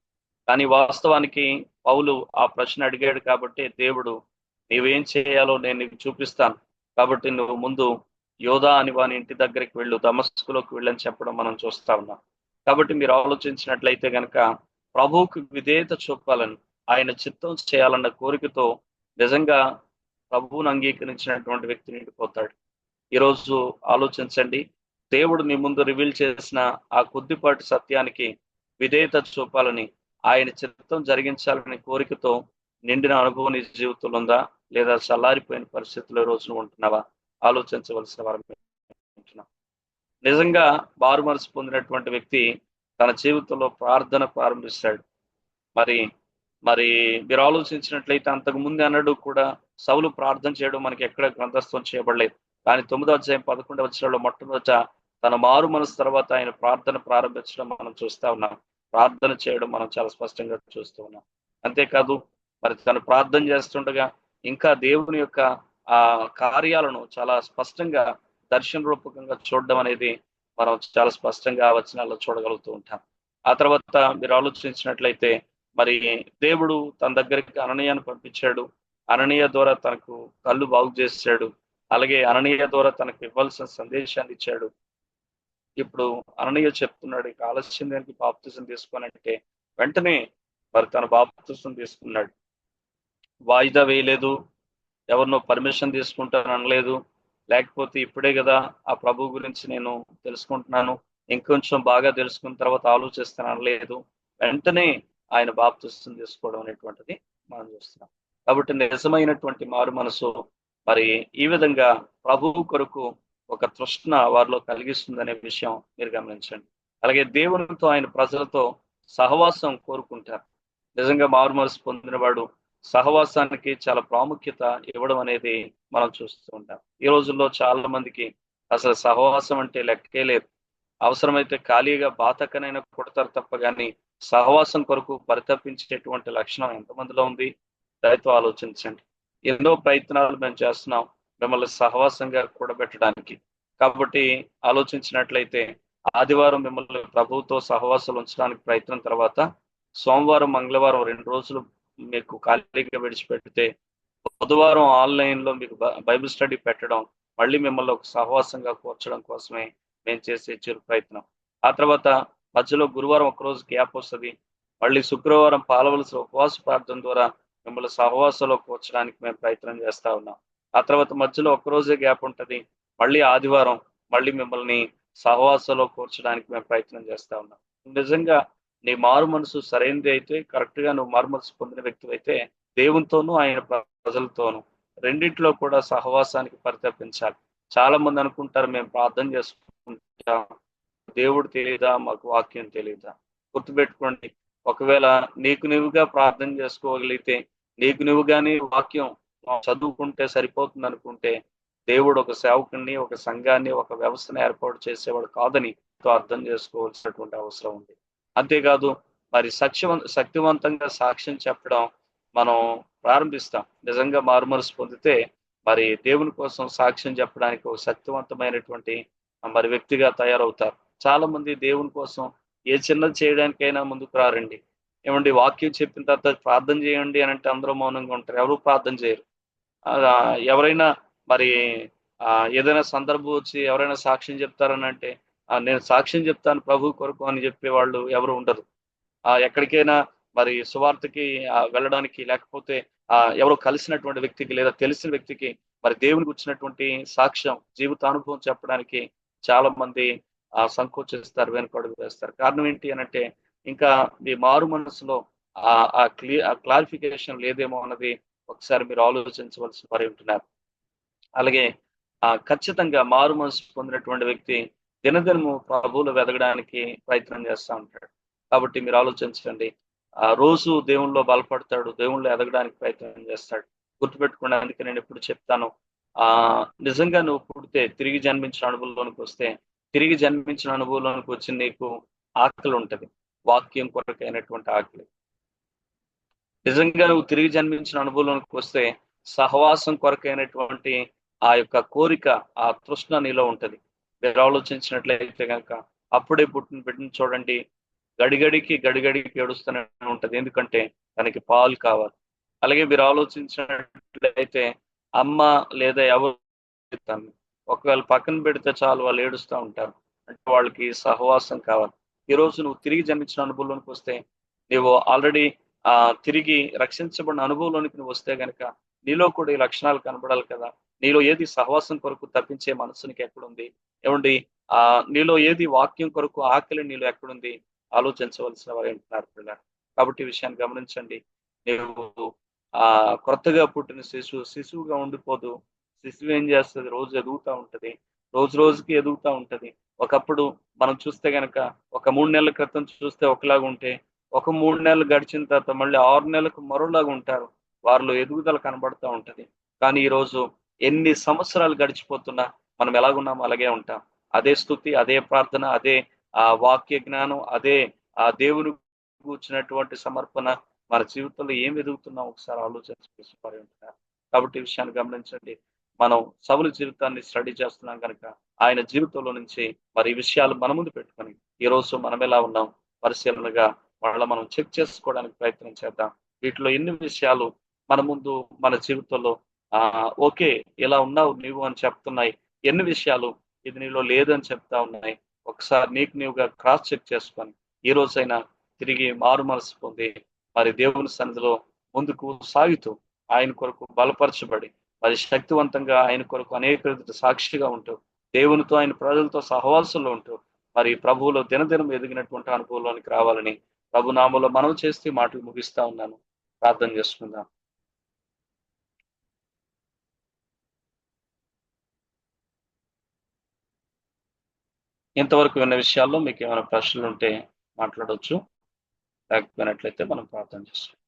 కానీ వాస్తవానికి పౌలు ఆ ప్రశ్న అడిగాడు కాబట్టి దేవుడు నీవేం చేయాలో నేను నీకు చూపిస్తాను, కాబట్టి నువ్వు ముందు యోధా అని వాని ఇంటి దగ్గరికి వెళ్ళు, దమస్కులోకి వెళ్ళని చెప్పడం మనం చూస్తా ఉన్నాం. కాబట్టి మీరు ఆలోచించినట్లయితే కనుక ప్రభువుకు విధేయత చూపాలని, ఆయన చిత్తం చేయాలన్న కోరికతో నిజంగా ప్రభువును అంగీకరించినటువంటి వ్యక్తి నిండిపోతాడు. ఈరోజు ఆలోచించండి, దేవుడు మీ ముందు రివీల్ చేసిన ఆ కొద్దిపాటి సత్యానికి విధేయత చూపాలని, ఆయన చిత్తం జరిగించాలని కోరికతో నిండిన అనుభవం నీ జీవితంలో ఉందా, లేదా చల్లారిపోయిన పరిస్థితుల్లో రోజున ఉంటున్నావా? ఆలోచించవలసిన వారు. నిజంగా మారు మనసు పొందినటువంటి వ్యక్తి తన జీవితంలో ప్రార్థన ప్రారంభిస్తాడు. మరి మీరు ఆలోచించినట్లయితే అంతకు ముందు అన్నాడు కూడా సౌలు ప్రార్థన చేయడం మనకి ఎక్కడ గ్రంథస్థం చేయబడలేదు. కానీ 9వ అధ్యాయం 11వ వచనంలో మొట్టమొదట తన మారు మనసు తర్వాత ఆయన ప్రార్థన ప్రారంభించడం మనం చూస్తా ఉన్నాం. ప్రార్థన చేయడం మనం చాలా స్పష్టంగా చూస్తూ ఉన్నాం. అంతేకాదు మరి తను ప్రార్థన చేస్తుండగా ఇంకా దేవుని యొక్క ఆ కార్యాలను చాలా స్పష్టంగా దర్శన రూపకంగా చూడడం అనేది మనం చాలా స్పష్టంగా ఆ వచనాల్లో చూడగలుగుతూ ఉంటాం. ఆ తర్వాత మీరు ఆలోచించినట్లయితే మరి దేవుడు తన దగ్గరికి అననీయాను పంపించాడు. అననీయ ద్వారా తనకు కళ్ళు బాగు చేశాడు. అలాగే అననీయ ద్వారా తనకు ఇవ్వాల్సిన సందేశాన్ని ఇచ్చాడు. ఇప్పుడు అననీయ చెప్తున్నాడు, ఇక ఆలస్యం దానికి బాప్తిసం తీసుకోనంటే వెంటనే మరి తన బాప్తిసం తీసుకున్నాడు. వాయిదా వేయలేదు, ఎవరినో పర్మిషన్ తీసుకుంటాను అనలేదు, లేకపోతే ఇప్పుడే కదా ఆ ప్రభు గురించి నేను తెలుసుకుంటున్నాను, ఇంకొంచెం బాగా తెలుసుకున్న తర్వాత ఆలోచిస్తాను అనలేదు. వెంటనే ఆయన బాప్తిసం తీసుకోవడం అనేటువంటిది మనం చూస్తున్నాం. కాబట్టి నిజమైనటువంటి మారు మనసు మరి ఈ విధంగా ప్రభువు కొరకు ఒక తృష్ణ వారిలో కలిగిస్తుందనే విషయం మీరు గమనించండి. అలాగే దేవునితో ఆయన ప్రజలతో సహవాసం కోరుకుంటారు. నిజంగా మారు మనసు పొందినవాడు సహవాసానికి చాలా ప్రాముఖ్యత ఇవ్వడం అనేది మనం చూస్తూ ఉంటాం. ఈ రోజుల్లో చాలా మందికి అసలు సహవాసం అంటే లెక్కే లేదు. అవసరమైతే ఖాళీగా బాతకనైనా కొడతారు తప్ప కానీ సహవాసం కొరకు పరితపించేటువంటి లక్షణం ఎంతమందిలో ఉంది? దయతో ఆలోచించండి. ఎన్నో ప్రయత్నాలు మేము చేస్తున్నాం మిమ్మల్ని సహవాసంగా కూడబెట్టడానికి. కాబట్టి ఆలోచించినట్లయితే ఆదివారం మిమ్మల్ని ప్రభువుతో సహవాసాలు ఉంచడానికి ప్రయత్నం తర్వాత సోమవారం మంగళవారం 2 రోజులు మీకు ఖాళీగా విడిచిపెడితే బుధవారం ఆన్లైన్ లో మీకు బైబిల్ స్టడీ పెట్టడం, మళ్ళీ మిమ్మల్ని ఒక సహవాసంగా కూర్చడం కోసమే మేము చేసే చిరు ప్రయత్నం. ఆ తర్వాత మధ్యలో గురువారం ఒకరోజు గ్యాప్ వస్తుంది. మళ్ళీ శుక్రవారం పాలవలసిన ఉపవాస ప్రార్థన ద్వారా మిమ్మల్ని సహవాసంలో కూర్చడానికి మేము ప్రయత్నం చేస్తా ఉన్నాం. ఆ తర్వాత మధ్యలో ఒక్కరోజే గ్యాప్ ఉంటుంది. మళ్ళీ ఆదివారం మళ్ళీ మిమ్మల్ని సహవాసంలో కూర్చడానికి మేము ప్రయత్నం చేస్తా ఉన్నాం. నిజంగా నీ మారు మనసు సరైనది అయితే, కరెక్ట్ గా నువ్వు మారు మనసు పొందిన వ్యక్తి అయితే దేవునితోనూ ఆయన ప్రజలతోనూ రెండింటిలో కూడా సహవాసానికి పరితపించాలి. చాలా మంది అనుకుంటారు మేము ప్రార్థన చేసుకుంటాం, దేవుడు తెలియదా, మాకు వాక్యం తెలియదా? గుర్తుపెట్టుకోండి, ఒకవేళ నీకు నువ్వుగా ప్రార్థన చేసుకోగలిగితే, నీకు నువ్వుగానే వాక్యం చదువుకుంటే సరిపోతుంది అనుకుంటే, దేవుడు ఒక సేవకుని, ఒక సంఘాన్ని, ఒక వ్యవస్థను ఏర్పాటు చేసేవాడు కాదని అర్థం చేసుకోవాల్సినటువంటి అవసరం ఉంది. అంతేకాదు మరి శక్తివంతంగా సాక్ష్యం చెప్పడం మనం ప్రారంభిస్తాం. నిజంగా మారుమనసు పొందితే మరి దేవుని కోసం సాక్ష్యం చెప్పడానికి ఒక శక్తివంతమైనటువంటి మరి వ్యక్తిగా తయారవుతారు. చాలా మంది దేవుని కోసం ఏ చిన్నది చేయడానికైనా ముందుకు రారండి. ఏమండి, వాక్యం చెప్పిన తర్వాత ప్రార్థన చేయండి అని అంటే అందరూ మౌనంగా ఉంటారు, ఎవరు ప్రార్థన చేయరు. ఎవరైనా మరి ఏదైనా సందర్భం వచ్చి ఎవరైనా సాక్ష్యం చెప్తారని అంటే నేను సాక్ష్యం చెప్తాను ప్రభు కొరకు అని చెప్పే వాళ్ళు ఎవరు ఉండరు. ఎక్కడికైనా మరి సువార్తకి వెళ్ళడానికి, లేకపోతే ఎవరో కలిసినటువంటి వ్యక్తికి లేదా తెలిసిన వ్యక్తికి మరి దేవునికి వచ్చినటువంటి సాక్ష్యం, జీవితానుభవం చెప్పడానికి చాలా మంది సంకోచిస్తారు, వెనుకడుగు వేస్తారు. కారణం ఏంటి అని అంటే ఇంకా మీ మారు మనసులో ఆ క్లారిఫికేషన్ లేదేమో అన్నది ఒకసారి మీరు ఆలోచించవలసిన వారు ఉంటున్నారు. అలాగే ఖచ్చితంగా మారు మనసు పొందినటువంటి వ్యక్తి దినదినము ప్రభువులు వెదగడానికి ప్రయత్నం చేస్తూ ఉంటాడు. కాబట్టి మీరు ఆలోచించండి, రోజు దేవుళ్ళలో బలపడతాడు, దేవుళ్ళలో ఎదగడానికి ప్రయత్నం చేస్తాడు. గుర్తుపెట్టుకోండి, అందుకే నేను ఎప్పుడు చెప్తాను, నిజంగా నువ్వు పుడితే తిరిగి జన్మించిన అనుభవంలోనికి వస్తే, తిరిగి జన్మించిన అనుభవంలోనికి వచ్చి నీకు ఆకలి ఉంటుంది, వాక్యం కొరకైనటువంటి ఆకలి. నిజంగా నువ్వు తిరిగి జన్మించిన అనుభవంలోనికి వస్తే సహవాసం కొరకైనటువంటి ఆ యొక్క కోరిక, ఆ తృష్ణ నీలో ఉంటుంది. మీరు ఆలోచించినట్లయితే కనుక అప్పుడే పుట్టిన బిడ్డను చూడండి, గడిగడికి ఏడుస్తూనే ఉంటది, ఎందుకంటే తనకి పాలు కావాలి. అలాగే మీరు ఆలోచించినట్లయితే అమ్మ లేదా ఎవరు ఒకవేళ పక్కన పెడితే చాలు వాళ్ళు ఏడుస్తూ ఉంటారు, అంటే వాళ్ళకి సహవాసం కావాలి. ఈరోజు నువ్వు తిరిగి జన్మించిన అనుభవంలోనికి వస్తే, నువ్వు ఆల్రెడీ తిరిగి రక్షించబడిన అనుభవంలోనికి నువ్వు వస్తే గనక నీలో కూడా ఈ లక్షణాలు కనబడాలి కదా. నీలో ఏది సహవాసం కొరకు తప్పించే మనసు నీకు ఎక్కడుంది? ఏమండి, నీలో ఏది వాక్యం కొరకు ఆకలి నీలో ఎక్కడుంది? ఆలోచించవలసిన వారు ఏంటున్నారు పిల్లలు. కాబట్టి ఈ విషయాన్ని గమనించండి. నువ్వు కొత్తగా పుట్టిన శిశువుగా ఉండిపోదు. శిశువు ఏం చేస్తుంది? రోజు ఎదుగుతూ ఉంటది, రోజు రోజుకి ఎదుగుతూ ఉంటది. ఒకప్పుడు మనం చూస్తే గనక ఒక 3 నెలల క్రితం చూస్తే ఒకలాగా ఉంటే, ఒక 3 నెలలు గడిచిన తర్వాత మళ్ళీ 6 నెలలకు మరోలాగా ఉంటారు. వారిలో ఎదుగుదల కనబడుతూ ఉంటది. కానీ ఈరోజు ఎన్ని సంవత్సరాలు గడిచిపోతున్నా మనం ఎలాగున్నామో అలాగే ఉంటాం. అదే స్తుతి, అదే ప్రార్థన, అదే వాక్య జ్ఞానం, అదే దేవుని కూర్చున్నటువంటి సమర్పణ మన జీవితంలో ఏం ఎదుగుతున్నాం ఒకసారి ఆలోచించుకుంటున్నారు. కాబట్టి ఈ విషయాన్ని గమనించండి. మనం సౌలు జీవితాన్ని స్టడీ చేస్తున్నాం కనుక ఆయన జీవితంలో నుంచి మరి ఈ విషయాలు మన ముందు పెట్టుకొని ఈ రోజు మనం ఎలా ఉన్నాం పరిశీలనగా వాళ్ళ మనం చెక్ చేసుకోవడానికి ప్రయత్నం చేద్దాం. వీటిలో ఎన్ని విషయాలు మన ముందు మన జీవితంలో ఓకే ఇలా ఉన్నావు నీవు అని చెప్తున్నాయి, ఎన్ని విషయాలు ఇది నీలో లేదని చెప్తా ఉన్నాయి. ఒకసారి నీకు నీవుగా క్రాస్ చెక్ చేసుకొని ఈ రోజైనా తిరిగి మారు మనసు పొంది మరి దేవుని సన్నిధిలో ముందుకు సాగుతూ ఆయన కొరకు బలపరచబడి మరి శక్తివంతంగా ఆయన కొరకు అనేక సాక్షిగా ఉంటూ దేవునితో ఆయన ప్రజలతో సహవాసంలో ఉంటూ మరి ప్రభువులో దినదినం ఎదిగినటువంటి అనుభవంలోనికి రావాలని ప్రభు నామంలో మనం చేస్తే మాటలు ముగిస్తా ఉన్నాను. ప్రార్థన చేసుకుందాం. ఇంతవరకు విన్న విషయాల్లో మీకు ఏమైనా ప్రశ్నలు ఉంటే మాట్లాడవచ్చు, లేకపోయినట్లయితే మనం ప్రార్థన చేస్తాం.